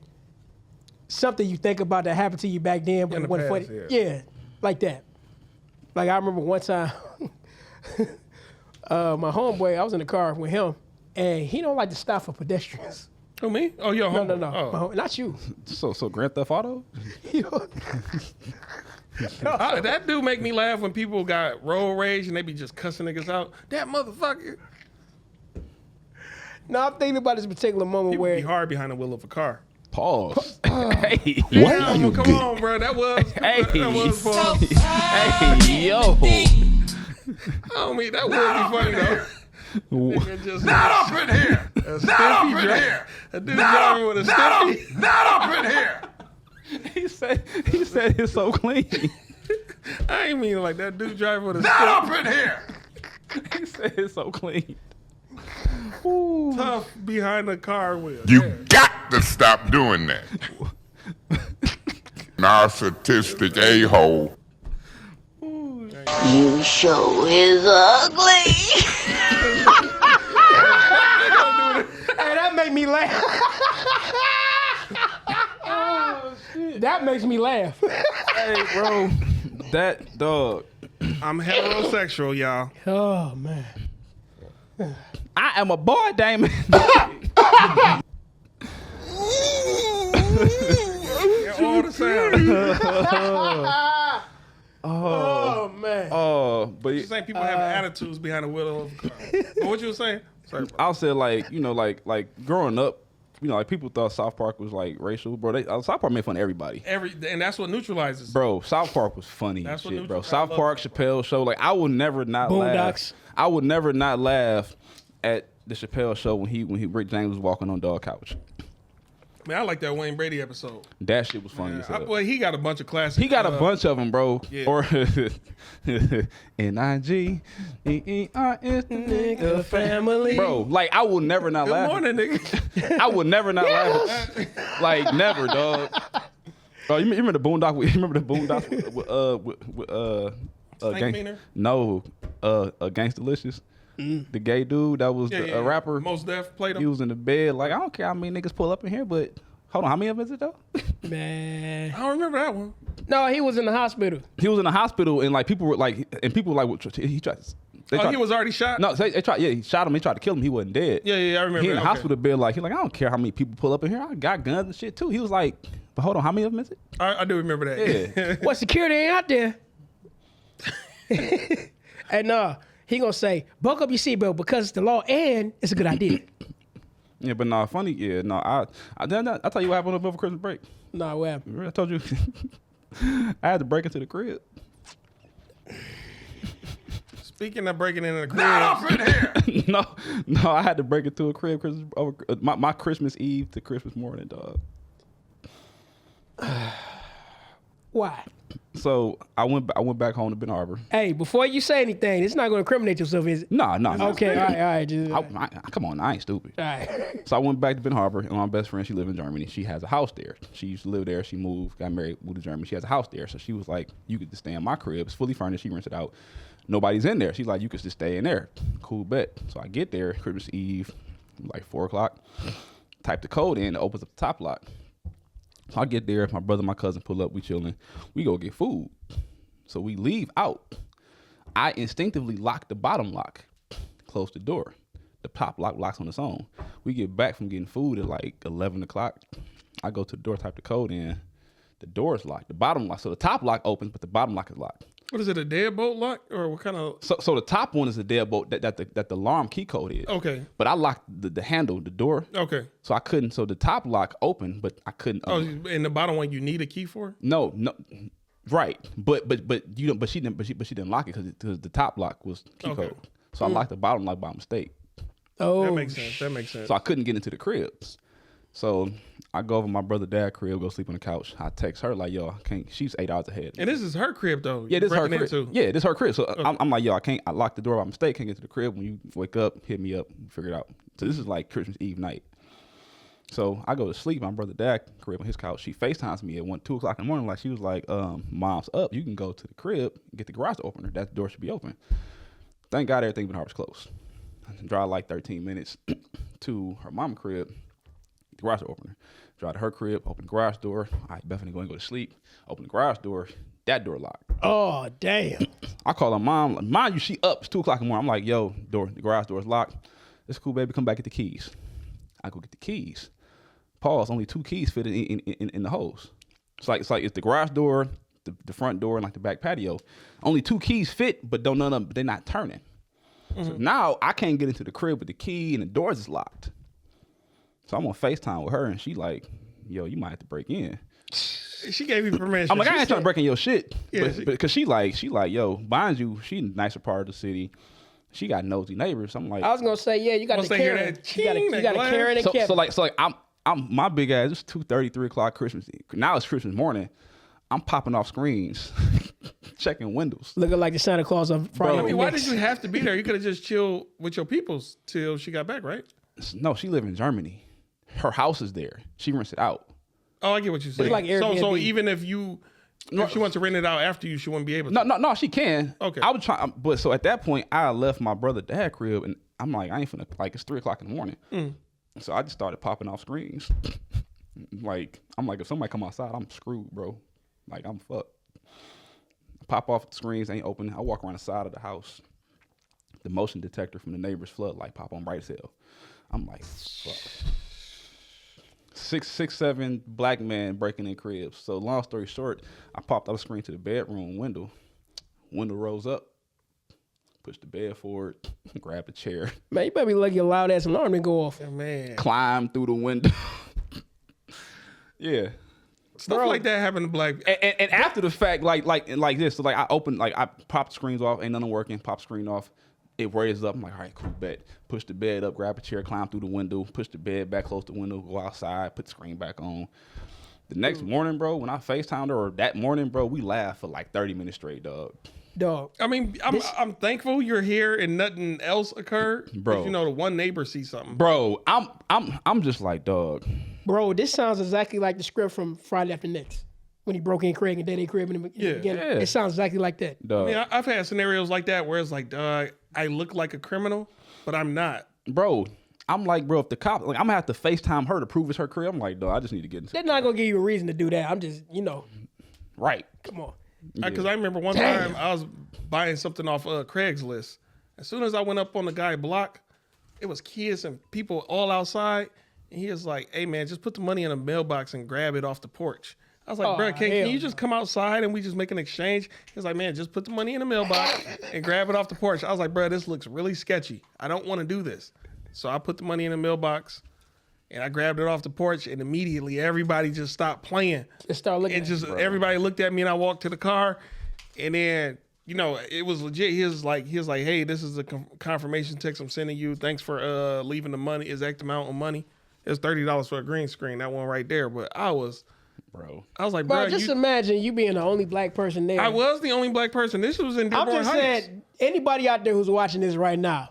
something you think about that happened to you back then, but In it the wasn't past, funny. yeah. Yeah, like that. Like I remember one time, my homeboy, I was in the car with him, and he don't like to stop for pedestrians. Who me? Oh, yo, No, Oh. not you. So Grand Theft Auto? That dude make me laugh when people got road rage and they be just cussing niggas out. That motherfucker. No, I'm thinking about this particular moment People where be hard behind the wheel of a car. Pause. Hey. Why are you Come gay? on, bro. That was Hey. pause. Hey, yo. Oh, me, that would be funny though. Nigga just Not up in here! a stiffy drive. A dude driving with a stiffy. Not up in here! He said it's so clean. I ain't mean like that dude driving with a Not stiffy. up in here! He said it's so clean. Tough behind the car wheel. You got to stop. stop doing that. Narcissistic a-hole. You sure is ugly. Hey, that make me laugh. Oh, shit. That makes me laugh. Hey, bro, that dog. I'm heterosexual, y'all. Oh, man. I am a boy, Damon. All the sound. Oh, man. But You saying people have attitudes behind the wheel of a car. But what you were saying? Sorry, bro. I'll say like growing up, like people thought South Park was like racial, bro. South Park made fun of everybody. And that's what neutralizes. Bro, South Park was funny That's as what shit, bro. neutral- South Park, Chappelle Show, like I would never not Boondocks. laugh. I would never not laugh at the Chappelle Show when Rick James was walking on dog couch. Man, I like that Wayne Brady episode. That shit was funny as hell. Boy, he got a bunch of classics. He got a bunch of them, bro. Yeah. Or N-I-G-E-E-R-S Nigga family. Bro, like I will never not Good laugh. morning, nigga. I would never not laugh. Like never, dog. Oh, you remember the Boondock? Remember the Boondocks with Stank Meaner? No, Gangstalicious. The gay dude that was a rapper. Most Def played He him. was in the bed. Like I don't care how many niggas pull up in here, but hold on, how many of them is it though? Man. I don't remember that one. No, he was in the hospital. He was in the hospital and like people were like, he tried. He was already shot? No, they tried. Yeah, he shot him. They tried to kill him. He wasn't dead. Yeah, I remember He in the that. Okay. hospital bed, like I don't care how many people pull up in here. I got guns and shit too. He was like, but hold on, how many of them is it? I do remember that. Yeah. What, security ain't out there? And he gonna say, buckle up your seatbelt because it's the law and it's a good idea. Yeah, but nah, funny. Yeah, no, I tell you what happened over Christmas break. Nah, what happened? Remember I told you I had to break into the crib. Speaking of breaking into the crib. no, I had to break into a crib Christmas over my Christmas Eve to Christmas morning, dog. Why? So I went back home to Ben Harbor. Hey, before you say anything, it's not gonna incriminate yourself, is it? No. Okay, all right. Just, all Come on, I ain't stupid. right. So I went back to Ben Harbor, and my best friend, she lived in Germany. She has a house there. She used to live there. She moved, got married, moved to Germany. She has a house there. So she was like, you could just stay in my crib. It's fully furnished. She rents it out. Nobody's in there. She's like, you could just stay in there. Cool bet. So I get there, Christmas Eve, like 4 o'clock. Type the code in, it opens up the top lock. So I get there, my brother, my cousin pull up, we chilling. We go get food. So we leave out. I instinctively lock the bottom lock, close the door. The top lock locks on its own. We get back from getting food at like 11 o'clock. I go to the door, type the code in. The door is locked. The bottom lock. So the top lock opens, but the bottom lock is locked. What is it, a deadbolt lock? Or what kind of... So the top one is a deadbolt that the alarm key code is. Okay. But I locked the handle, the door. Okay. So I couldn't. So the top lock opened, but I couldn't. Oh, and the bottom one you need a key for? No. Right. But you don't. But she didn't lock it because the top lock was key Okay. code. So I locked the bottom lock by mistake. Oh, That makes sense. So I couldn't get into the cribs. So I go over to my brother dad's crib, go sleep on the couch. I text her like, yo, I can't. She's 8 hours ahead. And this is her crib, though. Yeah, this is her Breaking crib. into. Yeah, this is her crib. So I'm like, yo, I locked the door by mistake. Can't get to the crib. When you wake up, hit me up, figure it out. So this is like Christmas Eve night. So I go to sleep. My brother dad crib on his couch. She FaceTimes me at 2 o'clock in the morning. Like she was like, mom's up. You can go to the crib and get the garage opener. That door should be open. Thank God everything in Harbor's closed. I drive like 13 minutes to her mom's crib. The garage opener. Drive to her crib, open the garage door. All right, Bethany go to sleep. Open the garage door. That door locked. oh, damn. I call her mom. Mind you, she up. It's 2 o'clock in the morning. I'm like, yo, the garage door is locked. It's cool, baby. Come back, get the keys. I go get the keys. Pause. Only 2 keys fit in the hose. It's like the garage door, the front door, and like the back patio. Only 2 keys fit, but don't none of them. They're not turning. Mm-hmm. So now I can't get into the crib with the key, and the doors is locked. So I'm on FaceTime with her, and she like, yo, you might have to break in. She gave you permission. I'm like, I ain't trying to break in your shit. Yeah, but because she like, yo, mind you, she in a nicer part of the city. She got nosy neighbors. I'm like, I was gonna say, yeah, you got Once the they hear Karen. that You got ching, a that glass. Karen and Kevin. so like I'm my big ass. It's 2:30, 3 o'clock Christmas Eve. Now it's Christmas morning. I'm popping off screens, checking windows. Looking like the Santa Claus on Friday. I mean, why Next. did you have to be there? You could have just chilled with your peoples till she got back, right? No, she live in Germany. her house is there. She rents it out. Oh, I get what you're saying. like Airbnb. So even if she wants to rent it out after you, she wouldn't be able to. No, she can. Okay. I would try, but so at that point, I left my brother dad crib, and I'm like, I ain't finna, like, it's 3:00 in the morning. So I just started popping off screens. Like, I'm like, if somebody come outside, I'm screwed, bro. Like, I'm fucked. Pop off the screens, ain't open. I walk around the side of the house. The motion detector from the neighbor's floodlight pop on bright as hell. I'm like, fuck. 6'7" black man breaking in cribs. So long story short, I popped out the screen to the bedroom window. Window rolls up. Push the bed forward. Grab a chair. Man, you better be lucky your loud ass alarm didn't go off. Man, Climb through the window. Yeah. stuff like that happen to black. And after the fact, like this, so like I opened, like I popped screens off, ain't nothing working, pop screen off. It raises up. I'm like, all right, cool, bet. Push the bed up, grab a chair, climb through the window, push the bed back close to the window, go outside, put the screen back on. The next morning, bro, when I FaceTimed her, or that morning, bro, we laughed for like 30 minutes straight, dog. Dog. I mean, I'm thankful you're here and nothing else occurred, Bro. You know, the one neighbor sees something. Bro, I'm just like, dog. Bro, this sounds exactly like the script from Friday After Next. When he broke in Craig and Daddy Crib in the beginning. Yeah. It sounds exactly like that. Dog. I mean, I've had scenarios like that where it's like, dog, I look like a criminal, but I'm not. Bro, I'm like, bro, if the cop, like, I'm gonna have to FaceTime her to prove it's her crib. I'm like, dog, I just need to get into They're not going to give you a reason to do that. I'm just, right. come on. Because I remember one time I was buying something off Craigslist. As soon as I went up on the guy's block, it was kids and people all outside. And he was like, hey, man, just put the money in a mailbox and grab it off the porch. I was like, Oh, bro, can hell you just come outside and we just make an exchange? He was like, man, just put the money in the mailbox and grab it off the porch. I was like, bro, this looks really sketchy. I don't want to do this. So I put the money in the mailbox and I grabbed it off the porch, and immediately everybody just stopped playing. Just start looking And at just everybody looked at me, and I walked to the car, and then it was legit. He was like, hey, this is a confirmation text I'm sending you. Thanks for leaving the money, exact amount of money. It was $30 for a green screen, that one right there. But I was like, Bro, bro, just imagine you being the only black person there. I was the only black person. This was in I'm Dearborn just Heights. saying, anybody out there who's watching this right now,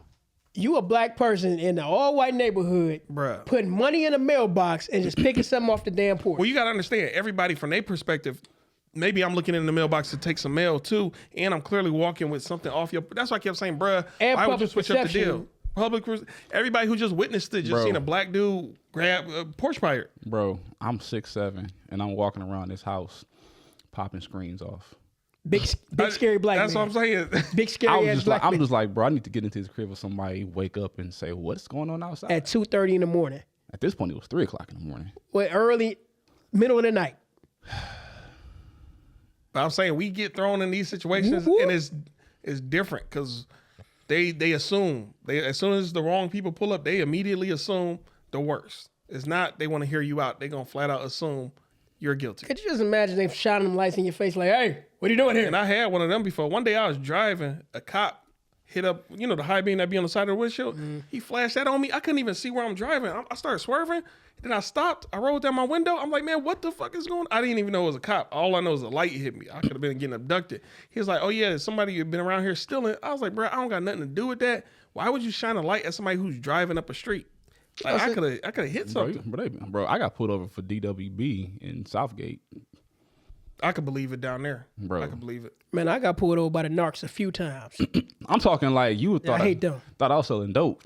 you a black person in an all-white neighborhood, Bruh. putting money in a mailbox and just picking something off the damn porch. Well, you got to understand, everybody from their perspective, maybe I'm looking in the mailbox to take some mail too, and I'm clearly walking with something off your. That's why I kept saying, bruh, And why would you public switch up the perception. deal? Everybody who just witnessed it, just seen a black dude grab a porch pirate. Bro, I'm 6'7", and I'm walking around this house popping screens off. Big scary black That's man. what I'm saying. Big scary ass black I'm man. just like, bro, I need to get into this crib with somebody, wake up and say, what's going on outside? At 2:30 in the morning. At this point, it was 3:00 in the morning. Well, early, middle of the night. But I'm saying we get thrown in these situations, and it's different because they assume as soon as the wrong people pull up, they immediately assume the worst. It's not they want to hear you out. They're gonna flat out assume you're guilty. Could you just imagine they shining them lights in your face like, hey, what are you doing here? And I had one of them before. One day I was driving, a cop hit up, the high beam that be on the side of the windshield. He flashed that on me. I couldn't even see where I'm driving. I started swerving. Then I stopped. I rolled down my window. I'm like, man, what the fuck is going on? I didn't even know it was a cop. All I know is a light hit me. I could have been getting abducted. He was like, oh yeah, somebody had been around here stealing. I was like, bro, I don't got nothing to do with that. Why would you shine a light at somebody who's driving up a street? Like I could have hit something. Bro, I got pulled over for DWB in Southgate. I could believe it down there. Bro. I could believe it. Man, I got pulled over by the narcs a few times. I'm talking like you thought I hate them. Thought I was selling dope.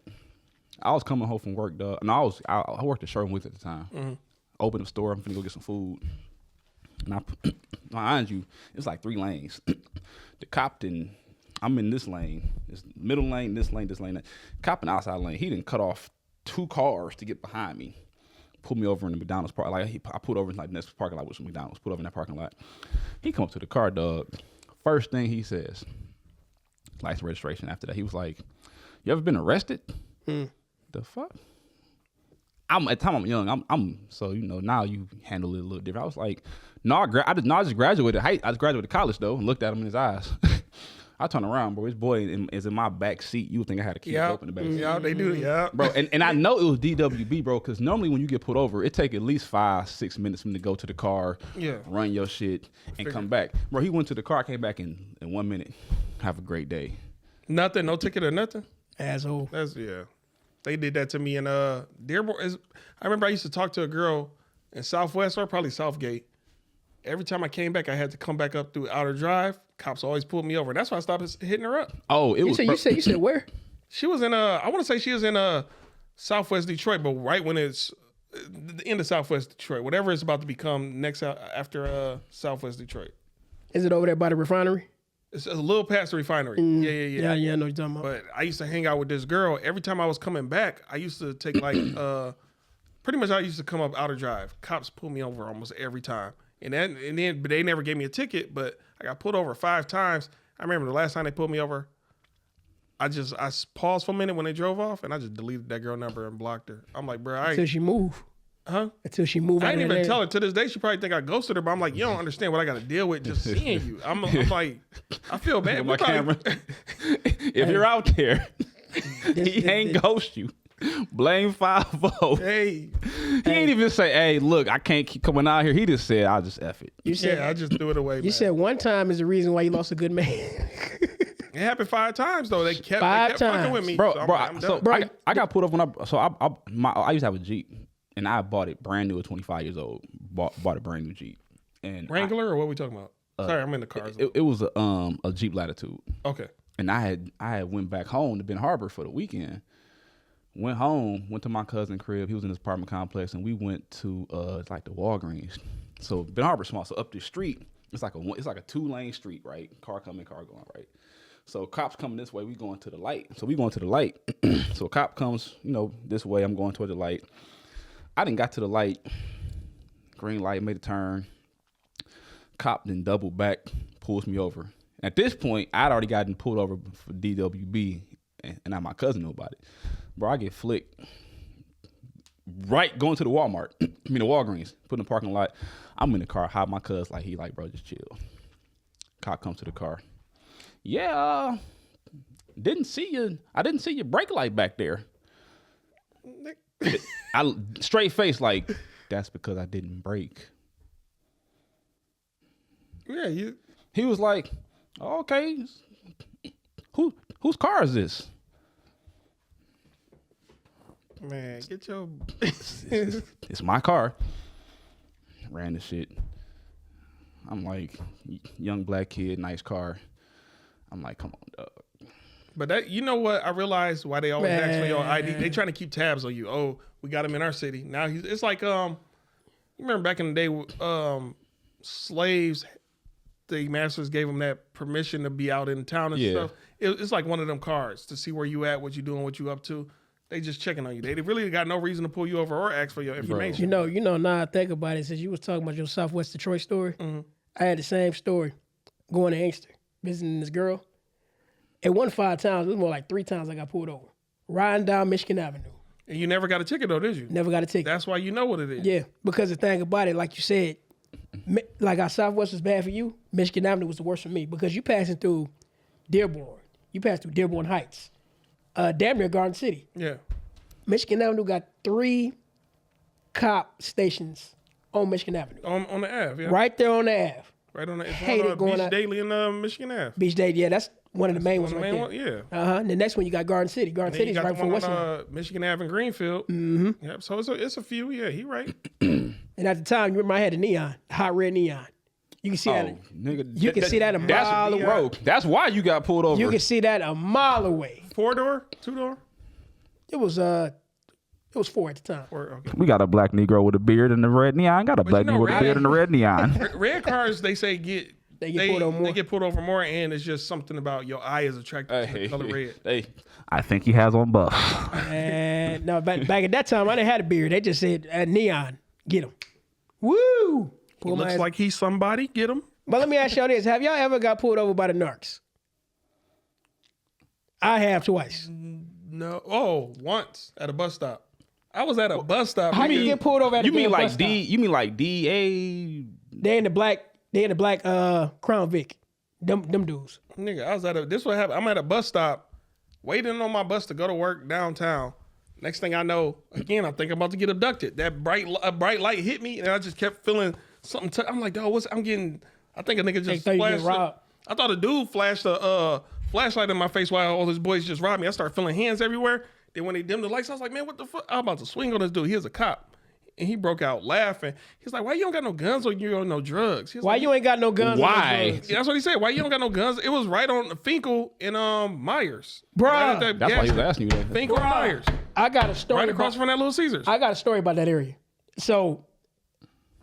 I was coming home from work, dog. And I worked at Sherwin-Williams at the time. Opened the store. I'm finna go get some food. And mind you, it's like 3 lanes. The cop I'm in this lane. It's middle lane, this lane, this lane. Cop in the outside lane. He didn't cut off 2 cars to get behind me. Pulled me over in the McDonald's park. I pulled over in like the next parking lot, which was McDonald's. Pulled over in that parking lot. He come up to the car, dog. First thing he says, license registration. After that, he was like, "You ever been arrested?" The fuck? At the time I'm young. I'm so now you handle it a little different. I was like, no, I just graduated. I just graduated college though, and looked at him in his eyes. I turn around, bro. This boy is in my back seat. You would think I had a key open the back seat. Yeah, they do. Yeah, bro. And I know it was DWB, bro, because normally when you get pulled over, it take at least 5-6 minutes for me to go to the car, run your shit, and come back. Bro, he went to the car, came back in 1 minute. Have a great day. Nothing, no ticket or nothing. Asshole. That's yeah. They did that to me in Dearborn. I remember I used to talk to a girl in Southwest or probably Southgate. Every time I came back, I had to come back up through Outer Drive. Cops always pulled me over. That's why I stopped hitting her up. Oh, You said where? She was in I want to say she was in Southwest Detroit, but right when it's the end of Southwest Detroit, whatever it's about to become next after Southwest Detroit. Is it over there by the refinery? It's a little past the refinery. Yeah. Yeah, I know what you're talking about. But I used to hang out with this girl. Every time I was coming back, I used to take like pretty much I used to come up Outer Drive. Cops pull me over almost every time. But they never gave me a ticket, but I got pulled over 5 times. I remember the last time they pulled me over, I paused for a minute when they drove off, and I just deleted that girl number and blocked her. I'm like, bro, Until she move. Huh? Until she move. I out didn't of even that tell area. her. To this day, she probably think I ghosted her, but I'm like, you don't understand what I got to deal with just seeing you. I'm like, I feel bad. my camera. If you're out there, he ain't ghost you. Blame 5-0. Hey, He ain't even say, hey, look, I can't keep coming out here. He just said, I'll just F it. You said I just threw it away. you said one time is the reason why you lost a good man. It happened 5 times though. They kept Five fucking times. with me, Bro, so I'm bro, like, I'm so done. I got pulled over when I used to have a Jeep, and I bought it brand new at 25 years old. Bought a brand new Jeep. And Wrangler or what we talking about? Sorry, I'm in the car. it was a Jeep Latitude. Okay. And I had went back home to Ben Harbor for the weekend. Went home, went to my cousin's crib. He was in his apartment complex, and we went to it's like the Walgreens. So Ben Harbor's small. So up the street, it's like a 2-lane street, right? Car coming, car going, right? So cops coming this way, we going to the light. So we going to the light. So a cop comes, this way. I'm going toward the light. I didn't got to the light. Green light, made a turn. Cop then doubled back, pulls me over. At this point, I'd already gotten pulled over for DWB, and now my cousin knew about it. Bro, I get flicked. Right, going to the Walmart. I mean, the Walgreens. Put in the parking lot. I'm in the car. Hide my cuz bro, just chill. Cop comes to the car. Yeah, didn't see you. I didn't see your brake light back there. I straight face like, that's because I didn't brake. Yeah, you. He was like, oh, okay. Whose car is this? Man, get your. It's my car. Ran the shit. I'm like, young black kid, nice car. I'm like, come on, dog. But that, you know what? I realized why they always ask for your ID. They trying to keep tabs on you. Oh, we got him in our city. Now it's like you remember back in the day, slaves, the masters gave them that permission to be out in town and stuff. It's like one of them cards to see where you at, what you doing, what you up to. They just checking on you. They really got no reason to pull you over or ask for your information. You know. Now I think about it, since you was talking about your Southwest Detroit story, Mm-hmm. I had the same story. Going to Inkster, visiting this girl. It wasn't 5 times. It was more like 3 times I got pulled over. Riding down Michigan Avenue. And you never got a ticket though, did you? Never got a ticket. That's why you know what it is. Yeah, because the thing about it, like you said, like our Southwest was bad for you, Michigan Avenue was the worst for me because you passing through Dearborn. You pass through Dearborn Heights. Damn near Garden City. Yeah. Michigan Avenue got 3 cop stations on Michigan Avenue. On the Ave, yeah. Right there on the Ave. Right on the Hated going Beach out. Daily in Michigan Ave. Beach Day, yeah, that's one of the main ones One of right the there. main one, yeah. Uh-huh. And the next one you got Garden City. Garden Then City you is got right the before one Westland. on Michigan Ave in Greenfield. Mm-hmm. Yep. So it's a few. Yeah, he right. And at the time, you remember I had a neon, hot red neon. You can see that. Nigga, You can see that a mile away. Bro, that's why you got pulled over. You can see that a mile away. 4-door, 2-door. It was 4 at the time. Okay. We got a black Negro with a beard and a red neon. Got a black you know, Negro with a red- beard and a red neon. Red cars, they say They get pulled over more. They get pulled over more, and it's just something about your eye is attracted to the color red. Hey, I think he has on buff. And no, back at that time, I didn't have a beard. They just said neon, get him. Woo! He Pull my looks ass. like he's somebody. Get him. But let me ask y'all this: have y'all ever got pulled over by the narcs? I have twice. No. Oh, once at a bus stop. I was at a bus stop. How do you get pulled over at a You mean damn like bus stop? You mean like DA? They in the black Crown Vic. Them dudes. Nigga, I was at this what happened. I'm at a bus stop, waiting on my bus to go to work downtown. Next thing I know, again, I'm thinking about to get abducted. That bright light hit me, and I just kept feeling something. I'm like, dog, I think a nigga just thought you get flashed. robbed. I thought a dude flashed a flashlight in my face while all his boys just robbed me. I started feeling hands everywhere. Then when they dimmed the lights, I was like, man, what the fuck? I'm about to swing on this dude. He was a cop. And he broke out laughing. He's like, why you don't got no guns or you don't no drugs? He was Why like, you ain't got no guns? Why? Or no drugs? Yeah, that's what he said. Why you don't got no guns? It was right on Finkel and Myers. Bruh. Right at That's why he was gas asking you that. Finkel and Myers. I got a story Right across about, from that Little Caesars. I got a story about that area. So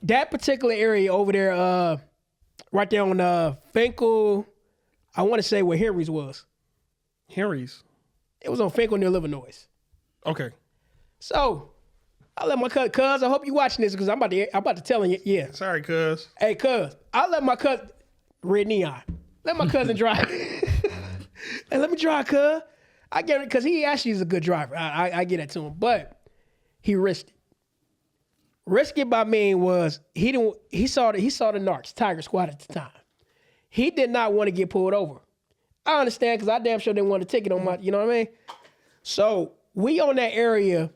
that particular area over there, right there on Finkel, I want to say where Henry's was. Henry's. It was on Finkel near Illinois. Okay. So I let my cuz, I hope you watching this because I'm about to tell you. Yeah. Sorry, cuz. Hey, cuz, I let my cousin, red neon, let my cousin drive. Hey, let me drive, cuz. I get it because he actually is a good driver. I get that to him, but he risked it. Risk it by mean was he saw the narcs, Tiger Squad at the time. He did not want to get pulled over. I understand because I damn sure didn't want a ticket on my, you know what I mean? So we on that area,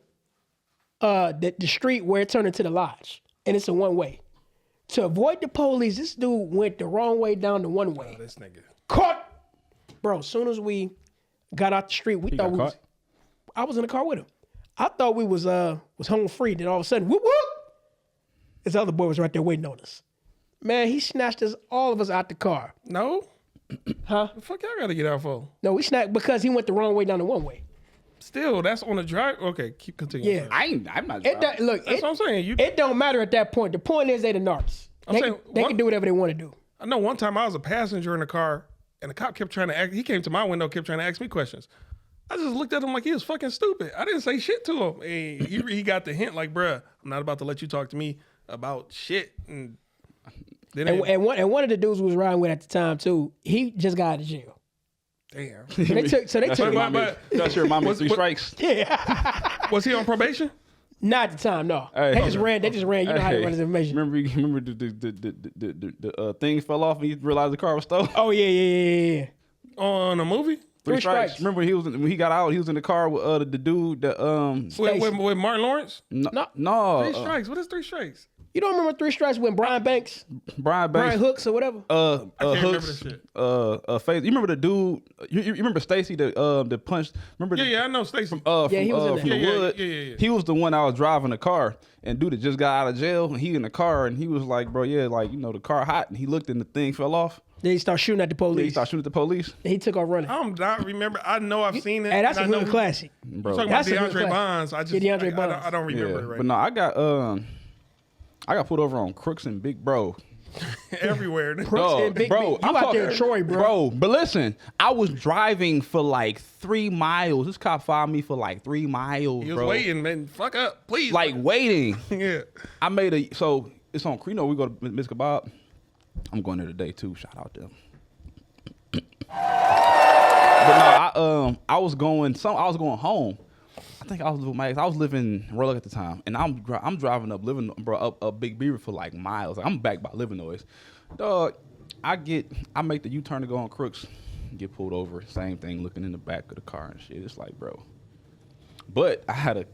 the street where it turned into the lodge, and it's a one way. To avoid the police, this dude went the wrong way down the one way. Oh, this nigga. Caught, bro. As soon as we got out the street, we thought got caught? I was in the car with him. I thought we was home free. Then all of a sudden, whoop whoop, this other boy was right there waiting on us. Man, he snatched all of us out the car. No? Huh? The fuck y'all gotta get out for? No, we snatched because he went the wrong way down the one way. Still, that's on the drive. Okay, keep continuing. Yeah. I'm not. It driving. look, That's what I'm saying. it don't matter at that point. The point is they the narcs. They saying, can do whatever they want to do. I know one time I was a passenger in the car and the cop kept trying to ask, he came to my window, kept trying to ask me questions. I just looked at him like he was fucking stupid. I didn't say shit to him. And he got the hint like, bruh, I'm not about to let you talk to me about shit. And then And one of the dudes we was riding with at the time too, he just got out of jail. damn. So they took That's your him. mommy. That's your mommy. 3 strikes. Was he on probation? Not at the time, no. Hey. They just ran. You know how they run his information. Remember the thing fell off and you realized the car was stolen. Oh yeah. On a movie? 3 strikes. Remember when he got out, he was in the car with the dude that With Martin Lawrence? no 3 strikes. What is 3 strikes? You don't remember 3 strikes when Brian Banks, Brian Brian Banks, Hooks or whatever? I can't remember Hooks, this shit. Faith. You remember the dude? You remember Stacy that punched? Remember? Yeah, I know Stacey. he was in there. From the wood. Yeah. He was the one I was driving the car, and dude that just got out of jail, and he in the car, and he was like, bro, yeah, like the car hot, and he looked and the thing fell off. Then he started shooting at the police. He started shooting at the police. Then he took off running. I'm not remember. I know I've seen it. Hey, that's and a I know hood classic. Bro, Talking about That's a good DeAndre class. Bonds. I just Yeah, DeAndre Bonds. I don't remember it right. But no, I got pulled over on Crooks and Big Bro. Everywhere. Crooks and Big bro, Big. You out there in Troy, bro. But listen, I was driving for like 3 miles. This cop followed me for like 3 miles, He was bro. waiting, man. Fuck up, please. Like waiting. yeah. I made so it's on Creno. We go to Miss Kebab. I'm going there today too. Shout out to them. But no, I was going home. I think I was with my ex. I was living in Roanoke at the time, and I'm driving up Big Beaver for like miles. Like, I'm back by Livernois. Dog, I make the U-turn to go on Crooks, get pulled over. Same thing, looking in the back of the car and shit. It's like, bro. But I had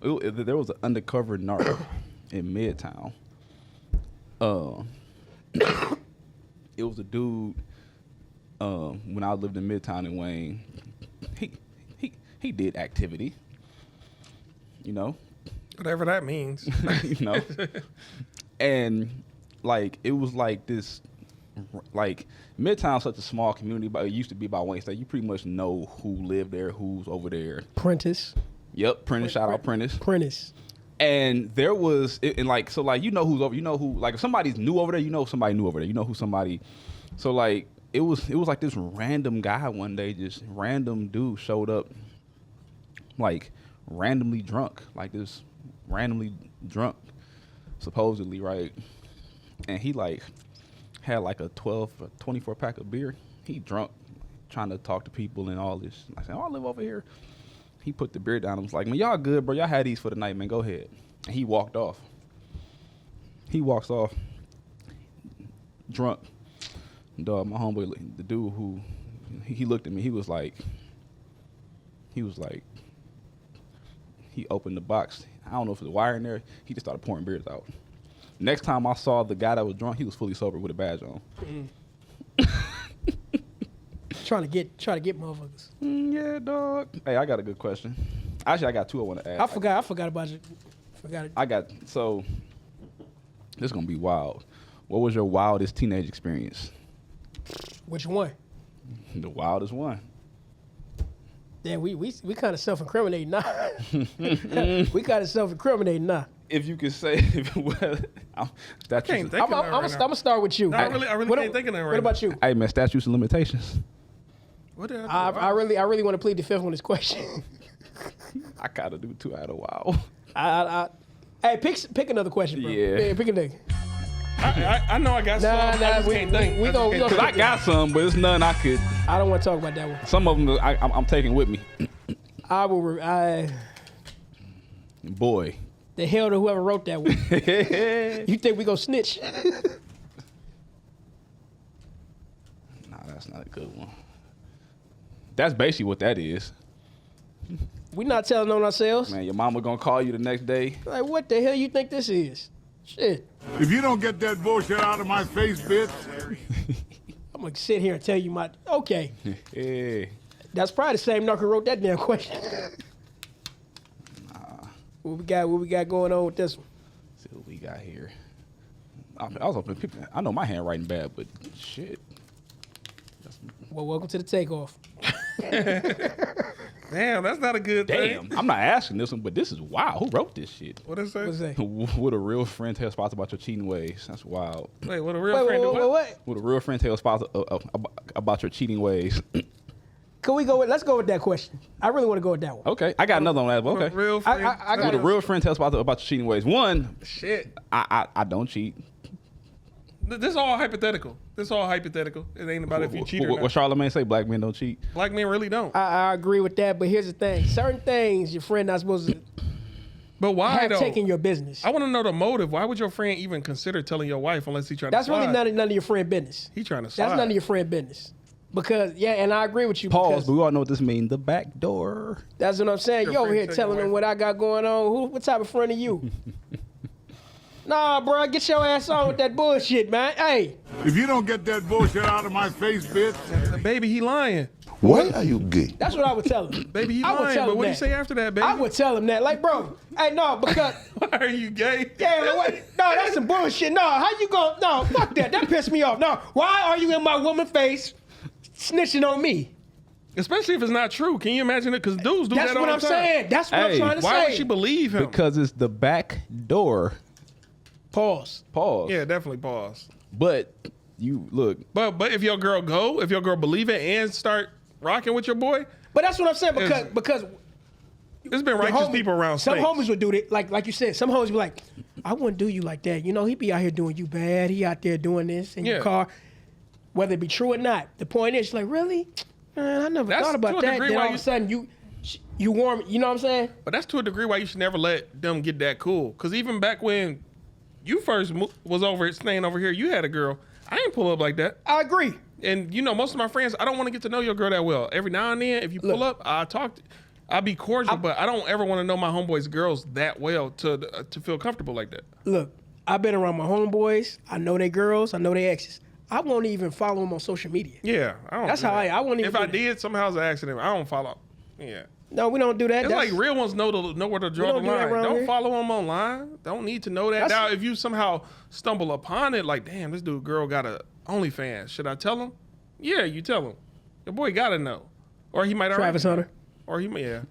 there was an undercover narc in Midtown. It was a dude. When I lived in Midtown in Wayne, he did activity, Whatever that means. and like it was like this, like Midtown's such a small community, but it used to be by Wayne State. You pretty much know who lived there, who's over there. Prentice. Yep, Prentice. Shout out Prentice. Prentice. And there was, and like, so like, who's over, who, like if somebody's new over there, somebody new over there, who somebody, so like, it was like this random guy one day, just random dude showed up, like randomly drunk, supposedly, right? And he like had like a 12 or 24 pack of beer. He drunk, trying to talk to people and all this. I said, I live over here. He put the beer down and was like, man, y'all good, bro. Y'all had these for the night, man. Go ahead. And he walked off. He walks off drunk. Dog, my homeboy, the dude who, he looked at me, he was like, he opened the box. I don't know if it was wire in there. He just started pouring beers out. Next time I saw the guy that was drunk, he was fully sober with a badge on. Trying to get motherfuckers. Yeah, Yeah, dog. Hey, I got a good question. Actually, I got two I want to ask. I forgot about you. Forgot it. So this is gonna be wild. What was your wildest teenage experience? Which one? The wildest one. Yeah, we kind of self-incriminating now. We kind of self-incriminating now. If you could say, I can't think of that I'm gonna start with you. No, I really can't think of that right What about you? Hey man, statutes and limitations. What did I really want to plead the fifth on this question. I gotta do two out of wow. Hey, pick another question, bro. Yeah. Pick a nigga. I know I got some. I just can't think. We gonna Cause I got some, but it's none I could. I don't want to talk about that one. Some of them I'm taking with me. I will. Boy. The hell to whoever wrote that one. You think we gonna snitch? Nah, that's not a good one. That's basically what that is. We not telling on ourselves. Man, your mama gonna call you the next day. Like, what the hell you think this is? Shit. If you don't get that bullshit out of my face, bitch. I'm gonna sit here and tell you okay. Yeah. That's probably the same knucker who wrote that damn question. What we got going on with this one? See what we got here. I know my handwriting bad, but shit. Well, welcome to the Takeoff. Damn, that's not a good thing. Damn, I'm not asking this one, but this is wild. Who wrote this shit? What is that? What's that? Would a real friend tell spots about your cheating ways? That's wild. Wait, what a real friend do? What? Would a real friend tell spots about your cheating ways? Can we go with? Let's go with that question. I really want to go with that one. Okay, I got another one. But okay. Real friend. I got Would a real friend tell spots about your cheating ways? One, Shit. I don't cheat. This is all hypothetical. It ain't about if you cheat or not. What Charlamagne say? Black men don't cheat. Black men really don't. I agree with that, but here's the thing: certain things your friend not supposed to But why have though? taken your business. I want to know the motive. Why would your friend even consider telling your wife unless he trying That's to slide? really none of your friend business. He trying to slide. That's none of your friend business. Because and I agree with you. Pause, because but we all know what this means. The back door. that's what I'm saying. Your You over friend here taking telling away them from- what I got going on. What type of friend are you? Nah, bro, get your ass on with that bullshit, man. Hey, If you don't get that bullshit out of my face, bitch. Baby, he lying. Why are you gay? that's what I would tell him. Baby, he I would lying. tell But him what do you that. say after that, baby? I would tell him that. Like, bro, hey, no, because Why are you gay? yeah, like, no, that's some bullshit. No, how you going? No, fuck that. That pissed me off. No, why are you in my woman face snitching on me? Especially if it's not true. Can you imagine it? Because dudes do That's that all what the I'm time. saying. That's what I'm Hey, trying to Why say. would she believe him? Because it's the back door. Pause. Pause. Yeah, definitely pause. But you look. But if your girl believe it and start rocking with your boy, But that's what I'm saying because there's been righteous people around Some snakes. homies would do that, like you said. Some homies be like, I wouldn't do you like that. You know, he be out here doing you bad. He out there doing this in your Yeah. car, whether it be true or not. The point is, she's like, really? Man, I never That's thought to about a that. degree Then why all of you- a sudden you warm. You know what I'm saying? But that's to a degree why you should never let them get that cool. Because even back when you first was staying over here, you had a girl. I ain't pull up like that. I agree. And you know, most of my friends, I don't want to get to know your girl that well. Every now and then, if you pull Look. up, I'll be cordial, but I don't ever want to know my homeboys' girls that well to feel comfortable like that. Look, I've been around my homeboys. I know they girls. I know they exes. I won't even follow them on social media. Yeah, I don't. That's do how that. I won't even If do I that. did, somehow it's an accident. I don't follow. Yeah. No, we don't do that. It's That's- like real ones know where to draw the don't do that line. around Don't here. follow them online. Don't need to know that. That's- Now, if you somehow stumble upon it, like, damn, this girl got a OnlyFans. Should I tell him? Yeah, you tell him. Your boy gotta know, or he might already Travis know. Hunter. Or he may. Yeah.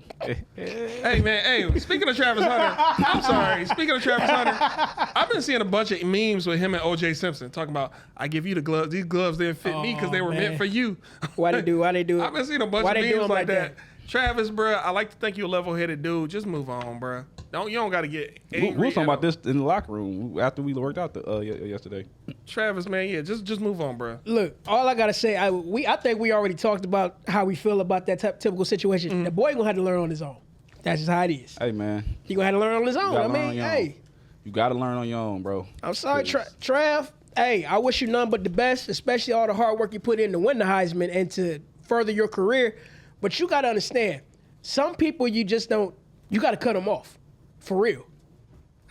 Hey man. Hey, speaking of Travis Hunter, I'm sorry. Speaking of Travis Hunter, I've been seeing a bunch of memes with him and O.J. Simpson talking about, I give you the gloves. These gloves didn't fit me because they were man. meant for you. Why they do it? I've been seeing a bunch Why of they do memes him like that. that? Travis, bruh, I like to think you're a level-headed dude. Just move on, bruh. You don't got to get angry. We were talking at about him. this in the locker room after we worked out yesterday. Travis, man, yeah, just move on, bruh. Look, all I gotta say, I think we already talked about how we feel about that typical situation. Mm-hmm. The boy gonna have to learn on his own. That's just how it is. Hey man, He gonna have to learn on his own. gotta I learn on mean, your own. hey, you gotta learn on your own, bro. I'm sorry, Please. Trav. Hey, I wish you none but the best, especially all the hard work you put in to win the Heisman and to further your career. But you gotta understand, some people you just don't. You gotta cut them off, for real.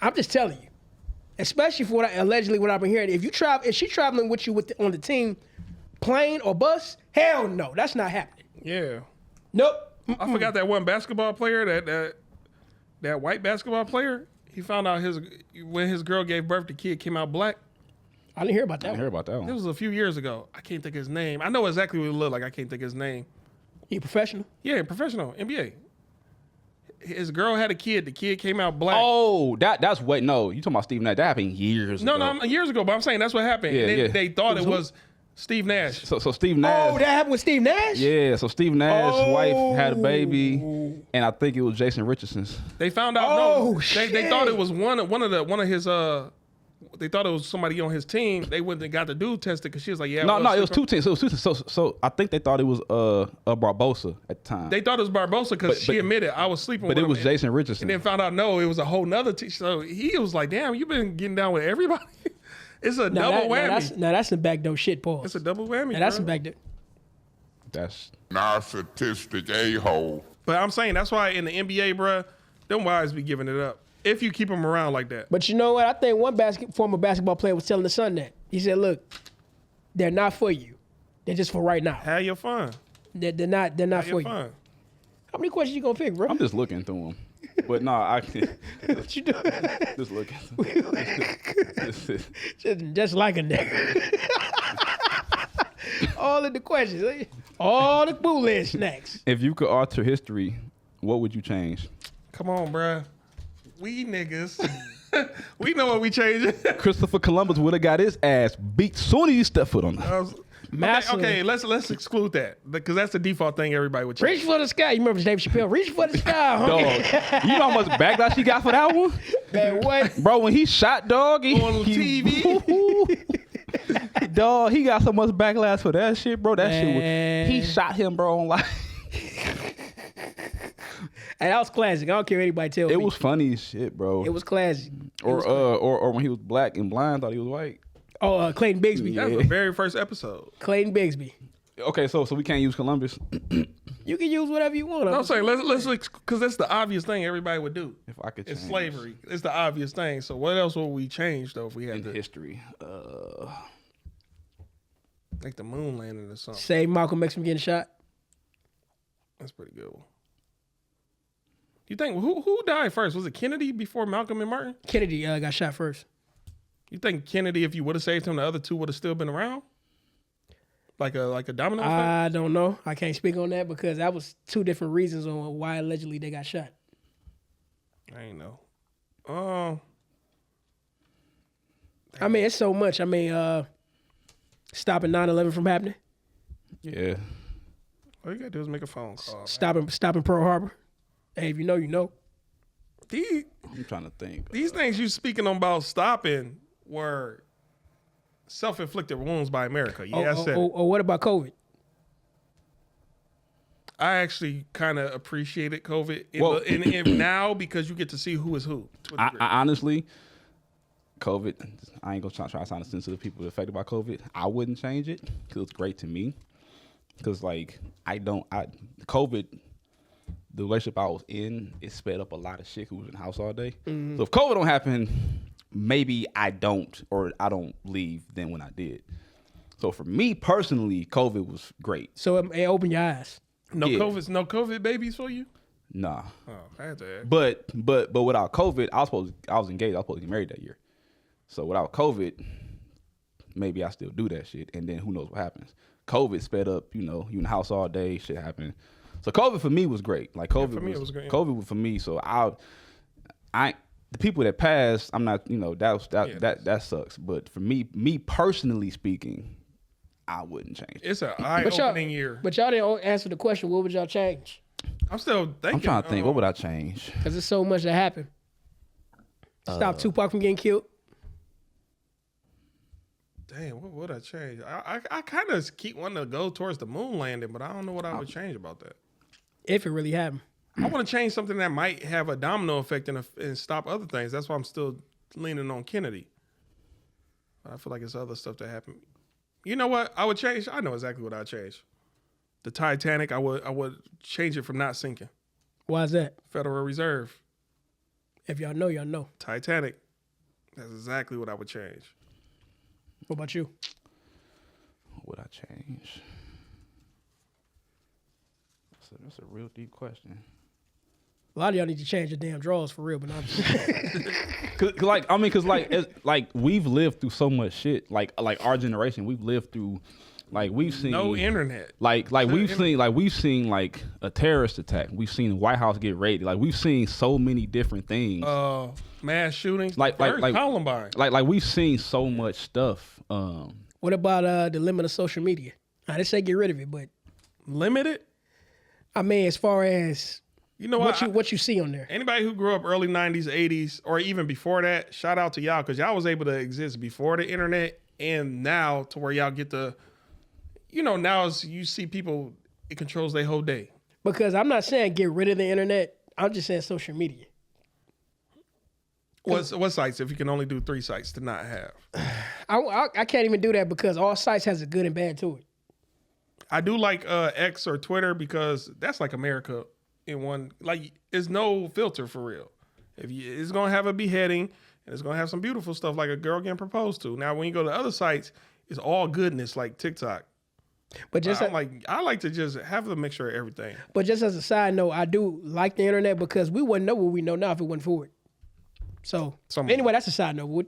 I'm just telling you. Especially for allegedly what I've been hearing. If she's traveling with you on the team, plane or bus, hell no, that's not happening. Yeah. Nope. I forgot that one basketball player, that white basketball player. He found out when his girl gave birth, the kid came out black. I didn't hear about I that didn't hear one. about that It one. was a few years ago. I can't think of his name. I know exactly what he looked like. I can't think of his name. He professional? Yeah, professional NBA. His girl had a kid. The kid came out black. Oh, that's wait. No, you talking about Steve Nash? That happened years ago. No, years ago. But I'm saying that's what happened. Yeah, And yeah. They thought it was Steve Nash. So Steve Nash. Oh, that happened with Steve Nash? Yeah, so Steve Nash's wife had a baby, Oh. and I think it was Jason Richardson's. They found out. Oh, They thought it was one of his. They thought it was somebody on his team. They went and got the dude tested because she was like, yeah. No, it was 2 teams. So it was 2 teams. So I think they thought it was Barbosa at the time. They thought it was Barbosa because But- she admitted I was sleeping with but him. it was And- Jason Richardson. And then found out no, it was a whole nother team. So he was like, damn, you've been getting down with everybody. It's a double whammy. That's some backdoor shit, Paul. It's a double whammy. Now, that's bro. some backdoor. That's Narcissistic a-hole. But I'm saying that's why in the NBA, bro, them wives be giving it up if you keep them around like that. But you know what? I think one former basketball player was telling the Sun that. He said, look, they're not for you. They're just for right now. Have your fun. They're not Have for your you. fun. How many questions you gonna pick, bro? I'm just looking through them. But no, I What you doing? just looking. just like a nigga. All of the questions. All the bootleg snacks. If you could alter history, what would you change? Come on, bro. We niggas. We know what we changing. Christopher Columbus would have got his ass beat soon as he stepped foot on it. Massive. Okay, let's exclude that because that's the default thing everybody would change. Reach for the sky. You remember Dave Chappelle? Reach for the sky, huh? Dog, you know how much backlash he got for that one? Man, what? Bro, when he shot dog, On TV. dog, he got so much backlash for that shit, bro. That shit Man. was, he shot him, bro, on like Hey, that was classic. I don't care what anybody tell me. it was funny as shit, bro. It was classic. Or when he was black and blind, thought he was white. Oh, Clayton Bigsby. That was the very first episode. Clayton Bigsby. Okay, so we can't use Columbus. You can use whatever you want. I'm saying let's because that's the obvious thing everybody would do. If I could It's change slavery. It's the obvious thing. So what else would we change though if we had in to history. like the moon landing or something? Save Malcolm X from getting shot. That's pretty good. You think who died first? Was it Kennedy before Malcolm and Martin? Kennedy got shot first. You think Kennedy, if you would have saved him, the other two would have still been around? Like a domino effect? I don't know. I can't speak on that because that was two different reasons on why allegedly they got shot. I ain't know. I mean, it's so much. I mean, stopping 9/11 from happening. Yeah. All you gotta do is make a phone call. Stopping Pearl Harbor. Hey, if you know, you know. I'm trying to think. These things you speaking about stopping were self-inflicted wounds by America. Yeah, I said it. Or what about COVID? I actually kind of appreciated COVID Well- in now because you get to see who is who. to a I degree. honestly, COVID, I ain't gonna try to sound sensitive to people affected by COVID. I wouldn't change it because it's great to me. Because like COVID, the relationship I was in, it sped up a lot of shit who was in the house all day. So if COVID don't happen, maybe I don't leave then when I did. So for me personally, COVID was great. So it opened your eyes. no yeah. COVID babies for you? Nah. Oh, I had to ask. But without COVID, I was engaged. I was supposed to get married that year. So without COVID, maybe I still do that shit, and then who knows what happens. COVID sped up, you in the house all day, shit happened. So COVID for me was great. Like COVID for me, it was great. COVID was for me. So the people that passed, I'm not, that sucks. But for me personally speaking, I wouldn't change it. It's an eye-opening year. But y'all didn't answer the question. What would y'all change? I'm still thinking. I'm trying to think, what would I change? Because there's so much that happened. Stop Tupac from getting killed. Damn, what would I change? I kind of keep wanting to go towards the moon landing, but I don't know what I would change about that. If it really happened. I want to change something that might have a domino effect and stop other things. That's why I'm still leaning on Kennedy. I feel like it's other stuff that happened. You know what? I would change. I know exactly what I'd change. The Titanic, I would change it from not sinking. Why is that? Federal Reserve, If y'all know, y'all know. Titanic. That's exactly what I would change. What about you? What would I change? That's a real deep question. A lot of y'all need to change your damn drawers for real, but not. Cause we've lived through so much shit. Like our generation, we've lived through, like we've seen no internet. We've seen like a terrorist attack. We've seen the White House get raided. Like we've seen so many different things. Mass shootings. Like Columbine. Like we've seen so much stuff. What about the limit of social media? I didn't say get rid of it, but Limited. I mean, as far as You know what you see on there. Anybody who grew up early 90s, 80s, or even before that, shout out to y'all, because y'all was able to exist before the internet and now to where y'all get the, now as you see people, it controls their whole day. Because I'm not saying get rid of the internet. I'm just saying social media. What sites, if you can only do 3 sites to not have? I can't even do that because all sites has a good and bad to it. I do like X or Twitter because that's like America in one. Like, there's no filter for real. It's going to have a beheading and it's going to have some beautiful stuff like a girl getting proposed to. Now, when you go to other sites, it's all goodness like TikTok. But just I like to just have the mixture of everything. But just as a side note, I do like the internet because we wouldn't know what we know now if it wasn't for it. So anyway, that's a side note.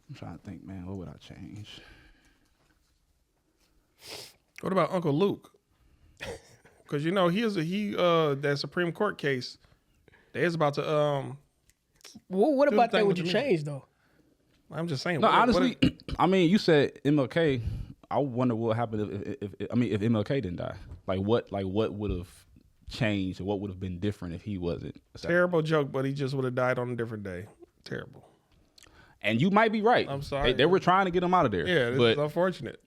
I'm trying to think, man, what would I change? What about Uncle Luke? Because that Supreme Court case, they is about to what about that would you community. change though? I'm just saying. No, honestly, I mean, you said MLK. I wonder what happened if MLK didn't die. Like what would have changed or what would have been different if he wasn't? Terrible joke, but he just would have died on a different day. Terrible. And you might be right. I'm sorry. They were trying to get him out of there. Yeah, this is unfortunate.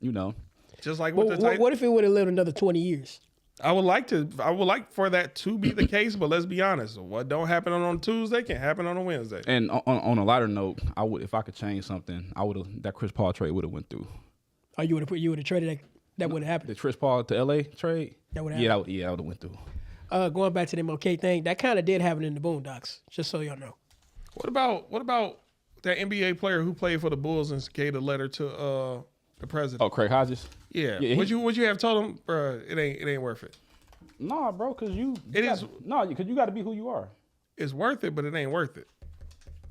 Just like with what if it would have lived another 20 years? I would like for that to be the case, but let's be honest. What don't happen on Tuesday can happen on a Wednesday. And on a lighter note, I would, if I could change something, I would have that Chris Paul trade would have went through. Oh, you would have traded that would have happened. The Chris Paul to LA trade? That would have happened. Yeah, that would have went through. Going back to the MLK thing, that kind of did happen in the Boondocks, just so y'all know. What about that NBA player who played for the Bulls and gave a letter to the president? Oh, Craig Hodges? Yeah. Would you have told him, bro, it ain't worth it? Nah, bro, because because you got to be who you are. It's worth it, but it ain't worth it.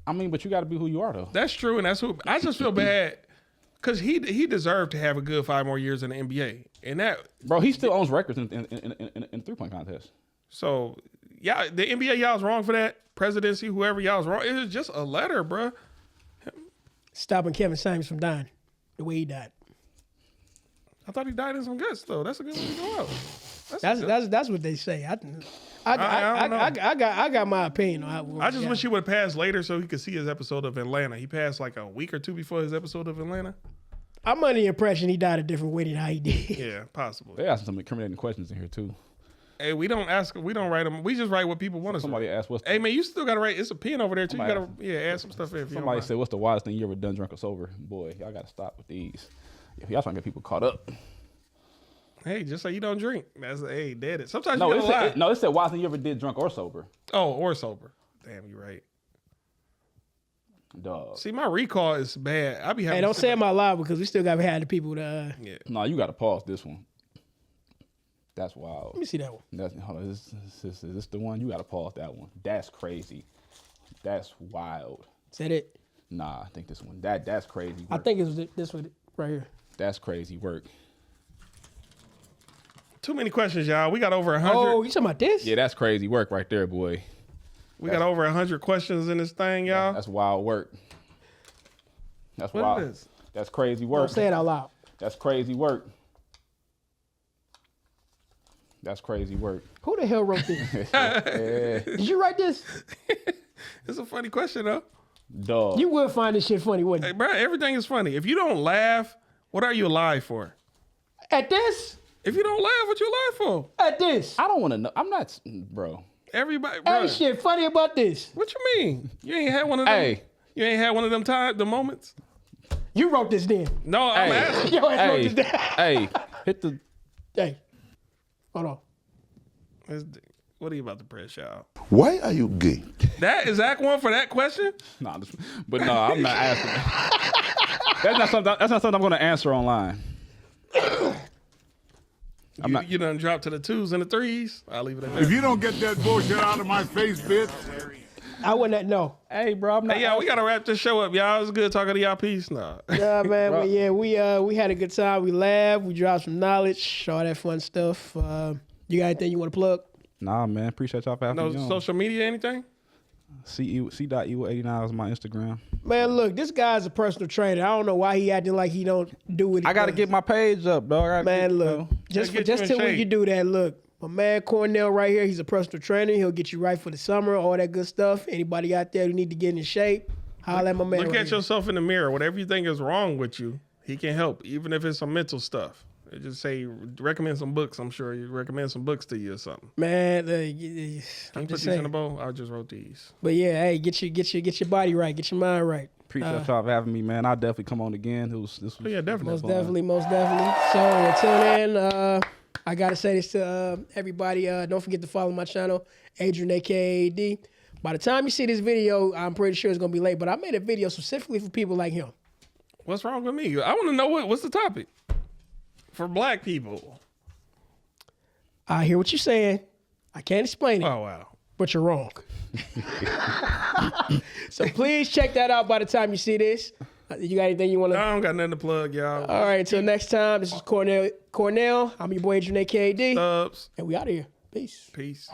I mean, but you got to be who you are, though. That's true, and that's who. I just feel bad because he deserved to have a good 5 more years in the NBA, and that. Bro, he still owns records in 3-point contest. So, yeah, the NBA, y'all's wrong for that. Presidency, whoever y'all's wrong. It was just a letter, bro. Stopping Kevin Samuels from dying the way he died. I thought he died in some guts, though. That's a good way to go out. That's what they say. I got my opinion on. I just wish he would have passed later so he could see his episode of Atlanta. He passed like a week or 2 before his episode of Atlanta. I'm under the impression he died a different way than how he did. Yeah, possibly. They asked some incriminating questions in here too. Hey, we don't write them. We just write what people want us to. Somebody asked what's. Hey man, you still gotta write. It's a pen over there too. You gotta add some stuff in. If Somebody said, "What's the wildest thing you ever done, drunk or sober?" Boy, y'all gotta stop with these. If y'all trying to get people caught up. Hey, just say you don't drink. That's dead it. Sometimes No, you gotta lie. it said wildest thing you ever did, drunk or sober. Oh, or sober. Damn, you're right. Dog. See, my recall is bad. I be having. Hey, don't say them out loud because we still got to have the people to. Yeah. No, you gotta pause this one. That's wild. Let me see that one. Hold on, is this the one? You gotta pause that one. That's crazy. That's wild. Is that it? Nah, I think this one. That's crazy work. I think it was this one right here. That's crazy work. Too many questions, y'all. We got over 100. Oh, you talking about this? Yeah, that's crazy work right there, boy. We got over 100 questions in this thing, y'all. That's wild work. That's What wild. it is? That's crazy work. Don't say it out loud. That's crazy work. That's crazy work. Who the hell wrote this? Did you write this? It's a funny question, though. Dog. You would find this shit funny, wouldn't Hey, you? bro, everything is funny. If you don't laugh, what are you alive for? At this? If you don't laugh, what you alive for? At this? I don't want to know. I'm not, bro. Everybody, bro. Hey, shit funny about this. What you mean? You ain't had one of them. Hey. You ain't had one of them the moments. You wrote this then. No, I'm asking. Yo, ass wrote this down. Hey, hit the. Hey, hold on. What are you about to press, y'all? Why are you gay? That is Zach one for that question? Nah, but no, I'm not asking. That's not something I'm going to answer online. You done dropped to the 2s and the 3s. I'll leave it at that. If you don't get that bullshit out of my face, bitch. I wouldn't know. Hey, bro, I'm not. Hey, y'all, we gotta wrap this show up, y'all. It was good talking to y'all. Peace. Nah. Yeah, man. But yeah, we had a good time. We laughed. We dropped some knowledge, all that fun stuff. You got anything you want to plug? Nah, man. Appreciate y'all for having No me on. social media, anything? C.Ewo89 is my Instagram. Man, look, this guy's a personal trainer. I don't know why he acting like he don't do it. I got to get my page up, dog. Man, look, just Gotta get you in till when shape. you do that, look, my man Cornell right here, he's a personal trainer. He'll get you right for the summer, all that good stuff. Anybody out there who need to get in shape, holler at my man. Look right at here. yourself in the mirror. Whatever you think is wrong with you, he can help, even if it's some mental stuff. Just say, recommend some books. I'm sure you recommend some books to you or something. Man, Can I'm you put just these in saying. the bowl? I just wrote these. But yeah, hey, get your body right, get your mind right. Appreciate y'all for having me, man. I'll definitely come on again. This was Oh, yeah, definitely. Most definitely. So until then, I gotta say this to everybody. Don't forget to follow my channel, Adrian AKAD. By the time you see this video, I'm pretty sure it's gonna be late. But I made a video specifically for people like him. What's wrong with me? I want to know what's the topic for black people. I hear what you're saying. I can't explain it, Oh wow. but you're wrong. So please check that out by the time you see this. You got anything you want to? I don't got nothing to plug, y'all. All right, until next time, this is Cornell. I'm your boy Adrian AKAD. Subs. And we out of here. Peace. Peace.